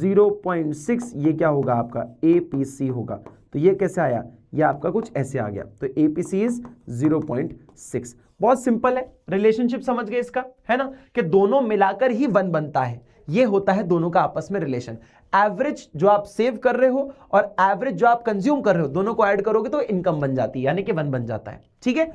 0.6, ये क्या होगा आपका एपीसी होगा। तो ये कैसे आया, ये आपका कुछ ऐसे आ गया। तो एपीसी इज 0.6। बहुत सिंपल है, रिलेशनशिप समझ गए इसका, है ना, कि दोनों मिलाकर ही 1 बनता है। ये होता है दोनों का आपस में रिलेशन। एवरेज जो आप सेव कर रहे हो और एवरेज जो आप कंज्यूम कर रहे हो, दोनों को ऐड करोगे तो इनकम बन जाती है, यानी कि 1 बन जाता है। ठीक है,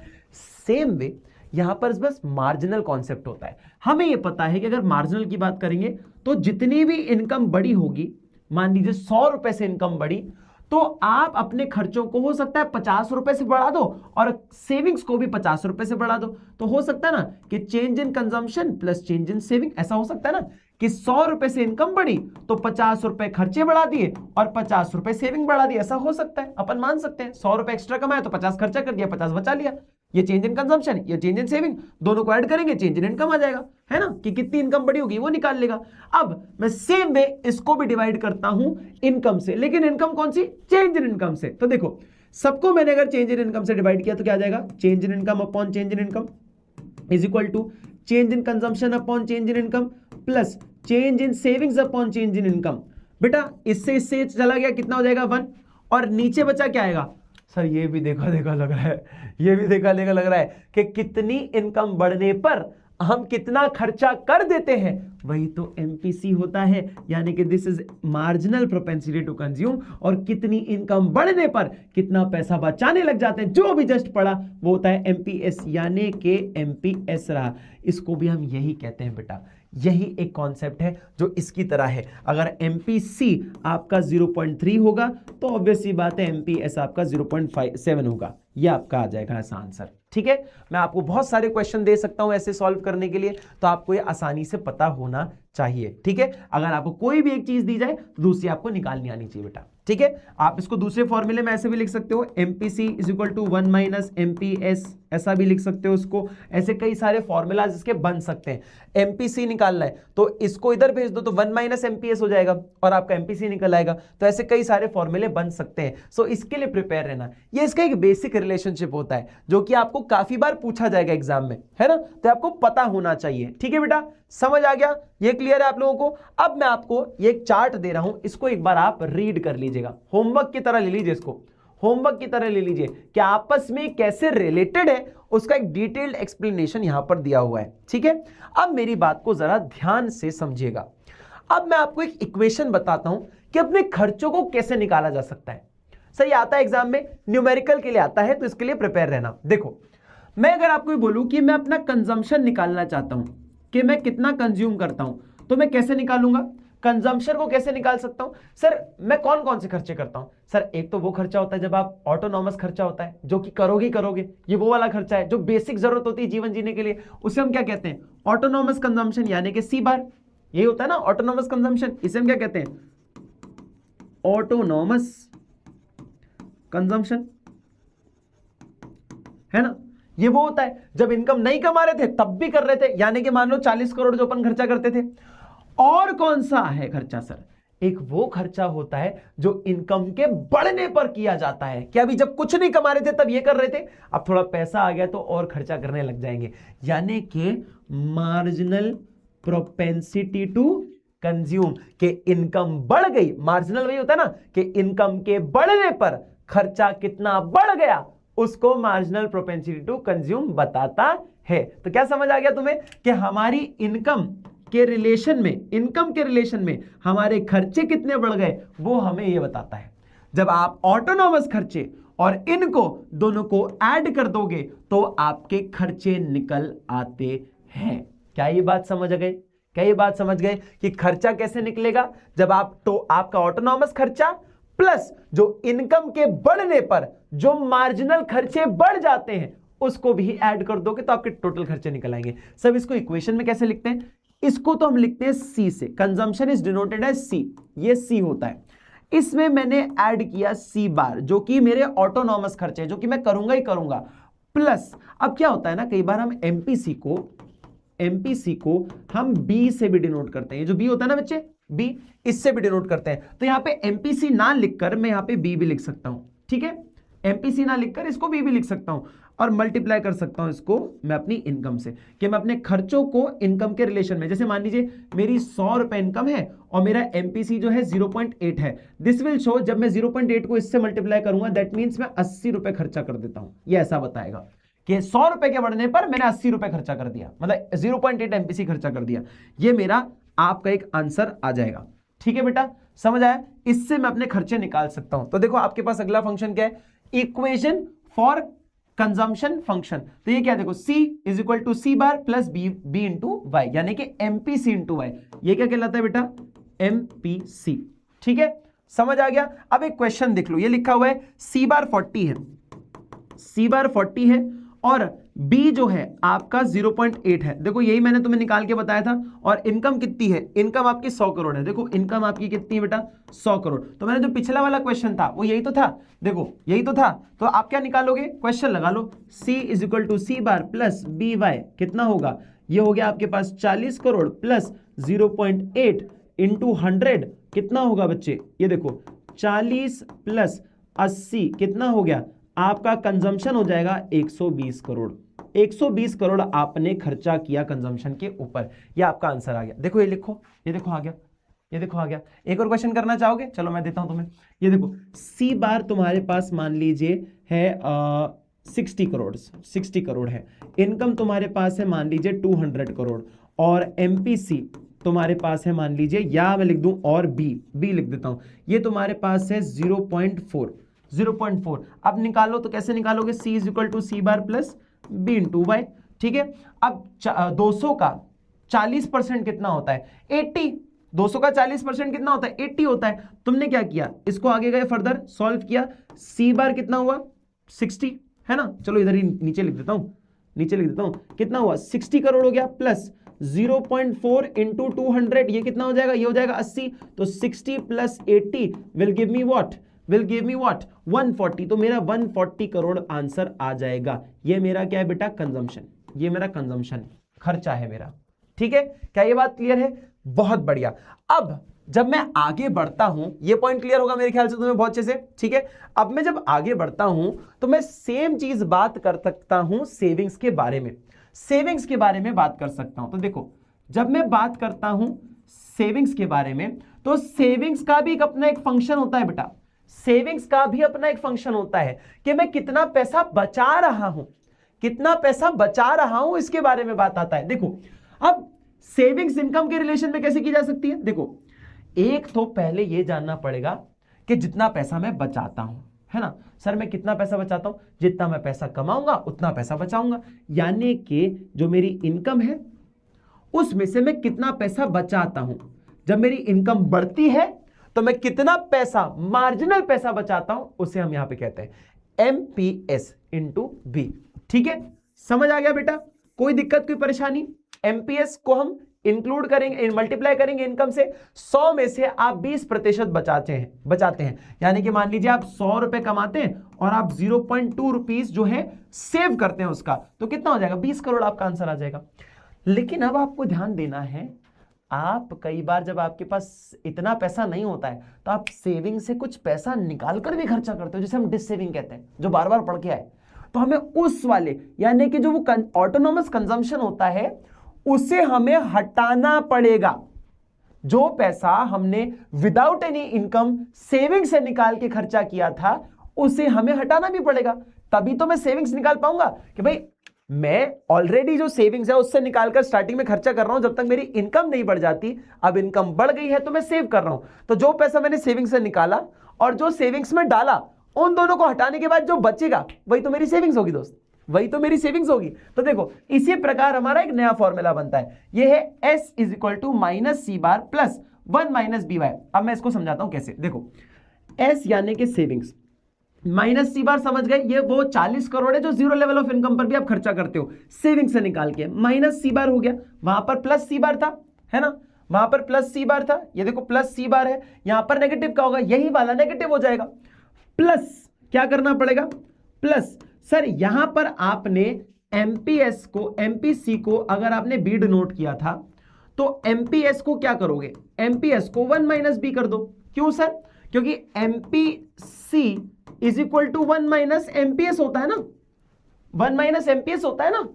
सेम वे यहां पर बस मार्जिनल कॉन्सेप्ट होता है। हमें यह पता है कि अगर मार्जिनल की बात करेंगे तो जितनी भी इनकम बड़ी होगी, मान लीजिए 100 रुपए से इनकम बढ़ी, तो आप अपने खर्चों को हो सकता है 50 रुपए से बढ़ा दो और सेविंग्स को भी 50 रुपए से बढ़ा दो। तो हो सकता है ना कि change in consumption plus change in saving, ऐसा हो सकता है ना कि 100 रुपए से इनकम बढ़ी तो 50 रुपए खर्चे बढ़ा दिए और 50 रुपए सेविंग बढ़ा दी, ऐसा हो सकता है, अपन मान सकते हैं। 100 रुपए एक्स्ट्रा कमाया तो 50 खर्चा कर दिया, 50 बचा लिया। ये चेंज इन कंजम्पशन, ये चेंज इन सेविंग, दोनों को ऐड करेंगे चेंज इन इनकम आ जाएगा, है ना, कि कितनी इनकम बड़ी होगी वो निकाल लेगा। अब मैं सेम वे इसको भी डिवाइड करता हूं इनकम से, लेकिन इनकम कौन सी, चेंज इन इनकम से। तो देखो सबको मैंने अगर चेंज इन इनकम से डिवाइड किया तो क्या आ जाएगा, change in income upon change in income is equal to change in consumption upon change in income plus change in savings upon change in income. बेटा इससे चला गया, कितना हो जाएगा 1, और नीचे बचा क्या आएगा, सर ये भी देखा देखा लग रहा है, ये भी देखा देखा लग रहा है कि कितनी इनकम बढ़ने पर हम कितना खर्चा कर देते हैं वही तो MPC होता है, यानी कि this is marginal propensity to consume, और कितनी इनकम बढ़ने पर कितना पैसा बचाने लग जाते हैं, जो भी जस्ट पड़ा वो होता है MPS, यानी कि MPS रहा। इसको भी हम यही कहते हैं बेटा, यही एक कॉन्सेप्ट है जो इसकी तरह है। अगर MPC आपका 0.3 होगा तो ऑब्वियस सी बात है MPS आपका 0.57 होगा। ये आपका आ जाएगा ऐसा आंसर। ठीक है, मैं आपको बहुत सारे क्वेश्चन दे सकता हूं ऐसे सॉल्व करने के लिए, तो आपको ये आसानी से पता होना चाहिए। ठीक है, अगर आपको कोई भी एक चीज दी जाए तो दूसरी आपको निकालनी आनी चाहिए बेटा। ठीक है, आप इसको दूसरे फॉर्मूले में ऐसे भी लिख सकते हो, MPC = 1 - MPS, ऐसा भी लिख सकते हो उसको। ऐसे कई सारे फॉर्मूलाज इसके बन सकते हैं। MPC निकालना है तो इसको इधर भेज दो तो 1 - MPS हो जाएगा और आपका MPC निकल आएगा। तो ऐसे कई सारे फॉर्मूले बन सकते हैं, सो इसके लिए प्रिपेयर रहना। ये इसका एक बेसिक रिलेशनशिप होता है जो कि आपको काफी बार पूछा जाएगा एग्जाम में, है ना, तो आपको पता होना चाहिए। ठीक है बेटा, समझ आ गया, ये क्लियर है आप लोगों को। अब मैं आपको ये एक चार्ट दे रहा हूं, इसको एक बार आप रीड कर लीजिएगा, होमवर्क की तरह ले लीजिए इसको, होमवर्क की तरह ले लीजिए कि आपस में कैसे रिलेटेड है, उसका एक डिटेल्ड एक्सप्लेनेशन यहां पर दिया हुआ है। ठीक है, अब मेरी बात को जरा ध्यान से समझिएगा। अब मैं आपको एक इक्वेशन बताता हूं कि अपने खर्चों को कैसे निकाला जा सकता है। सही आता है एग्जाम में, न्यूमेरिकल के लिए आता है, तो इसके लिए प्रिपेयर रहना। देखो, मैं अगर आपको बोलूं कि मैं अपना कंजम्पशन निकालना चाहता हूं कि मैं कितना कंज्यूम करता हूं, तो मैं कैसे निकालूंगा? कंजम्पशन को कैसे निकाल सकता हूं? सर मैं कौन कौन से खर्चे करता हूं? सर एक तो वो खर्चा होता है जब आप ऑटोनॉमस खर्चा होता है, जो कि करोगे ही करोगे, ये वो वाला खर्चा है जो बेसिक जरूरत होती है जीवन जीने के लिए, उसे हम क्या कहते हैं? ऑटोनॉमस कंजम्पशन, यानी कि C बार, यही होता है ना ऑटोनॉमस कंजम्पशन, इसे हम क्या कहते हैं? ऑटोनॉमस कंजम्पशन, है ना। ये वो होता है जब इनकम नहीं कमा रहे थे तब भी कर रहे थे, यानी कि मान लो 40 करोड़ जो अपन खर्चा करते थे। और कौन सा है खर्चा सर? एक वो खर्चा होता है जो इनकम के बढ़ने पर किया जाता है, कि अभी जब कुछ नहीं कमा रहे थे तब ये कर रहे थे, अब थोड़ा पैसा आ गया तो और खर्चा करने लग जाएंगे, यानी कि मार्जिनल प्रोपेंसिटी टू कंज्यूम, के इनकम बढ़ गई। मार्जिनल वही होता है ना कि इनकम के बढ़ने पर खर्चा कितना बढ़ गया, उसको मार्जिनल प्रोपेंसिटी टू कंज्यूम बताता है। तो क्या समझ आ गया तुम्हें कि हमारी इनकम के रिलेशन में, इनकम के रिलेशन में हमारे खर्चे कितने बढ़ गए, वो हमें ये बताता है। जब आप ऑटोनॉमस खर्चे और इनको दोनों को ऐड कर दोगे तो आपके खर्चे निकल आते हैं। क्या ये बात समझ गए? क्या ये बात समझ गए कि खर्चा कैसे निकलेगा? जब आप तो आपका ऑटोनॉमस खर्चा प्लस जो इनकम के बढ़ने पर जो मार्जिनल खर्चे बढ़ जाते हैं उसको भी ऐड कर दोगे तो आपके टोटल खर्चे निकल आएंगे। सब इसको इक्वेशन में कैसे लिखते हैं? इसको तो हम लिखते हैं C से, consumption is denoted as C, ये C होता है। इसमें मैंने ऐड किया C बार, जो कि मेरे ऑटोनॉमस खर्चे, जो कि मैं करूंगा ही करूंगा, प्लस अब क्या होता है ना, कई बार हम MPC को हम B से भी डिनोट करते हैं। ये जो B होता है ना बच्चे, B, इससे भी डिनोट करते हैं। तो यहां पे MPC ना लिखकर मैं यहां पे B भी लिख सकता हूं। ठीक है, MPC ना लिखकर इसको B भी लिख सकता हूं और मल्टीप्लाई कर सकता हूं इसको मैं अपनी इनकम से, कि मैं अपने खर्चों को इनकम के रिलेशन में, जैसे मान लीजिए मेरी 100 रुपए इनकम है और मेरा MPC जो है 0.8 है, दिस विल शो जब मैं 0.8 को इससे मल्टीप्लाई करूंगा दैट मीन्स मैं 80 रुपए खर्चा कर देता हूं। ये ऐसा बताएगा कि 100 रुपए के बढ़ने पर मैंने 80 रुपए खर्चा कर दिया, मतलब 0.8 MPC खर्चा कर दिया। ये मेरा आपका एक आंसर आ जाएगा। ठीक है बेटा, समझ आया? इससे मैं अपने खर्चे निकाल सकता हूं। तो देखो आपके पास अगला फंक्शन क्या है? Equation for consumption function. तो ये क्या, देखो C = C बार प्लस B इंटू वाई, यानी कि MPC इंटू वाई। ये क्या कहलाता है बेटा? MPC। ठीक है, समझ आ गया? अब एक क्वेश्चन देख लो, ये लिखा हुआ है C बार 40 है, C बार 40 है और B जो है आपका 0.8 है। देखो यही मैंने तुम्हें निकाल के बताया था। और इनकम कितनी है? इनकम आपकी 100 करोड़ है। देखो इनकम आपकी कितनी है बेटा? 100 करोड़। तो मैंने जो पिछला वाला क्वेश्चन था वो यही तो था, देखो यही तो था। तो आप क्या निकालोगे? क्वेश्चन लगा लो, C = C bar plus BY कितना होगा? ये हो गया आपके पास 40 करोड़ प्लस 0.8 इंटू 100 कितना होगा बच्चे? ये देखो 40 प्लस 80 कितना हो गया? आपका कंजम्पशन हो जाएगा 120 करोड़। 120 करोड़ आपने खर्चा किया कंजम्पशन के ऊपर। ये आपका आंसर आ गया। देखो ये लिखो, ये देखो आ गया, ये देखो आ गया। एक और क्वेश्चन करना चाहोगे? चलो मैं देता हूं तुम्हें। ये देखो C बार तुम्हारे पास मान लीजिए है 60 करोड़, 60 करोड़ है। इनकम तुम्हारे पास है मान लीजिए 200 करोड़, और एमपीसी तुम्हारे पास है मान लीजिए, या मैं लिख दूं और बी लिख देता हूं, ये तुम्हारे पास है 0.4। अब निकालो तो कैसे निकालोगे, C is equal to C bar plus B into Y, ठीक है। अब 200 का 40% कितना होता है, 80। 200 का 40% कितना होता है, 80 होता है। तुमने क्या किया, इसको आगे गए फर्दर सॉल्व किया, सी बार कितना हुआ 60 है ना, चलो इधर ही नीचे लिख देता हूं, कितना हुआ 60 करोड़ हो गया, प्लस 0.4 इंटू 200, ये कितना हो जाएगा, ये हो जाएगा 80। तो 60 plus 80 will give me what, 140। तो मेरा 140 करोड़ आंसर आ जाएगा। ये मेरा क्या है बेटा, कंजम्पशन, ये मेरा कंजम्पशन खर्चा है मेरा, ठीक है। क्या ये बात क्लियर है, बहुत बढ़िया। अब जब मैं आगे बढ़ता हूं, ये पॉइंट क्लियर होगा मेरे ख्याल से तुम्हें बहुत अच्छे से, ठीक है। अब मैं जब आगे बढ़ता हूं तो मैं सेम चीज बात कर सकता हूं सेविंग्स के बारे में, बात कर सकता हूं। तो देखो, जब मैं बात करता हूं सेविंग्स के बारे में, तो सेविंग्स का भी अपना एक फंक्शन होता है बेटा, सेविंग्स का भी अपना एक फंक्शन होता है कि मैं कितना पैसा बचा रहा हूं, इसके बारे में बात आता है। देखो, अब सेविंग्स इनकम के रिलेशन में कैसे की जा सकती है, देखो, एक तो पहले यह जानना पड़ेगा कि जितना पैसा मैं बचाता हूं, है ना सर, मैं कितना पैसा बचाता हूं, जितना मैं पैसा कमाऊंगा उतना पैसा बचाऊंगा, यानी कि जो मेरी इनकम है उसमें से मैं कितना पैसा बचाता हूं। जब मेरी इनकम बढ़ती है तो मैं कितना पैसा, मार्जिनल पैसा बचाता हूं, उसे हम यहां पे कहते हैं एमपीएस इंटू बी, ठीक है। समझ आ गया बेटा, कोई दिक्कत, कोई परेशानी। एमपीएस को हम इंक्लूड करेंगे, मल्टीप्लाई करेंगे इनकम से, 100 में से आप 20% बचाते हैं, यानी कि मान लीजिए आप 100 रुपए कमाते हैं और आप 0.2 रुपीज जो है सेव करते हैं उसका, तो कितना हो जाएगा, 20 करोड़ आपका आंसर आ जाएगा। लेकिन अब आपको ध्यान देना है, आप कई बार जब आपके पास इतना पैसा नहीं होता है तो आप सेविंग से कुछ पैसा निकाल कर भी खर्चा करते हो, जिसे हम डिस सेविंग कहते हैं, जो बार बार पढ़ के आए। तो हमें उस वाले, यानी कि जो वो ऑटोनोमस कंजम्पशन होता है, उसे हमें हटाना पड़ेगा। जो पैसा हमने विदाउट एनी इनकम सेविंग से निकाल के खर्चा किया था, उसे हमें हटाना भी पड़ेगा, तभी तो मैं सेविंग्स निकाल पाऊंगा। कि भाई मैं ऑलरेडी जो सेविंग्स है उससे निकालकर स्टार्टिंग में खर्चा कर रहा हूं, जब तक मेरी इनकम नहीं बढ़ जाती। अब इनकम बढ़ गई है तो मैं सेव कर रहा हूं, तो जो पैसा मैंने सेविंग्स से निकाला और जो सेविंग्स में डाला, उन दोनों को हटाने के बाद जो बचेगा वही तो मेरी सेविंग्स होगी दोस्त, वही तो मेरी सेविंग्स होगी। तो देखो, इसी प्रकार हमारा एक नया फॉर्मूला बनता है, यह है S is equal to minus C bar plus 1 minus B Y. अब मैं इसको समझाता हूं कैसे। देखो, S यानी कि सेविंग्स, माइनस सी बार समझ गए, ये वो 40 करोड़ है जो जीरो लेवल ऑफ इनकम पर भी आप खर्चा करते हो सेविंग से निकाल के, माइनस सी बार हो गया। वहां पर प्लस सी बार था, है ना, वहां पर प्लस सी बार था, ये देखो प्लस सी बार है, यहां पर नेगेटिव का होगा, यही वाला नेगेटिव हो जाएगा। प्लस क्या करना पड़ेगा, प्लस सर यहां पर आपने एमपीएस को, एमपीसी को अगर आपने बी डिनोट किया था तो एमपीएस को क्या करोगे, एमपीएस को 1 माइनस बी कर दो। क्यों सर, क्योंकि MPC is equal to 1 minus MPS होता है ना, 1 माइनस एमपीएस होता है ना,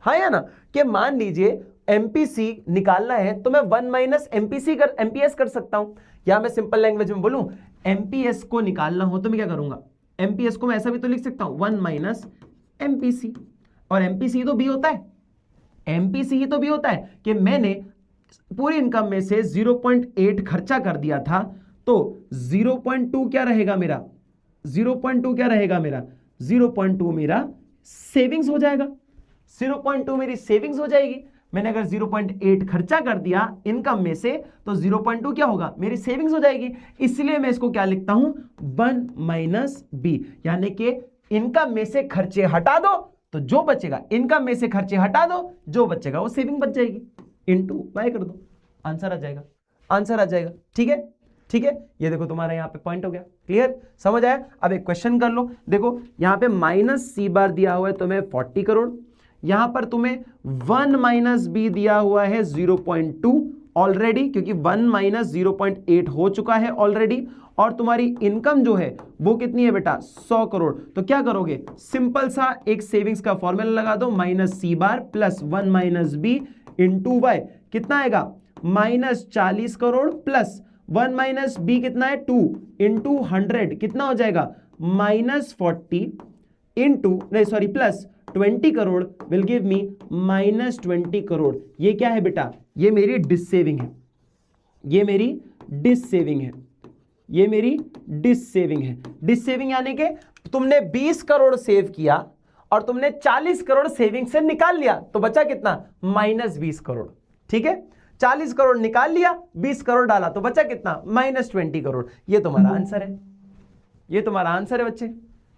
हाँ या ना। कि मान लीजिए एमपीसी निकालना है तो मैं 1 माइनस एमपीएस कर सकता हूं, या मैं सिंपल लैंग्वेज में बोलूं, एमपीएस को निकालना हो तो मैं क्या करूंगा, एमपीएस को मैं ऐसा भी तो लिख सकता हूं 1 माइनस एमपीसी, और एमपीसी तो बी होता है, एमपीसी ही तो बी होता है कि मैंने पूरी इनकम में से 0.8 खर्चा कर दिया था, तो 0.2 क्या रहेगा मेरा, 0.2 क्या रहेगा मेरा, 0.2 मेरा सेविंग्स हो जाएगा, 0.2 मेरी सेविंग्स हो जाएगी। मैंने अगर 0.8 खर्चा कर दिया इनकम में से तो 0.2 क्या होगा, मेरी सेविंग्स हो जाएगी। इसलिए मैं इसको क्या लिखता हूं, 1 माइनस बी, यानी कि इनकम में से खर्चे हटा दो तो जो बचेगा, इनकम में से खर्चे हटा दो, जो बचेगा वो सेविंग बच जाएगी, इनटू वाई कर दो, आंसर आ जाएगा, आंसर आ जाएगा। ठीक है, ठीक है, ये देखो तुम्हारा यहां पे पॉइंट हो गया, क्लियर, समझ आया। अब एक क्वेश्चन कर लो, देखो यहां पे माइनस सी बार दिया हुआ है तुम्हें 40 करोड़, यहां पर तुम्हें 1 माइनस बी दिया हुआ है 0.2 ऑलरेडी, क्योंकि 1 माइनस 0.8 हो चुका है ऑलरेडी, और तुम्हारी इनकम जो है वो कितनी है बेटा, 100 करोड़। तो क्या करोगे, सिंपल सा एक सेविंग्स का फॉर्मूला लगा दो, minus C bar plus 1 minus B into Y, कितना आएगा, minus 40 crore plus 1 minus B कितना है 2 इंटू 100, कितना हो जाएगा, माइनस 40 इनटू नहीं sorry plus 20 crore will give me -20 crore. ये क्या है बेटा? ये मेरी डिस सेविंग है, ये मेरी डिस सेविंग है, ये मेरी डिस सेविंग है। डिस सेविंग यानी कि तुमने 20 करोड़ सेव किया और तुमने 40 करोड़ सेविंग से निकाल लिया, तो बचा कितना? -20 करोड़। ठीक है, 40 करोड़ निकाल लिया, 20 करोड़ डाला, तो बचा कितना? -20 करोड़। ये तुम्हारा आंसर है, ये तुम्हारा आंसर है बच्चे।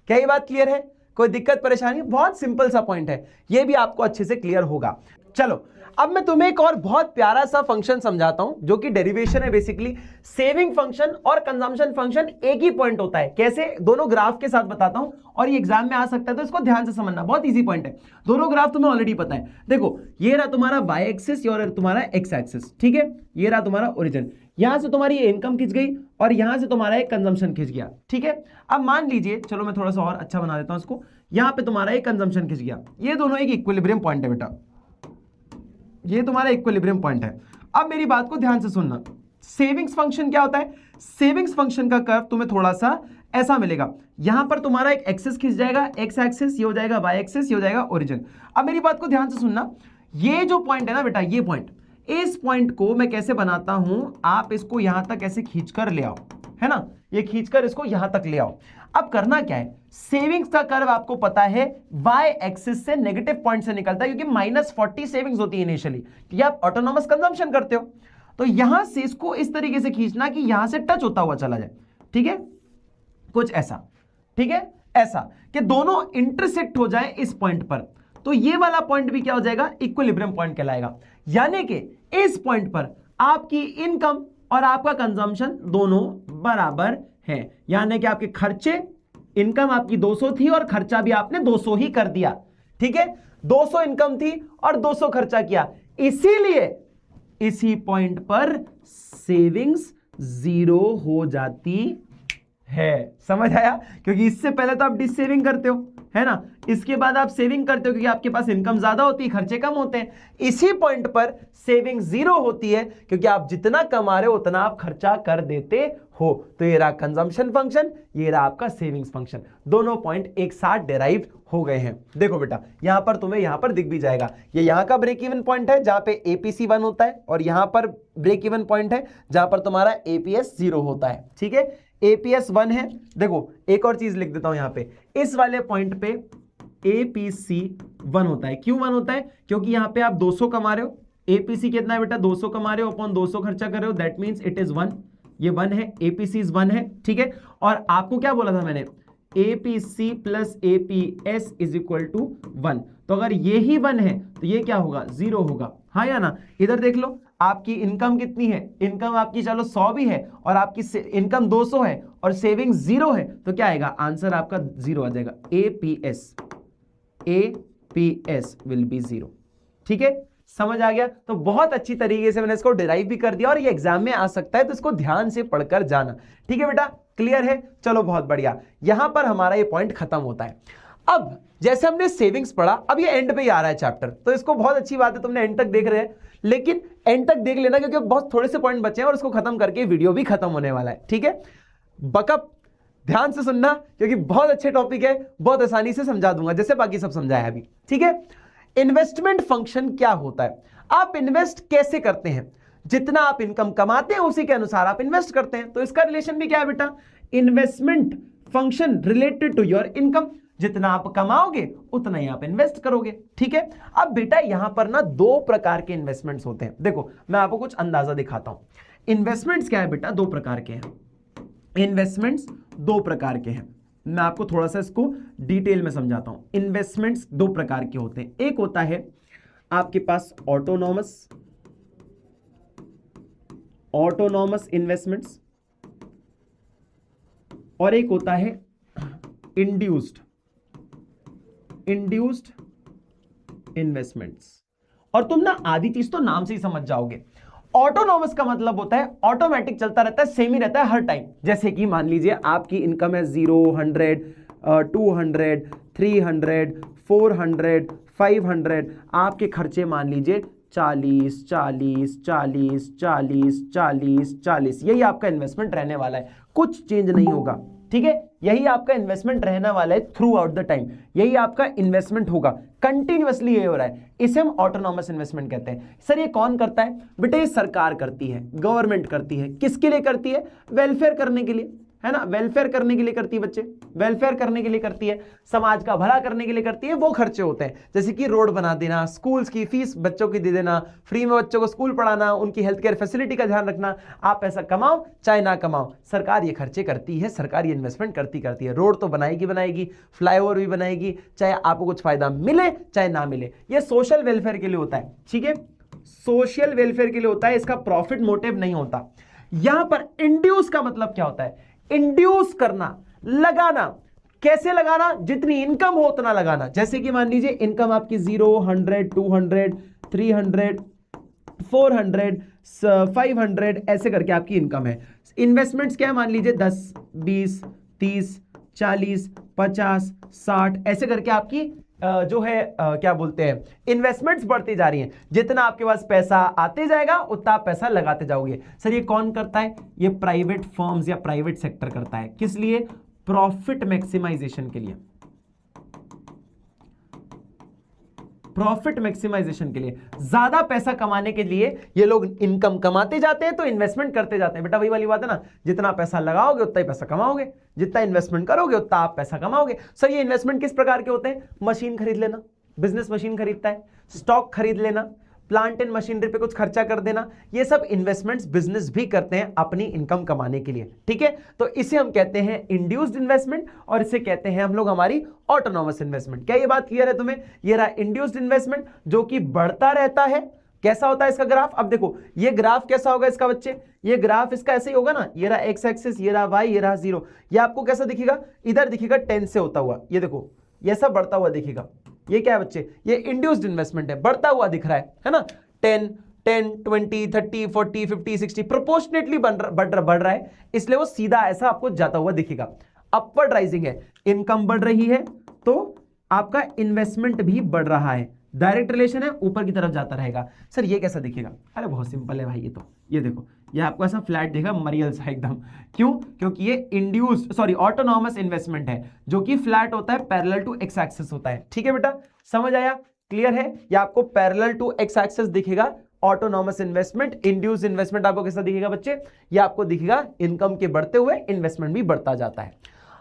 क्या ये बात क्लियर है? कोई दिक्कत परेशानी? बहुत सिंपल सा पॉइंट है, ये भी आपको अच्छे से क्लियर होगा। चलो अब मैं तुम्हें एक और बहुत प्यारा सा फंक्शन समझाता हूं जो कि डेरिवेशन है बेसिकली। सेविंग फंक्शन और कंजम्पशन फंक्शन एक ही पॉइंट होता है। कैसे? दोनों ग्राफ के साथ बताता हूं और ये एग्जाम में आ सकता है, तो इसको ध्यान से समझना, बहुत इजी पॉइंट है। दोनों ग्राफ तुम्हें ऑलरेडी पता है। देखो ये रहा तुम्हारा वाई एक्सिस, ये और तुम्हारा एक्स एक्सिस। ठीक है, ये रहा तुम्हारा ओरिजिन, यहां से तुम्हारी इनकम खिंच गई और यहां से तुम्हारा एक कंजम्पशन खिंच गया। ठीक है, अब मान लीजिए, चलो मैं थोड़ा सा और अच्छा बना देता हूं इसको, यहां पे तुम्हारा एक कंजम्पशन खिंच गया। ये दोनों एक इक्विलिब्रियम पॉइंट है बेटा, ये तुम्हारा इक्विलिब्रियम पॉइंट है। अब मेरी बात को ध्यान से सुनना, सेविंग्स फंक्शन क्या होता है? सेविंग्स फंक्शन का कर्व तुम्हें थोड़ा सा ऐसा मिलेगा, यहां पर तुम्हारा एक एक्सिस खिंच जाएगा, एक्स एक्सिस, ये हो जाएगा वाई एक्सिस, ये हो जाएगा ओरिजिन। अब मेरी बात को ध्यान से सुनना, ये जो पॉइंट है ना बेटा, ये पॉइंट, इस पॉइंट को मैं कैसे बनाता हूं, आप इसको यहां तक ऐसे खींचकर ले आओ, है ना, ये खींचकर इसको यहां तक ले आओ। अब करना क्या है, सेविंग्स का कर्व आपको पता है वाई एक्सिस से नेगेटिव पॉइंट से निकलता है, क्योंकि -40 सेविंग्स होती है इनिशियली, ये आप ऑटोनॉमस कंजम्पशन करते हो, तो यहां से इसको इस तरीके से खींचना कि यहां से टच होता हुआ चला जाए। ठीक है, कुछ ऐसा। ठीक है, ऐसा कि दोनों इंटरसेक्ट हो जाए इस पॉइंट पर, तो ये वाला पॉइंट भी क्या हो जाएगा? इक्विलिब्रियम पॉइंट कहलाएगा। यानी कि इस पॉइंट पर आपकी इनकम और आपका कंजम्पशन दोनों बराबर हैं, यानी कि आपके खर्चे, इनकम आपकी 200 थी और खर्चा भी आपने 200 ही कर दिया। ठीक है, 200 इनकम थी और 200 खर्चा किया, इसीलिए इसी पॉइंट पर सेविंग्स 0 हो जाती है। समझ आया? क्योंकि इससे पहले तो आप डिस सेविंग करते हो, है ना, इसके बाद आप सेविंग करते हो क्योंकि आपके पास इनकम ज्यादा होती है, खर्चे कम होते हैं। इसी पॉइंट पर सेविंग 0 होती है क्योंकि आप जितना कमा रहे हो उतना आप खर्चा कर देते हो। तो ये रहा कंजम्पशन फंक्शन, ये रहा आपका सेविंग्स फंक्शन, दोनों पॉइंट एक साथ डेराइव हो गए हैं। देखो बेटा, यहां पर तुम्हें यहां पर दिख भी जाएगा, ये यहां का ब्रेक इवन पॉइंट है जहां पे एपीसी 1 होता है, और यहां पर ब्रेक इवन पॉइंट है जहां पर तुम्हारा एपीएस 0 होता है। ठीक है, एपीएस 1 है। देखो एक और चीज लिख देता हूं यहां पे, इस वाले पॉइंट पे एपीसी 1 होता है। क्यों 1 होता है? क्योंकि यहां पे आप 200 कमा रहे हो, एपीसी कितना है बेटा? 200 कमा रहे हो अपॉन 200 खर्चा कर रहे हो, दैट मींस इट इज 1, ये 1 है, एपीसी 1 है। ठीक है, और आपको क्या बोला था मैंने? APC plus APS is equal to 1, तो अगर ये ही 1 है तो ये क्या होगा? 0 होगा, हाँ या ना? इधर देख लो, आपकी इनकम कितनी है? इनकम आपकी चलो 100 भी है और आपकी इनकम 200 है और सेविंग 0 है, तो क्या आएगा? आंसर आपका 0 आ जाएगा। APS will be 0। ठीक है, समझ आ गया? तो बहुत अच्छी तरीके से मैंने इसको डिराइव भी कर दिया और ये एग्जाम में आ सकता है, तो इसको ध्यान से पढ़कर जाना। ठीक है बेटा, क्लियर है? चलो बहुत बढ़िया, यहां पर हमारा ये पॉइंट खत्म होता है। अब जैसे हमने सेविंग्स पढ़ा, अब ये एंड पे ही आ रहा है चैप्टर, तो इसको बहुत अच्छी बात है तुमने एंड तक देख रहे हैं, लेकिन एंड तक देख लेना क्योंकि बहुत थोड़े से पॉइंट बचे हैं और उसको खत्म करके वीडियो भी खत्म होने वाला है। ठीक है, बकअप ध्यान से सुनना क्योंकि बहुत अच्छे टॉपिक है, बहुत आसानी से समझा दूंगा जैसे बाकी सब समझाया अभी। ठीक है, इन्वेस्टमेंट फंक्शन क्या होता है? आप इन्वेस्ट कैसे करते हैं? जितना आप इनकम कमाते हैं उसी के अनुसार आप इन्वेस्ट करते हैं, तो इसका रिलेशन भी क्या है बेटा? Investment function related to your income, जितना आप कमाओगे उतना ही आप इन्वेस्ट करोगे। ठीक है, अब बेटा यहां पर ना 2 प्रकार के इन्वेस्टमेंट्स होते हैं। देखो मैं आपको कुछ अंदाजा दिखाता हूं। इन्वेस्टमेंट्स क्या है बेटा? 2 प्रकार के हैं। इन्वेस्टमेंट्स 2 प्रकार के हैं, मैं आपको थोड़ा सा इसको डिटेल में समझाता हूं। इन्वेस्टमेंट्स 2 प्रकार के होते हैं, एक होता है आपके पास ऑटोनॉमस इन्वेस्टमेंट्स और एक होता है इंड्यूस्ड इन्वेस्टमेंट्स। और तुम ना आधी चीज तो नाम से ही समझ जाओगे। ऑटोनॉमस का मतलब होता है ऑटोमेटिक चलता रहता है, सेम ही रहता है हर टाइम। जैसे कि मान लीजिए आपकी इनकम है 0, 100, 200, 300, 400, 500, आपके खर्चे मान लीजिए 40, 40, 40, 40, 40, 40, यही आपका इन्वेस्टमेंट रहने वाला है, कुछ चेंज नहीं होगा। ठीक है, यही आपका इन्वेस्टमेंट रहने वाला है थ्रू आउट द टाइम, यही आपका इन्वेस्टमेंट होगा, कंटिन्यूअसली ये हो रहा है, इसे हम ऑटोनॉमस इन्वेस्टमेंट कहते हैं। सर ये कौन करता है बेटे? ये सरकार करती है, गवर्नमेंट करती है। किसके लिए करती है? वेलफेयर करने के लिए, है ना, वेलफेयर करने के लिए करती है बच्चे, वेलफेयर करने के लिए करती है, समाज का भला करने के लिए करती है। वो खर्चे होते हैं जैसे कि रोड बना देना, स्कूल्स की फीस बच्चों की दे देना, फ्री में बच्चों को स्कूल पढ़ाना, उनकी हेल्थ केयर फैसिलिटी का ध्यान रखना। आप पैसा कमाओ चाहे ना कमाओ, सरकार ये खर्चे करती है, सरकार ये इन्वेस्टमेंट करती है। रोड तो बनाएगी, फ्लाईओवर भी बनाएगी, चाहे आपको कुछ फायदा मिले चाहे ना मिले। ये सोशल वेलफेयर के लिए होता है, ठीक है, सोशल वेलफेयर के लिए होता है, इसका प्रॉफिट मोटिव नहीं होता। यहां पर इंड्यूस का मतलब क्या होता है? इंड्यूस करना, लगाना। कैसे लगाना? जितनी इनकम हो उतना लगाना। जैसे कि मान लीजिए इनकम आपकी 0, 100, 200, 300, 400, 500 ऐसे करके आपकी इनकम है। इन्वेस्टमेंट्स क्या है? मान लीजिए 10, 20, 30, 40, 50, 60 ऐसे करके आपकी जो है क्या बोलते हैं, इन्वेस्टमेंट्स बढ़ती जा रही हैं। जितना आपके पास पैसा आते जाएगा उतना आप पैसा लगाते जाओगे। सर ये कौन करता है? ये प्राइवेट फर्म्स या प्राइवेट सेक्टर करता है। किस लिए? प्रॉफिट मैक्सिमाइजेशन के लिए, प्रॉफिट मैक्सिमाइजेशन के लिए, ज्यादा पैसा कमाने के लिए ये लोग इनकम कमाते जाते हैं तो इन्वेस्टमेंट करते जाते हैं। बेटा वही वाली बात है ना, जितना पैसा लगाओगे उतना ही पैसा कमाओगे, जितना इन्वेस्टमेंट करोगे उतना आप पैसा कमाओगे। सर ये इन्वेस्टमेंट किस प्रकार के होते हैं? मशीन खरीद लेना, बिजनेस मशीन खरीदता है, स्टॉक खरीद लेना, प्लांट एंड मशीनरी पे कुछ खर्चा कर देना, ये सब इन्वेस्टमेंट्स बिजनेस भी करते हैं अपनी इनकम कमाने के लिए, ठीक है। तो इसे हम कहते हैं इंड्यूस्ड इन्वेस्टमेंट और इसे कहते हैं हम लोग हमारी ऑटोनॉमस इन्वेस्टमेंट। क्या ये बात क्लियर है तुम्हें? ये रहा इंड्यूस्ड इन्वेस्टमेंट जो कि बढ़ता रहता है। कैसा होता है इसका ग्राफ? अब देखो ये ग्राफ कैसा होगा इसका बच्चे, ये ग्राफ इसका ऐसे ही होगा ना, ये रहा एक्स एक्सिस, ये रहा वाई, ये रहा 0। ये आपको कैसा दिखेगा? इधर दिखेगा 10 से होता हुआ, ये देखो ये सब बढ़ता हुआ दिखेगा। ये क्या है बच्चे? ये इंड्यूस्ड इन्वेस्टमेंट है, बढ़ता हुआ दिख रहा है ना। 10, 20, 30, 40, 50, 60 प्रोपोर्शनेटली बढ़ रहा है, इसलिए वो सीधा ऐसा आपको जाता हुआ दिखेगा। अपवर्ड राइजिंग है, इनकम बढ़ रही है तो आपका इन्वेस्टमेंट भी बढ़ रहा है, डायरेक्ट रिलेशन है, ऊपर की तरफ जाता रहेगा। सर ये कैसा दिखेगा? अरे बहुत सिंपल है भाई, ये तो ये देखो, ये आपको ऐसा फ्लैट दिखेगा, मरियल सा एकदम। क्यों? क्योंकि ये ऑटोनॉमस इन्वेस्टमेंट है जो कि फ्लैट होता है, पैरेलल टू एक्स एक्सिस होता है। ठीक है बेटा, समझ आया? क्लियर है? ये आपको पैरेलल टू एक्स एक्सिस दिखेगा ऑटोनॉमस इन्वेस्टमेंट। इंड्यूस इन्वेस्टमेंट आपको कैसा दिखेगा बच्चे? ये आपको दिखेगा इनकम के बढ़ते हुए इन्वेस्टमेंट भी बढ़ता जाता है।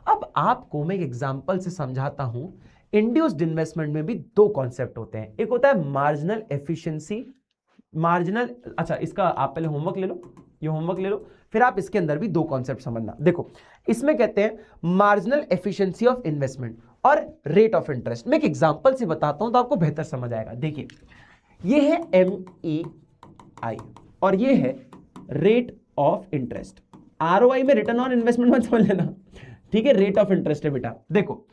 अब आपको मैं एक एग्जांपल से समझाता हूं। इंड्यूस्ड इन्वेस्टमेंट में भी दो कॉन्सेप्ट होते हैं, एक होता है मार्जिनल एफिशिएंसी, मार्जिनल, अच्छा इसका आप पहले होमवर्क ले लो, ये होमवर्क ले लो, फिर आप इसके अंदर भी दो कॉन्सेप्ट समझना। देखो इसमें कहते हैं मार्जिनल एफिशिएंसी ऑफ इन्वेस्टमेंट और रेट ऑफ इंटरेस्ट। मैं एक एग्जांपल से बताता हूं तो आपको बेहतर समझ आएगा। देखिए ये है MEI और ये है रेट ऑफ इंटरेस्ट। ROI में रिटर्न ऑन इन्वेस्टमेंट मत समझ लेना, ठीक है, रेट ऑफ इंटरेस्ट है बेटा। देखो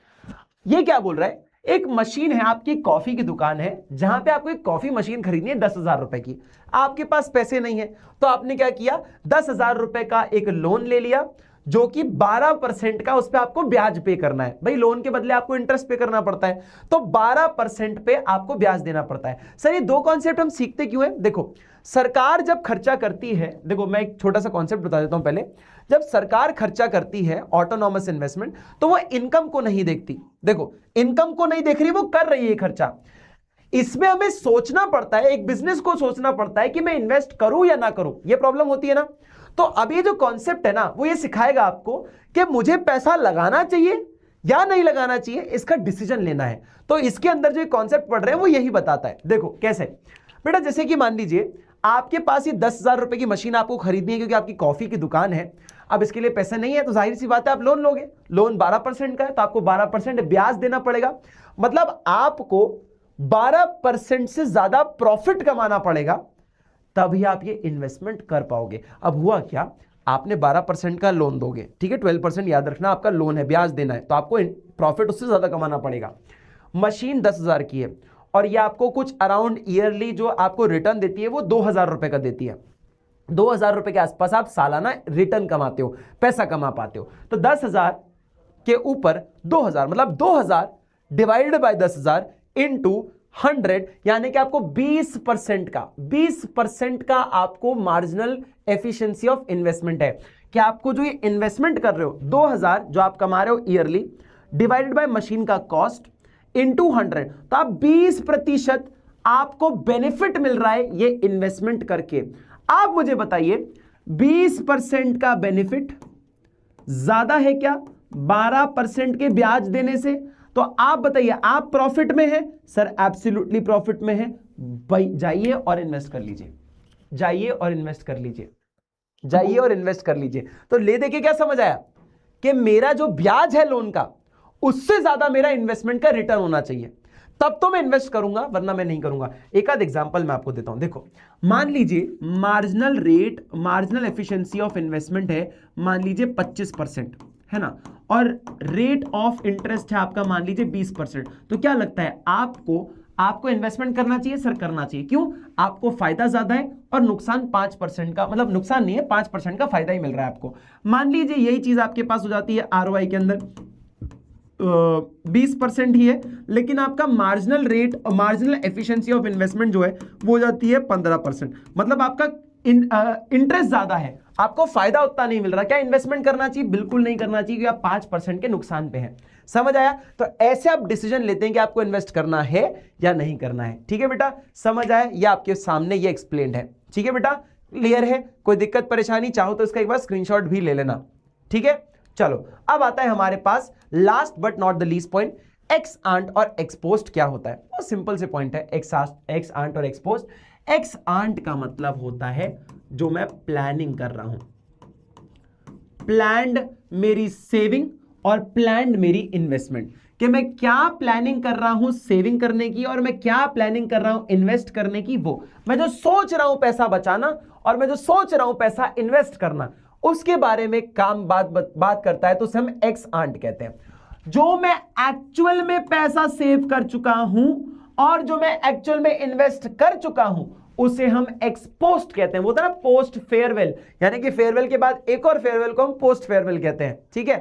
ये क्या बोल रहा है, एक मशीन है, आपकी कॉफी की दुकान है जहां पे आपको एक कॉफी मशीन खरीदनी है 10,000 रुपए की। आपके पास पैसे नहीं है तो आपने क्या किया, 10,000 रुपए का एक लोन ले लिया जो कि 12% का, उस पर आपको ब्याज पे करना है। भाई लोन के बदले आपको इंटरेस्ट पे करना पड़ता है तो 12% पे आपको ब्याज देना पड़ता है। सर ये दो कॉन्सेप्ट हम सीखते क्यों है? देखो सरकार जब खर्चा करती है, देखो मैं एक छोटा सा कॉन्सेप्ट बता देता हूं पहले। जब सरकार खर्चा करती है ऑटोनॉमस इन्वेस्टमेंट तो वो इनकम को नहीं देखती। देखो इनकम को नहीं देख रही, वो कर रही है खर्चा। इसमें हमें सोचना पड़ता है, एक बिजनेस को सोचना पड़ता है कि मैं इन्वेस्ट करूं या ना करूं, ये प्रॉब्लम होती है ना। तो अब ये जो कॉन्सेप्ट है ना वो ये सिखाएगा आपको कि मुझे पैसा लगाना चाहिए या नहीं लगाना चाहिए, इसका डिसीजन लेना है। तो इसके अंदर जो कॉन्सेप्ट पढ़ रहे हैं वो यही बताता है। देखो कैसे बेटा, जैसे कि मान लीजिए आपके पास ये 10,000 रुपए की मशीन आपको खरीदनी है क्योंकि आपकी कॉफी की दुकान है। अब इसके लिए पैसे नहीं है तो जाहिर सी बात है आप लोन लोगे। लोन 12% का है तो आपको 12% ब्याज देना पड़ेगा। मतलब आपको 12% से ज्यादा प्रॉफिट कमाना पड़ेगा, तभी आप ये इन्वेस्टमेंट कर पाओगे। अब हुआ क्या, आपने 12% का लोन दोगे, ठीक है, 12% याद रखना आपका लोन है, ब्याज देना है, तो आपको प्रॉफिट उससे ज्यादा कमाना पड़ेगा। मशीन 10,000 की है और ये आपको कुछ अराउंड ईयरली जो आपको रिटर्न देती है वो 2,000 रुपए का देती है। 2,000 रुपए के आसपास आप सालाना रिटर्न कमाते हो, पैसा कमा पाते हो। तो 10,000 के ऊपर 2,000 मतलब 2,000 डिवाइडेड बाय 10,000 इंटू 100, यानी कि आपको 20% का आपको मार्जिनल एफिशिएंसी ऑफ इन्वेस्टमेंट है। कि आपको जो ये इन्वेस्टमेंट कर रहे हो 2000 जो आप कमा रहे हो ईयरली डिवाइडेड बाय मशीन का कॉस्ट इनटू 100, तो आप 20% आपको बेनिफिट मिल रहा है ये इन्वेस्टमेंट करके। आप मुझे बताइए 20% का बेनिफिट ज्यादा है क्या 12% के ब्याज देने से? तो आप बताइए आप प्रॉफिट में हैं? सर एब्सोल्युटली प्रॉफिट में है भाई। जाइए और इन्वेस्ट कर लीजिए, जाइए और इन्वेस्ट कर लीजिए, जाइए और इन्वेस्ट कर लीजिए। तो ले देके क्या समझ आया कि मेरा जो ब्याज है लोन का उससे ज्यादा मेरा इन्वेस्टमेंट का रिटर्न होना चाहिए, तब तो मैं इन्वेस्ट करूंगा, वरना मैं नहीं करूंगा। एक आध एग्जांपल मैं आपको देता हूं। देखो मान लीजिए marginal rate, marginal efficiency of investment है मान लीजिए 25% है ना, और रेट ऑफ इंटरेस्ट है आपका मान लीजिए 20%। तो क्या लगता है आपको इन्वेस्टमेंट करना चाहिए? सर करना चाहिए। क्यों? आपको फायदा ज्यादा है और नुकसान 5% का, मतलब नुकसान नहीं है, 5% का फायदा ही मिल रहा है आपको। मान लीजिए यही चीज आपके पास हो जाती है आरओआई के अंदर 20% ही है, लेकिन आपका मार्जिनल रेट और मार्जिनल एफिशिएंसी ऑफ इन्वेस्टमेंट जो है वो हो जाती है 15%। मतलब आपका इंटरेस्ट ज्यादा है, आपको फायदा उतना नहीं मिल रहा। क्या इन्वेस्टमेंट करना चाहिए? बिल्कुल नहीं करना चाहिए, क्योंकि आप 5% के नुकसान पे हैं। समझ आया? तो ऐसे आप डिसीजन लेते हैं कि आपको इन्वेस्ट करना है या नहीं करना है। ठीक है बेटा, समझ आया? ये आपके सामने ये एक्सप्लेन्ड है। ठीक है बेटा, क्लियर है? कोई दिक्कत परेशानी चाहो तो इसका एक बार स्क्रीनशॉट भी ले लेना। ठीक है, चलो अब आता है हमारे पास last but not the least point, ex ante और एक्स पोस्ट क्या होता है। बहुत सिंपल से पॉइंट है, एक्स आंट और एक्स पोस्ट। एक्स आंट का मतलब होता है जो मैं प्लानिंग कर रहा हूं, प्लान्ड मेरी सेविंग और प्लान्ड मेरी इन्वेस्टमेंट, कि मैं क्या प्लानिंग कर रहा हूं सेविंग करने की और मैं क्या प्लानिंग कर रहा हूं इन्वेस्ट करने की। वो मैं जो सोच रहा हूं पैसा बचाना और मैं जो सोच रहा हूं पैसा इन्वेस्ट करना, उसके बारे में काम बात करता है, तो उसे हम एक्स आंट कहते हैं। जो मैं एक्चुअल में पैसा सेव कर चुका हूं और जो मैं एक्चुअल में इन्वेस्ट कर चुका हूं उसे हम एक्स पोस्ट कहते हैं। वो था ना पोस्ट फेयरवेल, यानी कि फेयरवेल के बाद एक और फेयरवेल को हम पोस्ट फेयरवेल कहते हैं। ठीक है,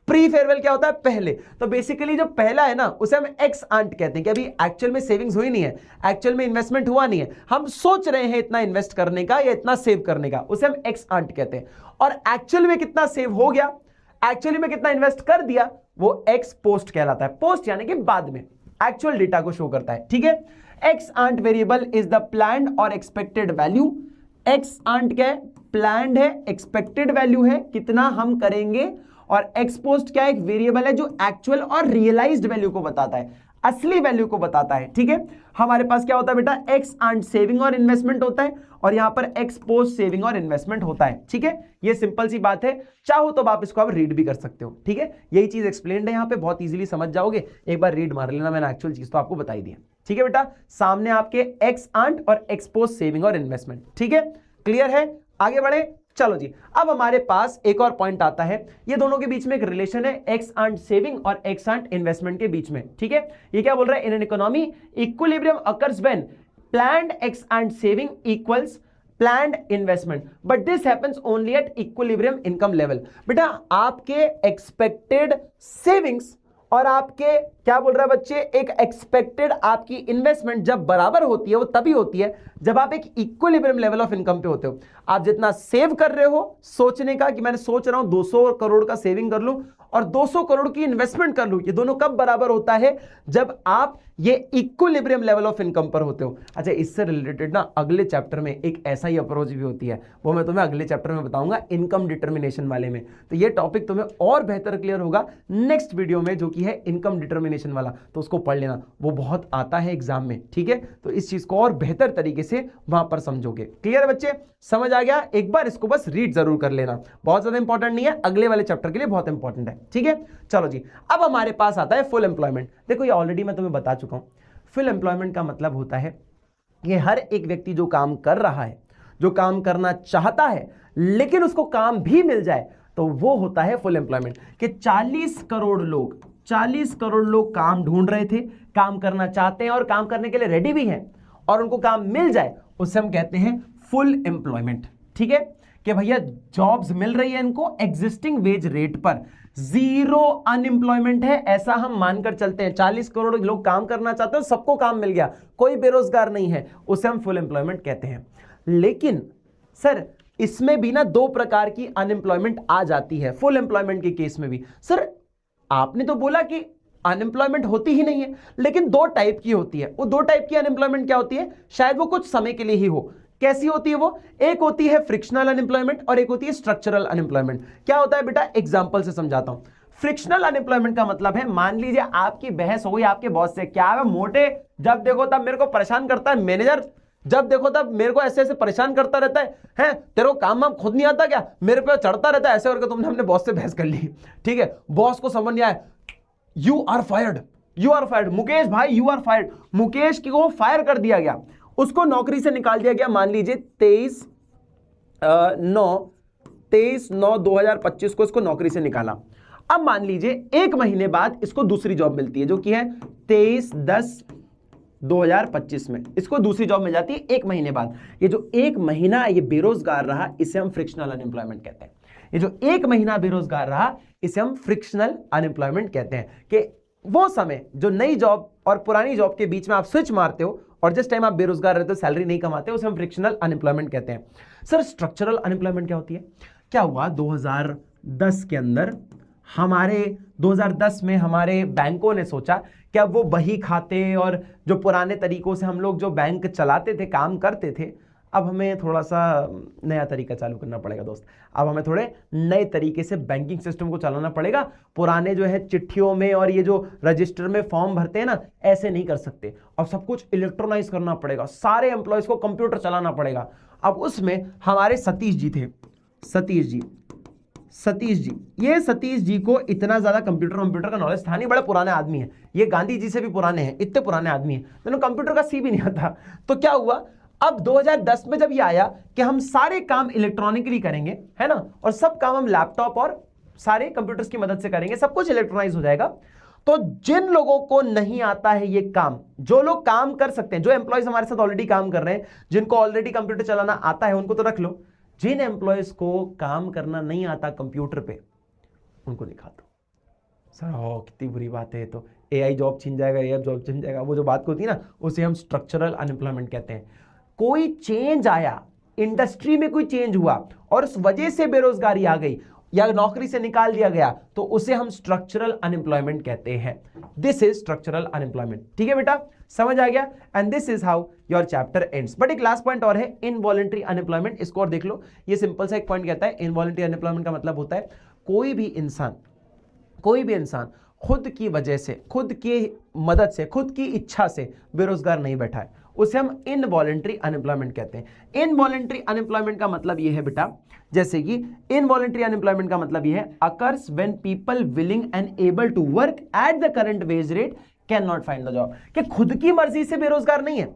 प्री फेयरवेल क्या होता है? पहले। तो बेसिकली जो पहला है ना उसे हम एक्स आंट कहते हैं, कि अभी एक्चुअल में सेविंग्स हुई नहीं है, एक्चुअल में इन्वेस्टमेंट हुआ नहीं है, हम सोच रहे हैं इतना इन्वेस्ट करने का या इतना सेव करने का, उसे हम एक्स आंट कहते हैं। और एक्चुअल में कितना सेव हो गया, एक्चुअली में कितना इन्वेस्ट कर दिया, वो एक्स पोस्ट कहलाता है। पोस्ट यानी कि बाद में एक्चुअल डेटा को शो करता है। ठीक है, ex ante variable is the planned और एक्सपेक्टेड वैल्यू। एक्स आंट क्या है? प्लान्ड है, एक्सपेक्टेड वैल्यू है कितना हम करेंगे, और एक्स पोस्ट क्या है? एक वेरिएबल है जो एक्चुअल और रियलाइज्ड वैल्यू को बताता है, असली वैल्यू को बताता है। ठीक है, हमारे पास क्या होता है बेटा? एक्स आंट सेविंग और इन्वेस्टमेंट होता है, और यहां पर एक्स पोस्ट सेविंग और इन्वेस्टमेंट होता है। ठीक है, ये सिंपल सी बात है, चाहो तो आप इसको आप रीड भी कर सकते हो। ठीक है, यही चीज एक्सप्लेन्ड है यहां पे, बहुत इजीली समझ जाओगे। एक बार रीड मार लेना, मैंने एक्चुअल चीज तो आपको बताई दी है। ठीक है बेटा, सामने आपके एक्स आंट और एक्स पोस्ट सेविंग और इन्वेस्टमेंट। ठीक है, क्लियर है? आगे बढ़े, चलो जी। अब हमारे पास एक और पॉइंट आता है, ये दोनों के बीच में एक रिलेशन है, एक्स आंट सेविंग और एक्स आंट इन्वेस्टमेंट के बीच में। ठीक है, ये क्या बोल रहा है? In an economy equilibrium occurs when planned ex ante saving equals planned investment, but this happens only at equilibrium income level. बेटा आपके एक्सपेक्टेड सेविंग्स और आपके क्या बोल रहा है बच्चे, एक एक्सपेक्टेड आपकी इन्वेस्टमेंट जब बराबर होती है, वो तभी होती है जब आप एक इक्विलिब्रियम लेवल ऑफ इनकम पे होते हो। आप जितना सेव कर रहे हो, सोचने का कि मैंने सोच रहा हूं 200 करोड़ का सेविंग कर लूं और 200 करोड़ की इन्वेस्टमेंट कर लूं, ये दोनों कब बराबर होता है? जब आप ये इक्विलिब्रियम लेवल ऑफ इनकम पर होते हो। अच्छा, इससे रिलेटेड ना अगले चैप्टर में एक ऐसा ही अप्रोच भी होती है, वो मैं तुम्हें अगले चैप्टर में बताऊंगा, इनकम डिटर्मिनेशन वाले में। तो ये टॉपिक तुम्हें और बेहतर क्लियर होगा नेक्स्ट वीडियो में, जो कि है इनकम डिटर्मिनेशन वाला, तो उसको पढ़ लेना, वो बहुत आता है एग्जाम में। ठीक है, तो इस चीज को और बेहतर तरीके से वहां पर समझोगे। क्लियर है बच्चे? समझ आ गया? एक बार इसको बस रीड जरूर कर लेना, बहुत ज्यादा इंपॉर्टेंट नहीं है, अगले वाले चैप्टर के लिए बहुत इंपॉर्टेंट है। ठीक है, चलो जी। अब हमारे पास आता है फुल एम्प्लॉयमेंट। देखो ये ऑलरेडी मैं तुम्हें बता चुका हूं, फुल एम्प्लॉयमेंट का मतलब होता है कि हर एक व्यक्ति जो काम कर रहा है, जो काम करना चाहता है, लेकिन उसको काम भी मिल जाए, तो वो होता है फुल एम्प्लॉयमेंट। कि 40 करोड़ लोग काम ढूंढ रहे थे, काम करना चाहते हैं और काम करने के लिए रेडी भी हैं, और उनको काम मिल जाए, उसे हम कहते हैं फुल एम्प्लॉयमेंट। ठीक है, कि भैया जॉब्स मिल रही है इनको एग्जिस्टिंग वेज रेट पर, जीरो अनएम्प्लॉयमेंट है, ऐसा हम मानकर चलते हैं। 40 करोड़ लोग काम करना चाहते हैं, सबको काम मिल गया, कोई बेरोजगार नहीं है, उसे हम फुल एम्प्लॉयमेंट कहते हैं। लेकिन सर इसमें भी ना दो प्रकार की अनएम्प्लॉयमेंट आ जाती है, फुल एम्प्लॉयमेंट के केस में भी। सर आपने तो बोला कि अनएम्प्लॉयमेंट होती ही नहीं है, लेकिन दो टाइप की होती है। वो दो टाइप की अनएम्प्लॉयमेंट क्या होती है, शायद वो कुछ समय के लिए ही हो। कैसी होती है वो? एक होती है फ्रिक्शनल अनएम्प्लॉयमेंट और एक होती है स्ट्रक्चरल अनएम्प्लॉयमेंट। क्या होता है बेटा, एग्जांपल से समझाता हूं। फ्रिक्शनल अनएम्प्लॉयमेंट का मतलब है, मान लीजिए आपकी बहस हो गई आपके बॉस से, क्या है मोटे, जब देखो तब मेरे को परेशान करता है मैनेजर, जब देखो तब मेरे को ऐसे ऐसे परेशान करता रहता है तेरे को काम वाम खुद नहीं आता क्या, मेरे पे चढ़ता रहता है, ऐसे करके तुमने अपने बॉस से बहस कर ली। ठीक है, बॉस को समझ नहीं आया, you are fired, you are fired, Mukesh भाई यू आर फायर्ड। मुकेश को फायर कर दिया गया, उसको नौकरी से निकाल दिया गया। मान लीजिए 23/9/2025 को इसको नौकरी से निकाला। अब मान लीजिए एक महीने बाद इसको दूसरी जॉब मिलती है, जो कि है 23/10/2025 में इसको दूसरी जॉब मिल जाती है एक महीने बाद। ये जो एक महीना ये बेरोजगार रहा, इसे हम फ्रिक्शनल अनएम्प्लॉयमेंट कहते हैं। ये जो एक महीना बेरोजगार रहा, इसे हम फ्रिक्शनल अनएम्प्लॉयमेंट कहते हैं। कि वो समय जो नई जॉब और पुरानी जॉब के बीच में आप स्विच मारते हो और जिस टाइम आप बेरोजगार रहते हो, सैलरी नहीं कमाते हो, उसे हम फ्रिक्शनल अनएम्प्लॉयमेंट कहते हैं। सर स्ट्रक्चरल अनएम्प्लॉयमेंट क्या होती है? क्या हुआ 2010 के अंदर, हमारे 2010 में हमारे बैंकों ने सोचा कि अब वो बही खाते और जो पुराने तरीकों से हम लोग जो बैंक चलाते थे, काम करते थे, अब हमें थोड़ा सा नया तरीका चालू करना पड़ेगा दोस्त। अब हमें थोड़े नए तरीके से बैंकिंग सिस्टम को चलाना पड़ेगा। पुराने जो है चिट्ठियों में और ये जो रजिस्टर में फॉर्म भरते हैं ना, ऐसे नहीं कर सकते। अब सब कुछ इलेक्ट्रॉनाइज करना पड़ेगा, सारे एम्प्लॉयज को कंप्यूटर चलाना पड़ेगा। अब उसमें हमारे सतीश जी थे, सतीश जी, ये सतीश जी को इतना ज्यादा कंप्यूटर का नॉलेज था नहीं, बड़े पुराने आदमी हैं, ये गांधी जी से भी पुराने हैं, इतने पुराने आदमी हैं, तो कंप्यूटर का सी भी नहीं आता। तो क्या हुआ, अब 2010 में जब ये आया कि हम सारे काम इलेक्ट्रॉनिकली करेंगे, है ना, और सब काम हम लैपटॉप और सारे कंप्यूटर्स की मदद से करेंगे, सब कुछ इलेक्ट्रॉनाइज हो जाएगा। तो जिन लोगों को नहीं आता है ये काम, जो लोग काम कर सकते हैं, जो एम्प्लॉयज हमारे साथ ऑलरेडी काम कर रहे हैं, जिनको ऑलरेडी कंप्यूटर चलाना आता है, उनको तो रख लो। जिन एम्प्लॉयज को काम करना नहीं आता कंप्यूटर पे, उनको निकाल दो। सर कितनी बुरी बात है, तो एआई जॉब छीन जाएगा, एआई जॉब छीन जाएगा, वो जो बात होती है ना, उसे हम स्ट्रक्चरल अनएम्प्लॉयमेंट कहते हैं। कोई चेंज आया, इंडस्ट्री में कोई चेंज हुआ और उस वजह से बेरोजगारी आ गई या नौकरी से निकाल दिया गया, तो उसे हम स्ट्रक्चरल अनएम्प्लॉयमेंट कहते हैं। This is structural unemployment. ठीक है बेटा, समझ आ गया? And this is how your chapter ends. But एक लास्ट पॉइंट और है, इनवॉलंटरी अनएम्प्लॉयमेंट। इसको और देख लो, ये सिंपल सा एक पॉइंट कहता है, इनवॉलंटरी अनएम्प्लॉयमेंट का मतलब होता है कोई भी इंसान खुद की वजह से, खुद की मदद से, खुद की इच्छा से बेरोजगार नहीं बैठा है, उसे हम इनवॉलंटरी अनएम्प्लॉयमेंट कहते हैं। इनवॉलंटरी अनएम्प्लॉयमेंट का मतलब यह है बेटा, जैसे कि इनवॉलंटरी अनएम्प्लॉयमेंट का मतलब यह है, occurs when people willing and able to work at the current wage rate can not find the job. कि खुद की मर्जी से बेरोजगार नहीं है,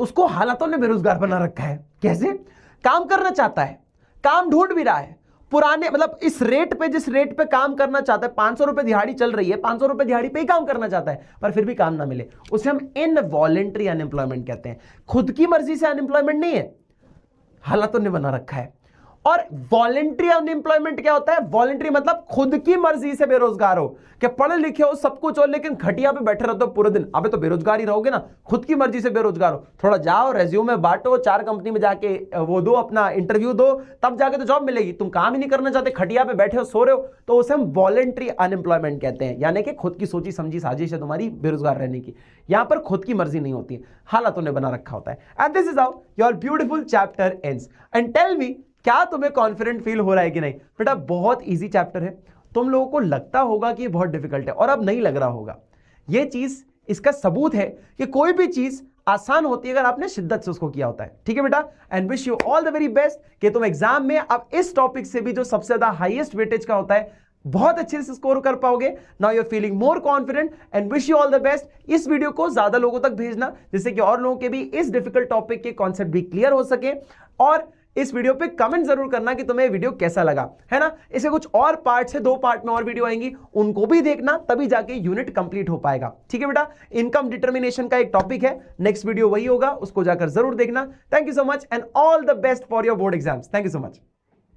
उसको हालातों ने बेरोजगार बना रखा है। कैसे? काम करना चाहता है, काम ढूंढ भी रहा है, पुराने मतलब इस रेट पे, जिस रेट पे काम करना चाहता है, 500 रुपए दिहाड़ी चल रही है, 500 रुपए दिहाड़ी पे ही काम करना चाहता है, पर फिर भी काम ना मिले, उसे हम इनवॉलंटरी अनएम्प्लॉयमेंट कहते हैं। खुद की मर्जी से अनएम्प्लॉयमेंट नहीं है, हालातों ने बना रखा है। और वॉलेंट्री अनएम्प्लॉयमेंट क्या होता है? वॉलेंट्री मतलब खुद की मर्जी से बेरोजगार हो, कि पढ़े लिखे हो सब कुछ हो, लेकिन खटिया पे बैठे रहते हो पूरे दिन, अबे तो बेरोजगार ही रहोगे ना। खुद की मर्जी से बेरोजगार हो, थोड़ा जाओ रेज्यूमे बांटो, 4 कंपनी में जाके वो दो, अपना इंटरव्यू दो, तब जाके तो जॉब मिलेगी। तुम काम ही नहीं करना चाहते, खटिया पे बैठे हो, सो रहे हो, तो उसे हम वॉलेंट्री अनएम्प्लॉयमेंट कहते हैं। यानी कि खुद की सोची समझी साजिश है तुम्हारी बेरोजगार रहने की, यहां पर खुद की मर्जी नहीं होती, हालातों ने बना रखा होता है। And this is how your beautiful chapter ends. And tell me, क्या तुम्हें कॉन्फिडेंट फील हो रहा है कि नहीं? बेटा बहुत इजी चैप्टर है, तुम लोगों को लगता होगा कि बहुत डिफिकल्ट है, और अब नहीं लग रहा होगा। यह चीज, इसका सबूत है कि कोई भी चीज आसान होती है अगर आपने शिद्दत से उसको किया होता है। ठीक है बेटा, and wish you all the very best कि तुम एग्जाम में अब इस टॉपिक से भी जो सबसे ज्यादा हाईएस्ट वेटेज का होता है, बहुत अच्छे से स्कोर कर पाओगे। Now you are feeling more confident and wish you all the best. इस वीडियो को ज्यादा लोगों तक भेजना, जिससे कि और लोगों के भी इस डिफिकल्ट टॉपिक के कॉन्सेप्ट भी क्लियर हो सके। और इस वीडियो पे कमेंट जरूर करना कि तुम्हें वीडियो कैसा लगा, है ना। इसे कुछ और पार्ट से 2 पार्ट में और वीडियो आएंगी, उनको भी देखना, तभी जाके यूनिट कंप्लीट हो पाएगा। ठीक है बेटा, इनकम डिटर्मिनेशन का एक टॉपिक है, नेक्स्ट वीडियो वही होगा, उसको जाकर जरूर देखना। Thank you so much and all the best for your board exams. Thank you so much.